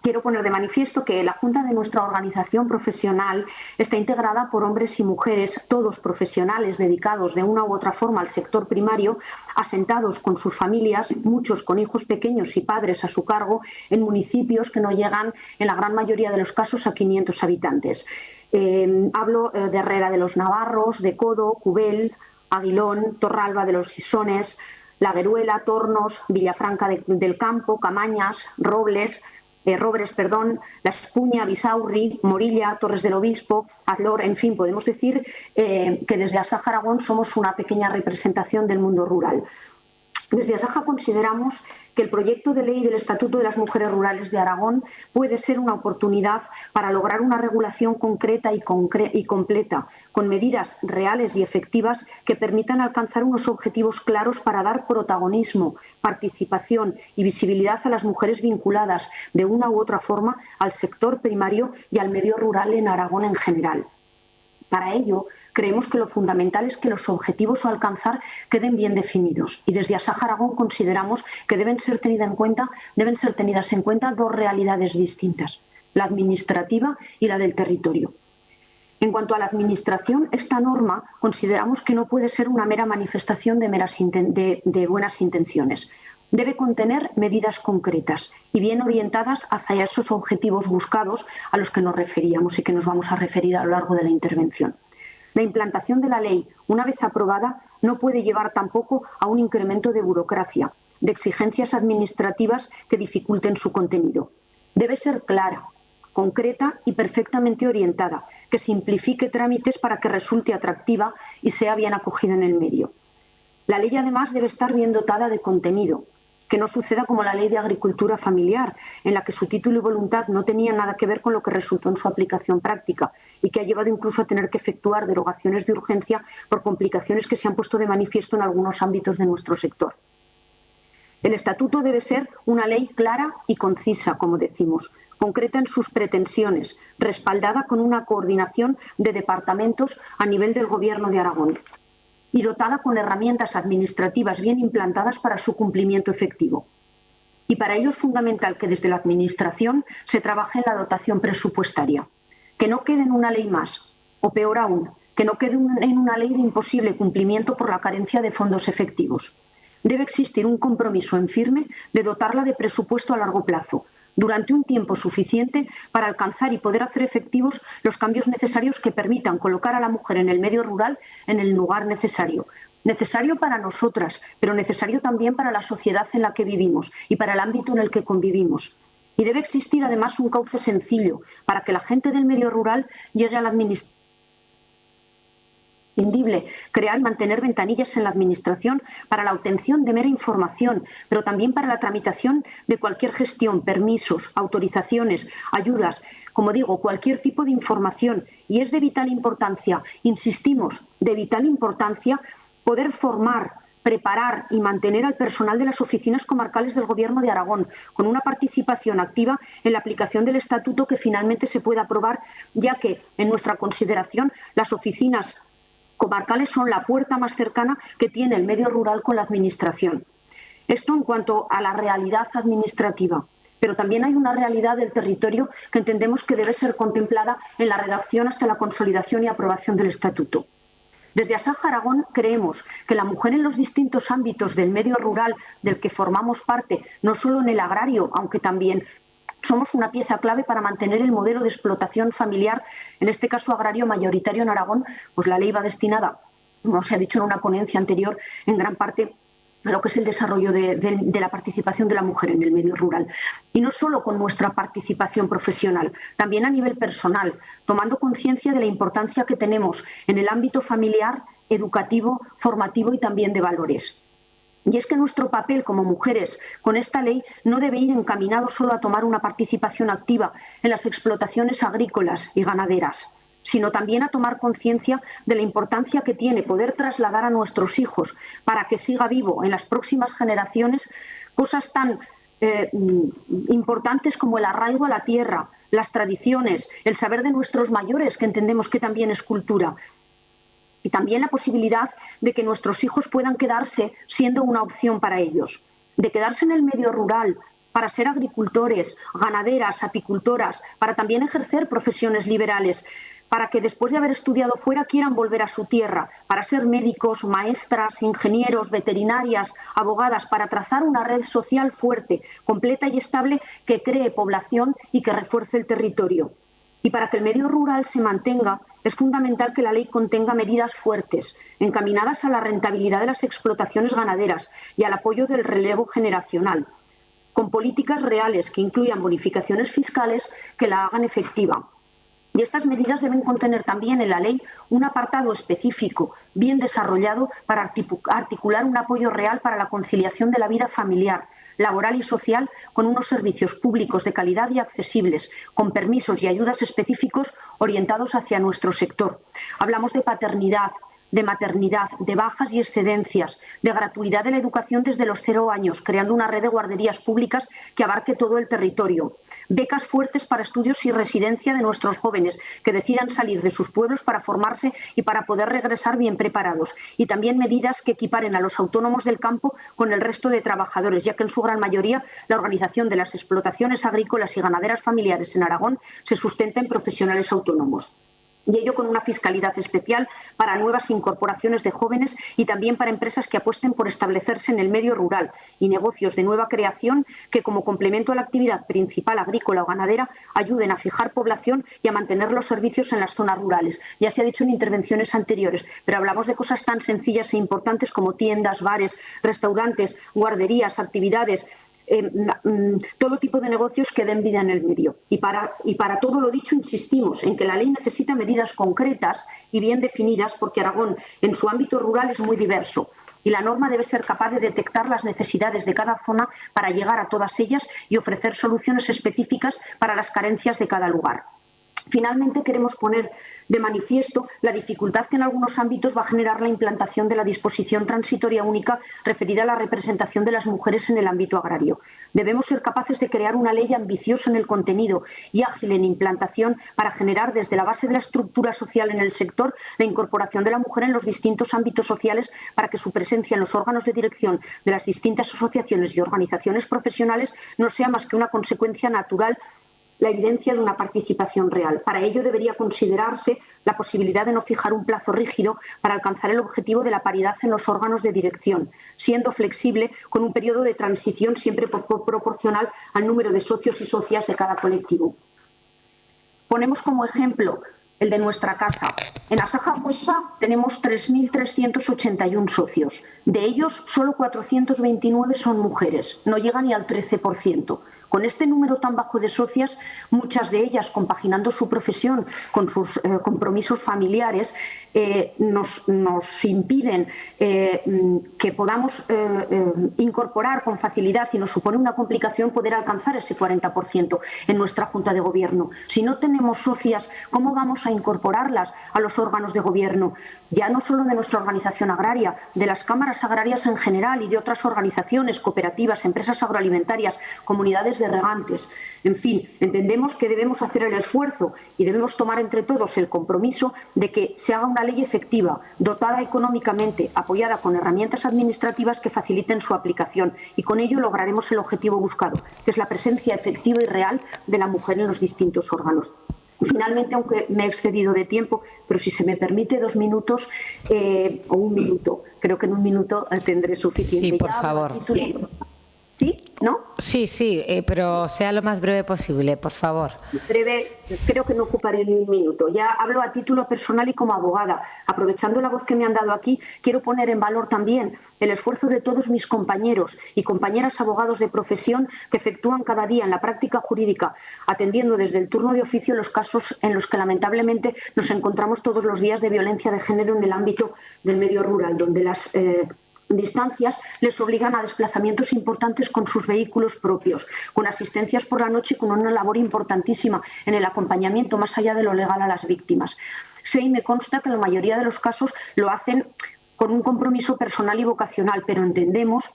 Quiero poner de manifiesto que la Junta de nuestra organización profesional está integrada por hombres y mujeres, todos profesionales dedicados de una u otra forma al sector primario, asentados con sus familias, muchos con hijos pequeños y padres a su cargo, en municipios que no llegan, en la gran mayoría de los casos, a 500 habitantes. Hablo de Herrera de los Navarros, de Codo, Cubel, Aguilón, Torralba de los Sisones, La Veruela, Tornos, Villafranca del Campo, Camañas, Robres, La Espuña, Bisaurri, Morilla, Torres del Obispo, Azlor, en fin, podemos decir que desde ASAJA Aragón somos una pequeña representación del mundo rural. Desde ASAJA consideramos que el proyecto de ley del Estatuto de las Mujeres Rurales de Aragón puede ser una oportunidad para lograr una regulación concreta y completa, con medidas reales y efectivas que permitan alcanzar unos objetivos claros para dar protagonismo, participación y visibilidad a las mujeres vinculadas de una u otra forma al sector primario y al medio rural en Aragón en general. Para ello, creemos que lo fundamental es que los objetivos a alcanzar queden bien definidos y desde Asaja Aragón consideramos que deben ser tenidas en cuenta dos realidades distintas, la administrativa y la del territorio. En cuanto a la administración, esta norma consideramos que no puede ser una mera manifestación de buenas intenciones. Debe contener medidas concretas y bien orientadas hacia esos objetivos buscados a los que nos referíamos y que nos vamos a referir a lo largo de la intervención. La implantación de la ley, una vez aprobada, no puede llevar tampoco a un incremento de burocracia, de exigencias administrativas que dificulten su contenido. Debe ser clara, concreta y perfectamente orientada, que simplifique trámites para que resulte atractiva y sea bien acogida en el medio. La ley, además, debe estar bien dotada de contenido, que no suceda como la Ley de Agricultura Familiar, en la que su título y voluntad no tenían nada que ver con lo que resultó en su aplicación práctica y que ha llevado incluso a tener que efectuar derogaciones de urgencia por complicaciones que se han puesto de manifiesto en algunos ámbitos de nuestro sector. El Estatuto debe ser una ley clara y concisa, como decimos, concreta en sus pretensiones, respaldada con una coordinación de departamentos a nivel del Gobierno de Aragón y dotada con herramientas administrativas bien implantadas para su cumplimiento efectivo. Y para ello es fundamental que desde la Administración se trabaje en la dotación presupuestaria, que no quede en una ley más, o peor aún, que no quede en una ley de imposible cumplimiento por la carencia de fondos efectivos. Debe existir un compromiso en firme de dotarla de presupuesto a largo plazo, durante un tiempo suficiente para alcanzar y poder hacer efectivos los cambios necesarios que permitan colocar a la mujer en el medio rural en el lugar necesario. Necesario para nosotras, pero necesario también para la sociedad en la que vivimos y para el ámbito en el que convivimos. Y debe existir además un cauce sencillo para que la gente del medio rural llegue a la administración. Crear y mantener ventanillas en la Administración para la obtención de mera información, pero también para la tramitación de cualquier gestión, permisos, autorizaciones, ayudas, como digo, cualquier tipo de información. Y es de vital importancia, insistimos, de vital importancia poder formar, preparar y mantener al personal de las oficinas comarcales del Gobierno de Aragón, con una participación activa en la aplicación del Estatuto que finalmente se pueda aprobar, ya que, en nuestra consideración, las oficinas comarcales son la puerta más cercana que tiene el medio rural con la Administración. Esto en cuanto a la realidad administrativa, pero también hay una realidad del territorio que entendemos que debe ser contemplada en la redacción hasta la consolidación y aprobación del Estatuto. Desde Asaja Aragón creemos que la mujer en los distintos ámbitos del medio rural del que formamos parte, no solo en el agrario, aunque también somos una pieza clave para mantener el modelo de explotación familiar, en este caso agrario mayoritario en Aragón, pues la ley va destinada, como se ha dicho en una ponencia anterior, en gran parte a lo que es el desarrollo de la participación de la mujer en el medio rural. Y no solo con nuestra participación profesional, también a nivel personal, tomando conciencia de la importancia que tenemos en el ámbito familiar, educativo, formativo y también de valores. Y es que nuestro papel como mujeres con esta ley no debe ir encaminado solo a tomar una participación activa en las explotaciones agrícolas y ganaderas, sino también a tomar conciencia de la importancia que tiene poder trasladar a nuestros hijos para que siga vivo en las próximas generaciones cosas tan importantes como el arraigo a la tierra, las tradiciones, el saber de nuestros mayores, que entendemos que también es cultura, y también la posibilidad de que nuestros hijos puedan quedarse siendo una opción para ellos, de quedarse en el medio rural para ser agricultores, ganaderas, apicultoras, para también ejercer profesiones liberales, para que después de haber estudiado fuera quieran volver a su tierra, para ser médicos, maestras, ingenieros, veterinarias, abogadas, para trazar una red social fuerte, completa y estable que cree población y que refuerce el territorio. Y para que el medio rural se mantenga, es fundamental que la ley contenga medidas fuertes, encaminadas a la rentabilidad de las explotaciones ganaderas y al apoyo del relevo generacional, con políticas reales que incluyan bonificaciones fiscales que la hagan efectiva. Y estas medidas deben contener también en la ley un apartado específico, bien desarrollado, para articular un apoyo real para la conciliación de la vida familiar, laboral y social con unos servicios públicos de calidad y accesibles, con permisos y ayudas específicos orientados hacia nuestro sector. Hablamos de paternidad, de maternidad, de bajas y excedencias, de gratuidad de la educación desde los 0 años, creando una red de guarderías públicas que abarque todo el territorio. Becas fuertes para estudios y residencia de nuestros jóvenes que decidan salir de sus pueblos para formarse y para poder regresar bien preparados. Y también medidas que equiparen a los autónomos del campo con el resto de trabajadores, ya que en su gran mayoría la organización de las explotaciones agrícolas y ganaderas familiares en Aragón se sustenta en profesionales autónomos. Y ello con una fiscalidad especial para nuevas incorporaciones de jóvenes y también para empresas que apuesten por establecerse en el medio rural y negocios de nueva creación que, como complemento a la actividad principal agrícola o ganadera, ayuden a fijar población y a mantener los servicios en las zonas rurales. Ya se ha dicho en intervenciones anteriores, pero hablamos de cosas tan sencillas e importantes como tiendas, bares, restaurantes, guarderías, actividades, todo tipo de negocios que den vida en el medio. Y para todo lo dicho, insistimos en que la ley necesita medidas concretas y bien definidas, porque Aragón, en su ámbito rural, es muy diverso. Y la norma debe ser capaz de detectar las necesidades de cada zona para llegar a todas ellas y ofrecer soluciones específicas para las carencias de cada lugar. Finalmente, queremos poner de manifiesto la dificultad que en algunos ámbitos va a generar la implantación de la disposición transitoria única referida a la representación de las mujeres en el ámbito agrario. Debemos ser capaces de crear una ley ambiciosa en el contenido y ágil en implantación para generar desde la base de la estructura social en el sector la incorporación de la mujer en los distintos ámbitos sociales para que su presencia en los órganos de dirección de las distintas asociaciones y organizaciones profesionales no sea más que una consecuencia natural, la evidencia de una participación real. Para ello debería considerarse la posibilidad de no fijar un plazo rígido para alcanzar el objetivo de la paridad en los órganos de dirección, siendo flexible con un periodo de transición siempre proporcional al número de socios y socias de cada colectivo. Ponemos como ejemplo el de nuestra casa. En Asaja Bossa tenemos 3.381 socios. De ellos, solo 429 son mujeres, no llega ni al 13%. Con este número tan bajo de socias, muchas de ellas compaginando su profesión con sus compromisos familiares, nos impiden que podamos incorporar con facilidad, y nos supone una complicación poder alcanzar ese 40% en nuestra Junta de Gobierno. Si no tenemos socias, ¿cómo vamos a incorporarlas a los órganos de gobierno? Ya no solo de nuestra organización agraria, de las cámaras agrarias en general y de otras organizaciones, cooperativas, empresas agroalimentarias, comunidades de regantes. En fin, entendemos que debemos hacer el esfuerzo y debemos tomar entre todos el compromiso de que se haga una ley efectiva, dotada económicamente, apoyada con herramientas administrativas que faciliten su aplicación, y con ello lograremos el objetivo buscado, que es la presencia efectiva y real de la mujer en los distintos órganos. Finalmente, aunque me he excedido de tiempo, pero si se me permite 2 minutos o 1 minuto, creo que en 1 minuto tendré suficiente. Sí, por favor. ¿Sí? ¿No? Sí, pero sea lo más breve posible, por favor. Breve, creo que no ocuparé ni 1 minuto. Ya hablo a título personal y como abogada. Aprovechando la voz que me han dado aquí, quiero poner en valor también el esfuerzo de todos mis compañeros y compañeras abogados de profesión que efectúan cada día en la práctica jurídica, atendiendo desde el turno de oficio los casos en los que lamentablemente nos encontramos todos los días de violencia de género en el ámbito del medio rural, donde las distancias les obligan a desplazamientos importantes con sus vehículos propios, con asistencias por la noche y con una labor importantísima en el acompañamiento más allá de lo legal a las víctimas. Sé y me consta que la mayoría de los casos lo hacen con un compromiso personal y vocacional, pero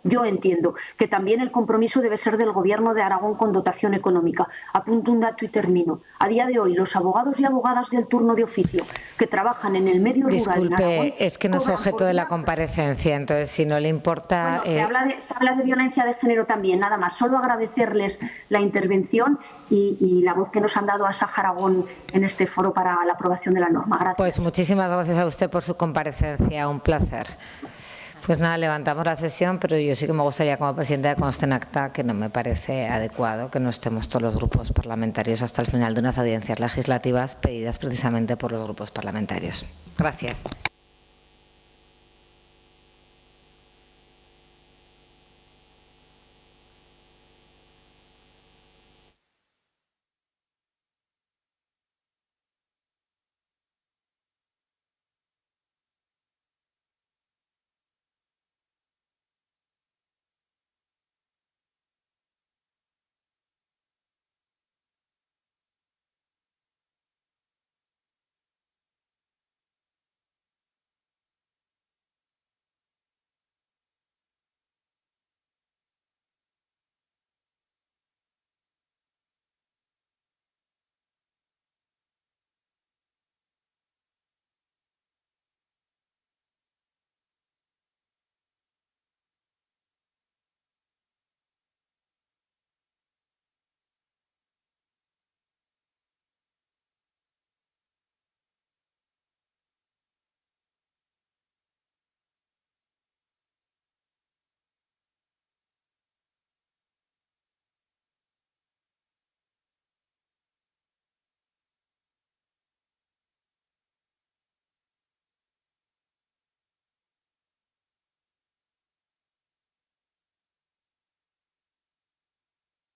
yo entiendo, que también el compromiso debe ser del Gobierno de Aragón con dotación económica. Apunto un dato y termino. A día de hoy, los abogados y abogadas del turno de oficio que trabajan en el medio rural en Aragón... Disculpe, es que no es objeto de la comparecencia, entonces si no le importa... Bueno, se habla de violencia de género también, nada más. Solo agradecerles la intervención y la voz que nos han dado a Asaja Aragón en este foro para la aprobación de la norma. Gracias. Pues muchísimas gracias a usted por su comparecencia, un placer. Pues nada, levantamos la sesión, pero yo sí que me gustaría, como presidenta, de conste en acta que no me parece adecuado que no estemos todos los grupos parlamentarios hasta el final de unas audiencias legislativas pedidas precisamente por los grupos parlamentarios. Gracias.